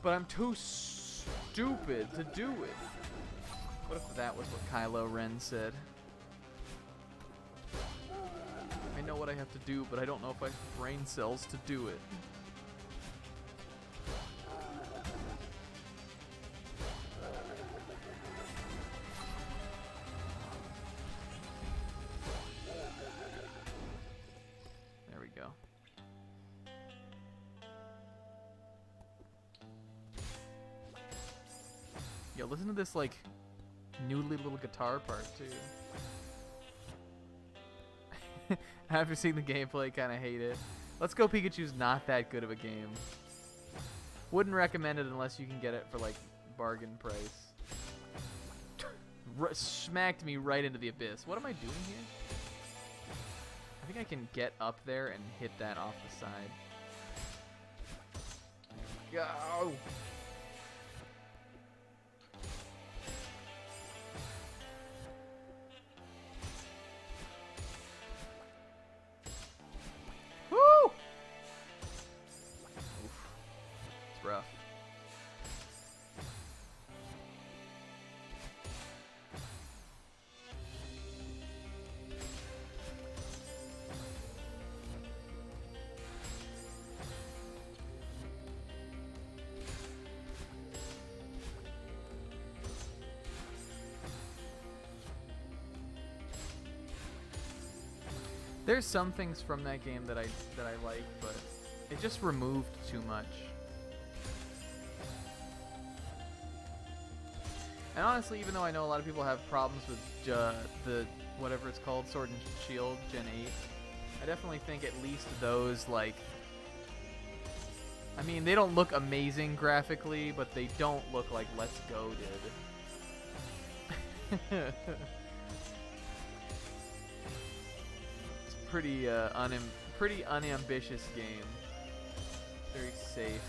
but I'm too stupid to do it. What if that was what Kylo Ren said? I know what I have to do, but I don't know if I have brain cells to do it. There we go. Yo, listen to this, like, noodly little guitar part, too. After seeing the gameplay, kind of hate it. Let's Go Pikachu's not that good of a game. Wouldn't recommend it unless you can get it for, like, bargain price. Smacked me right into the abyss. What am I doing here? I think I can get up there and hit that off the side. Go! Woo! Oof. It's rough. There's some things from that game that I like, but it just removed too much. And honestly, even though I know a lot of people have problems with the whatever it's called, Sword and Shield Gen 8, I definitely think at least those, like, I mean, they don't look amazing graphically, but they don't look like Let's Go did. Pretty pretty unambitious game. Very safe.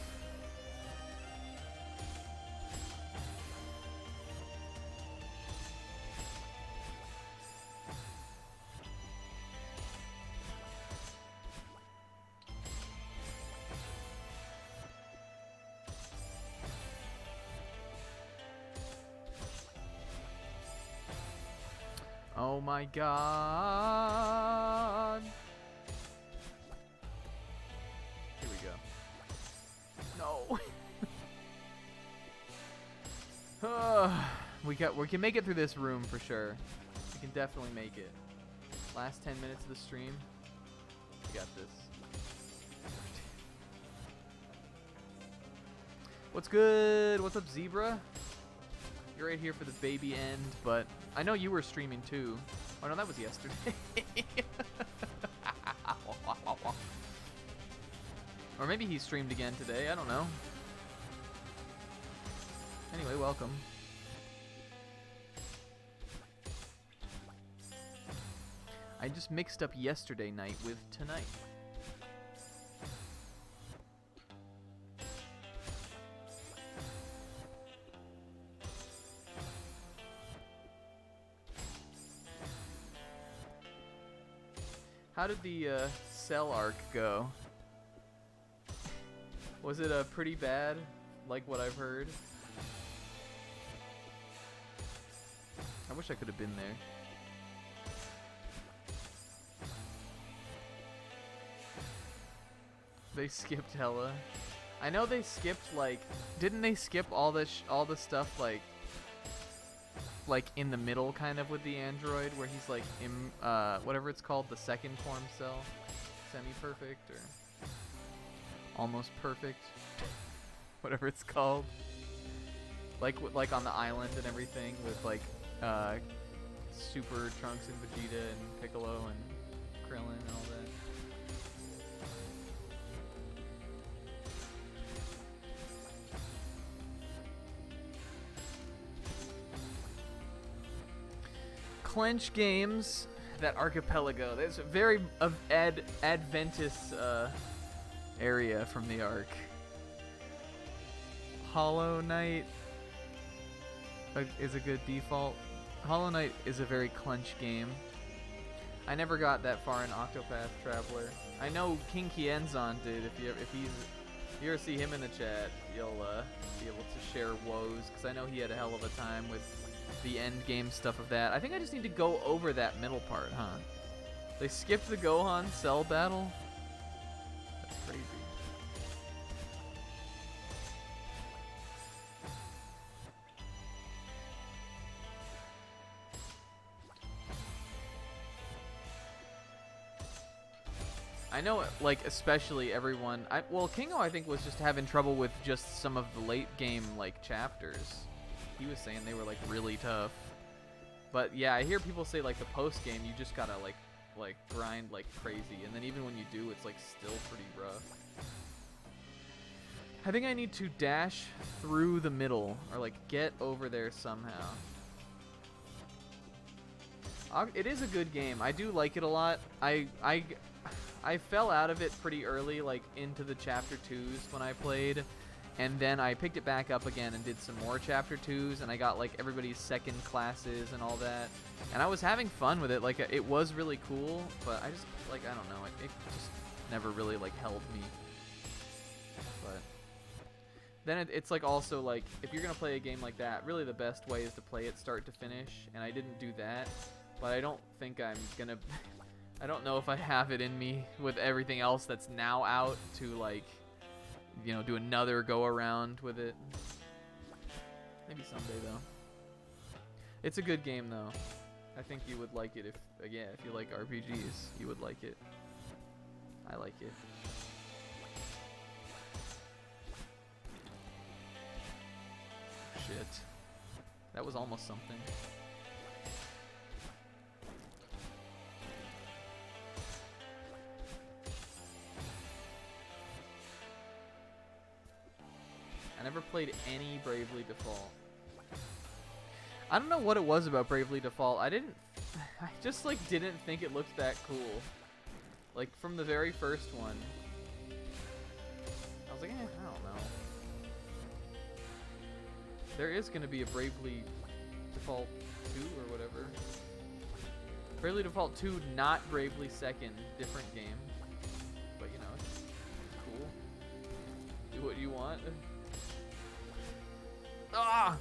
Oh my god. Here we go. No. We can make it through this room for sure. We can definitely make it. Last 10 minutes of the stream. You got this. What's good? What's up, Zebra? You're right here for the baby end, but I know you were streaming too. Oh no, that was yesterday. Or maybe he streamed again today. I don't know. Anyway, welcome. I just mixed up yesterday night with tonight. How did the Cell arc go? Was it pretty bad, like what I've heard? I wish I could have been there. They skipped hella. I know they skipped like, didn't they skip all the stuff like in the middle kind of with the android where he's like whatever it's called, the second form cell, semi-perfect or almost perfect, whatever it's called, like on the island and everything with like Super Trunks and Vegeta and Piccolo and Krillin and all that. Clench Games, that archipelago. There's a very Adventist area from the Ark. Hollow Knight is a good default. Hollow Knight is a very Clench game. I never got that far in Octopath Traveler. I know King Kienzon did. If you ever see him in the chat, you'll be able to share woes, because I know he had a hell of a time with the end game stuff of that. I think I just need to go over that middle part, huh? They skipped the Gohan Cell battle? That's crazy. I know, like, especially everyone... well, Kingo, I think, was just having trouble with just some of the late game, like, chapters. He was saying they were like really tough, but yeah, I hear people say like the post game you just gotta like grind like crazy, and then even when you do, it's like still pretty rough. I think I need to dash through the middle or like get over there somehow. It is a good game. I do like it a lot. I fell out of it pretty early, like into the chapter 2s when I played. And then I picked it back up again and did some more chapter 2s, and I got like everybody's second classes and all that. And I was having fun with it. Like it was really cool, but I just like, I don't know, it just never really like held me. But then it's like also like, if you're gonna play a game like that, really the best way is to play it start to finish. And I didn't do that, but I don't think I'm gonna I don't know if I have it in me with everything else that's now out to like, you know, do another go around with it. Maybe someday though. It's a good game though. I think you would like it if you like RPGs, you would like it. I like it. Shit. That was almost something. I never played any Bravely Default. I don't know what it was about Bravely Default. I just like didn't think it looked that cool. Like from the very first one. I was like, I don't know. There is gonna be a Bravely Default 2 or whatever. Bravely Default 2, not Bravely Second, different game. But you know, it's cool. Do what you want. Ah!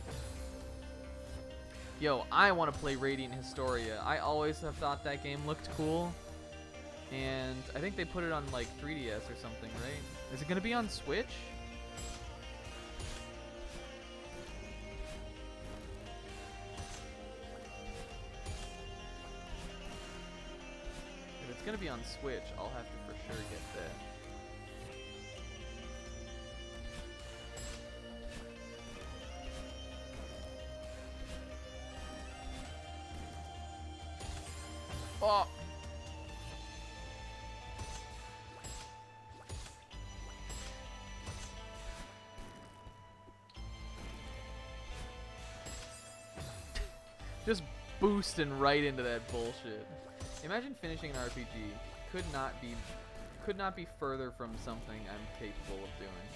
Yo, I want to play Radiant Historia. I always have thought that game looked cool. And I think they put it on like 3DS or something, right? Is it going to be on Switch? If it's gonna be on Switch, I'll have to for sure get that. Oh! Just boosting right into that bullshit. Imagine finishing an RPG. Could not be further from something I'm capable of doing.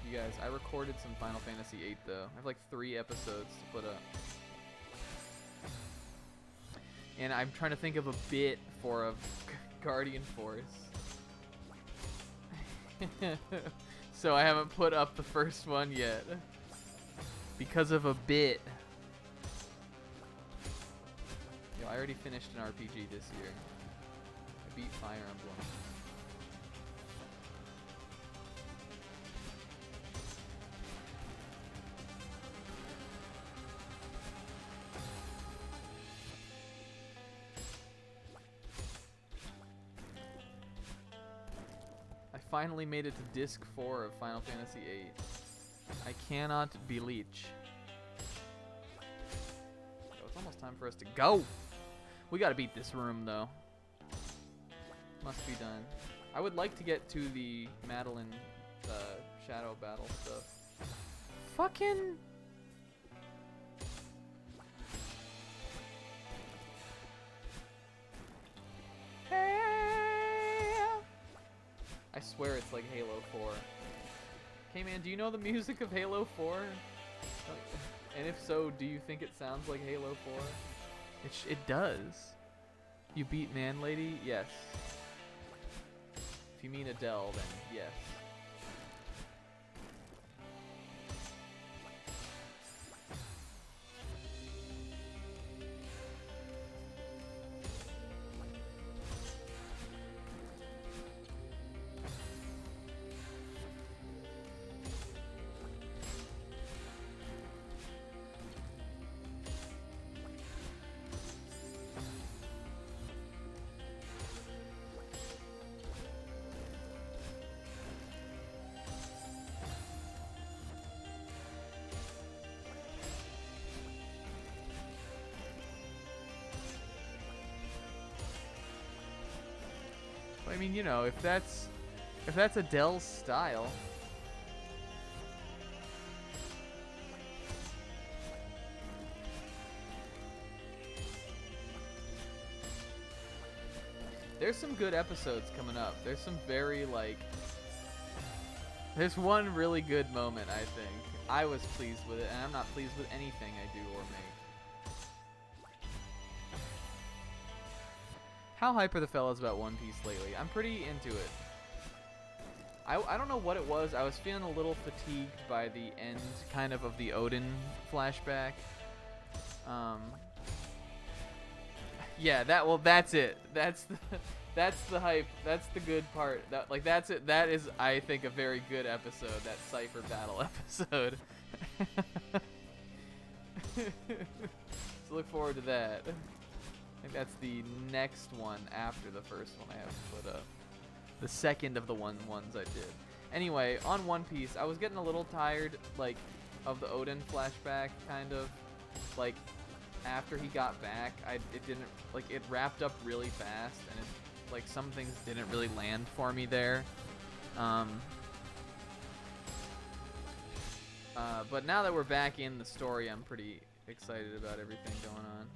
You guys, I recorded some Final Fantasy VIII though. I have like 3 episodes to put up. And I'm trying to think of a bit for a Guardian Force. So I haven't put up the first one yet. Because of a bit. Yo, I already finished an RPG this year. I beat Fire Emblem. I finally made it to Disc 4 of Final Fantasy VIII. I cannot believe. Oh, it's almost time for us to go. We gotta beat this room though. Must be done. I would like to get to the Madeline shadow battle stuff. Fucking. I swear it's like Halo 4. Hey man, do you know the music of Halo 4? And if so, do you think it sounds like Halo 4? It does. You beat Man Lady? Yes. If you mean Adele, then yes. I mean, you know, if that's Adele's style. There's some good episodes coming up. There's some very there's one really good moment, I think. I was pleased with it, and I'm not pleased with anything I do or make. How hype are the fellas about One Piece lately? I'm pretty into it. I don't know what it was. I was feeling a little fatigued by the end kind of the Odin flashback. Yeah, that's it. That's the hype. That's the good part. That's it. That is, I think, a very good episode. That Cypher battle episode. So look forward to that. I think that's the next one after the first one I have to put up. The second of the ones I did. Anyway, on One Piece, I was getting a little tired, of the Odin flashback, kind of. After he got back, it wrapped up really fast, and some things didn't really land for me there. But now that we're back in the story, I'm pretty excited about everything going on.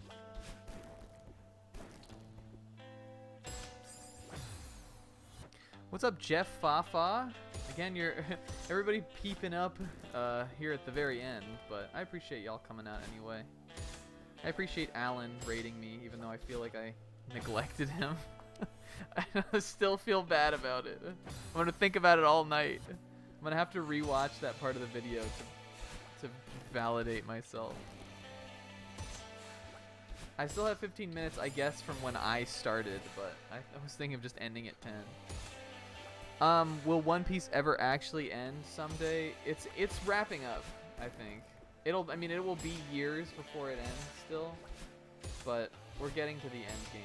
What's up, Jeff Fafa? Again, you're everybody peeping up here at the very end, but I appreciate y'all coming out anyway. I appreciate Alan rating me, even though I feel like I neglected him. I still feel bad about it. I'm gonna think about it all night. I'm gonna have to rewatch that part of the video to validate myself. I still have 15 minutes, I guess, from when I started, but I was thinking of just ending at 10. Will One Piece ever actually end someday? It's wrapping up, I think. It will be years before it ends still, but we're getting to the end game.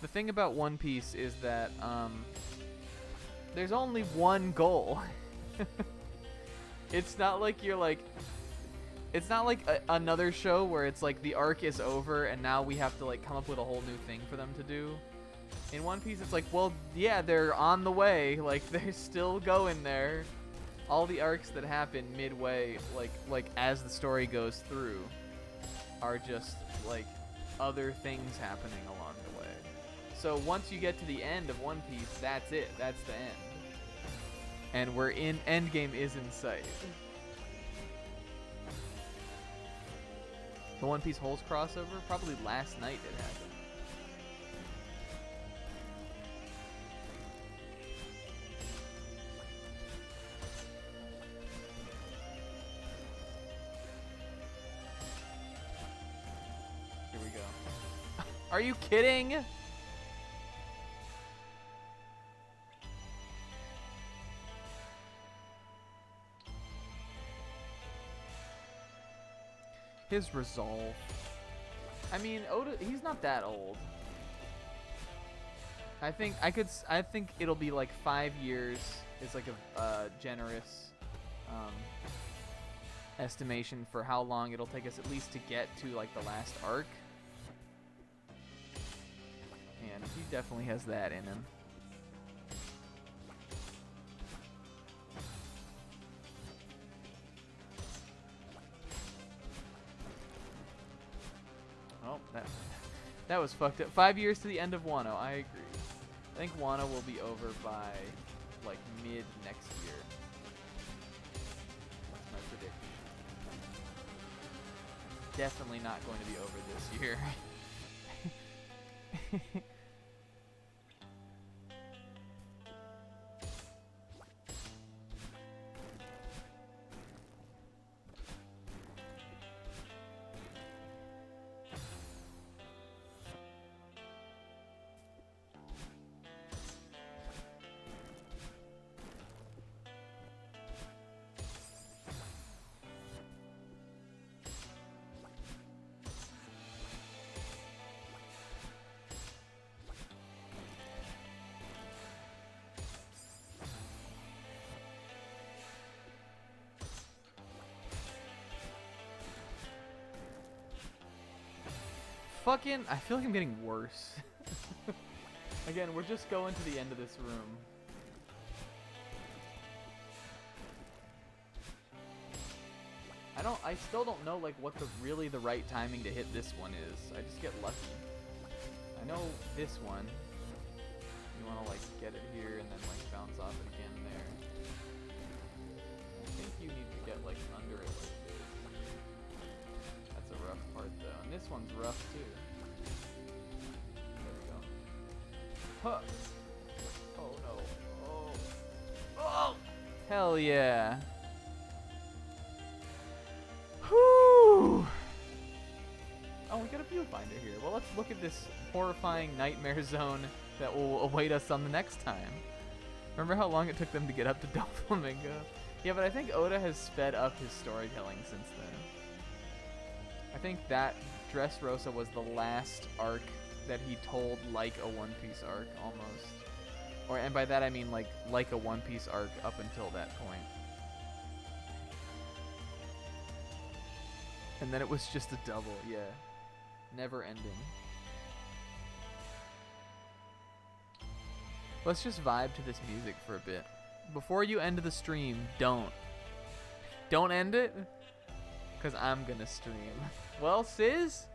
The thing about One Piece is that there's only one goal. It's not like you're like, it's not like another show where it's like the arc is over and now we have to like come up with a whole new thing for them to do. In One Piece, it's like, well, yeah, they're on the way. Like, they're still going there. All the arcs that happen midway, like as the story goes through, are just like other things happening along the way. So once you get to the end of One Piece, that's it. That's the end. And we're in Endgame is in sight. The One Piece Holes crossover, probably last night it happened. Here we go. Are you kidding? His resolve. I mean, Oda, he's not that old. I think it'll be like 5 years is like a generous estimation for how long it'll take us at least to get to like the last arc. And he definitely has that in him. Oh, that was fucked up. 5 years to the end of Wano. I agree. I think Wano will be over by like mid next year. That's my prediction. Definitely not going to be over this year. Fucking, I feel like I'm getting worse. Again, we're just going to the end of this room. I still don't know like what really the right timing to hit this one is. I just get lucky. I know this one. You want to like get it here and then like bounce off it again there. I think you need to get like under it like this. That's a rough part though. And this one's rough too. There we go. Huh. Oh no. Oh. Oh! Hell yeah. Whew. Oh, we got a viewfinder here. Well, let's look at this horrifying nightmare zone that will await us on the next time. Remember how long it took them to get up to Doflamingo? Yeah, but I think Oda has sped up his storytelling since then. I think that Dressrosa was the last arc that he told like a One Piece arc, almost. And by that I mean like a One Piece arc up until that point. And then it was just a double, yeah. Never ending. Let's just vibe to this music for a bit. Before you end the stream, don't. Don't end it, because I'm gonna stream. Well, Sizz,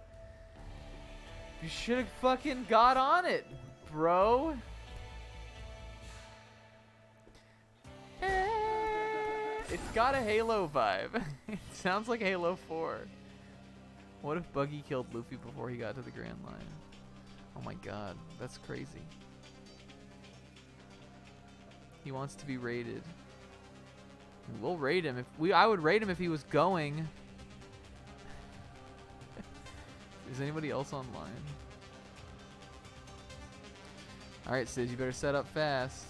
you should have fucking got on it, bro. It's got a Halo vibe. It sounds like Halo 4. What if Buggy killed Luffy before he got to the Grand Line? Oh my god, that's crazy. He wants to be raided. We'll raid him I would raid him if he was going. Is anybody else online? Alright, Sizz, you better set up fast.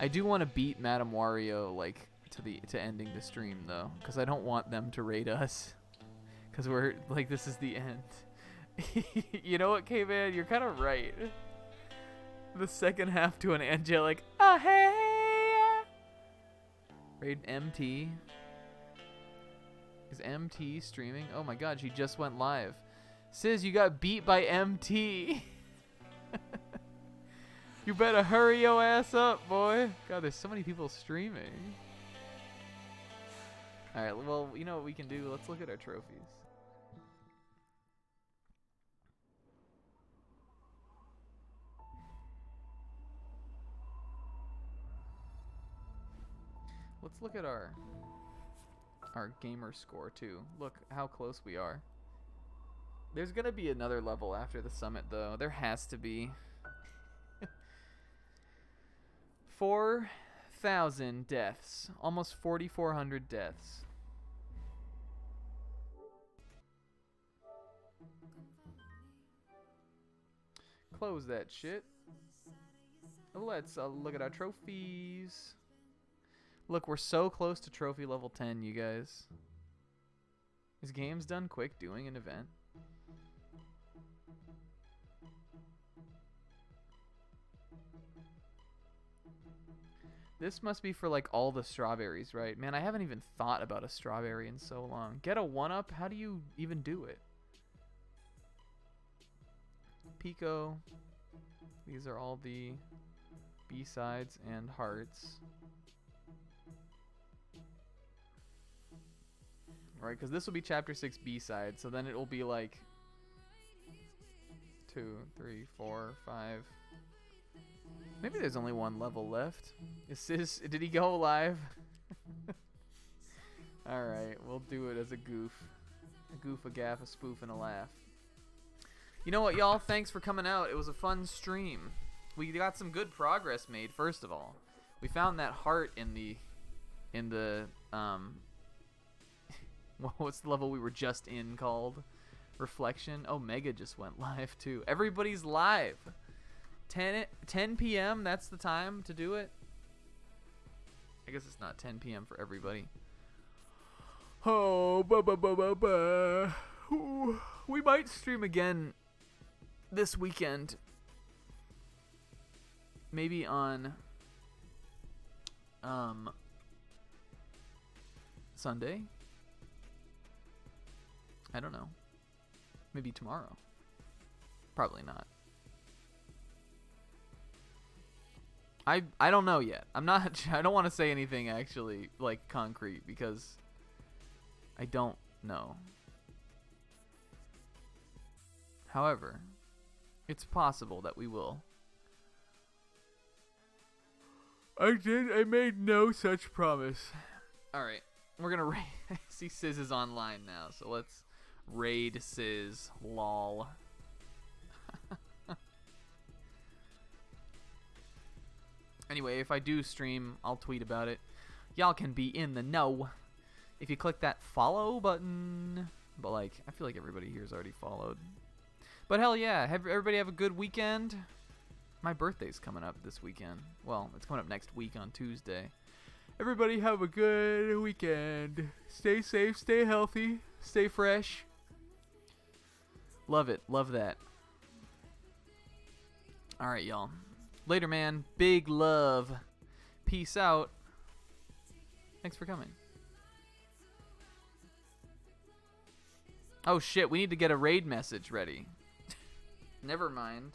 I do want to beat Madame Wario like to ending the stream though, because I don't want them to raid us. Because we're, like, this is the end. You know what, K-Man? You're kind of right. The second half to an angelic, ah, hey! Raid MT. Is MT streaming? Oh my god, she just went live. Sis, you got beat by MT. You better hurry your ass up, boy. God, there's so many people streaming. Alright, well, you know what we can do? Let's look at our trophies. Let's look at our gamer score too. Look how close we are. There's gonna be another level after the summit though. There has to be. 4,000 deaths. Almost 4,400 deaths. Close that shit. Let's look at our trophies. Look, we're so close to trophy level 10, you guys. Is games done quick doing an event? This must be for like all the strawberries, right? Man, I haven't even thought about a strawberry in so long. Get a 1-up? How do you even do it? Pico. These are all the B-sides and hearts. Right, because this will be Chapter 6 B-side, so then it will be like 2, 3, 4, 5. Maybe there's only one level left. Did he go live? Alright, we'll do it as a goof. A goof, a gaff, a spoof, and a laugh. You know what, y'all? Thanks for coming out. It was a fun stream. We got some good progress made, first of all. We found that heart in the what's the level we were just in called? Reflection. Oh, Mega just went live too. Everybody's live. 10 p.m. That's the time to do it. I guess it's not 10 p.m. for everybody. Oh, Ooh, we might stream again this weekend. Maybe on Sunday. I don't know. Maybe tomorrow. Probably not. I don't know yet. I don't want to say anything actually like concrete because I don't know. However, it's possible that we will. I made no such promise. Alright, we're gonna raid. I see Sizz is online now, so let's raid Sizz. Lol. Anyway, if I do stream, I'll tweet about it. Y'all can be in the know if you click that follow button. But like, I feel like everybody here is already followed. But hell yeah, everybody have a good weekend. My birthday's coming up this weekend. Well, it's coming up next week on Tuesday. Everybody have a good weekend. Stay safe, stay healthy, stay fresh. Love it, love that. Alright, y'all. Later, man. Big love. Peace out. Thanks for coming. Oh shit, we need to get a raid message ready. Never mind.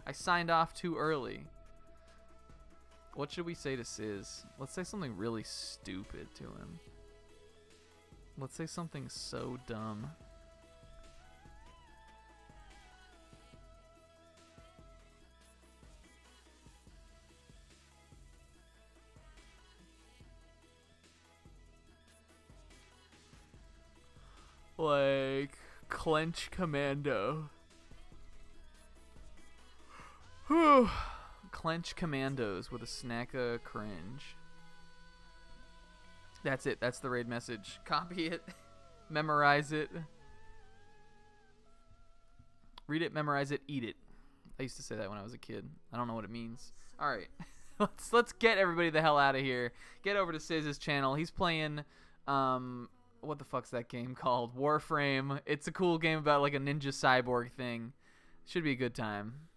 I signed off too early. What should we say to Sizz? Let's say something really stupid to him. Let's say something so dumb. Like, clench commando. Whew. Clench commandos with a snack of cringe. That's it. That's the raid message. Copy it. Memorize it. Read it, memorize it, eat it. I used to say that when I was a kid. I don't know what it means. All right. let's get everybody the hell out of here. Get over to Sizz's channel. He's playing what the fuck's that game called? Warframe. It's a cool game about like a ninja cyborg thing. Should be a good time.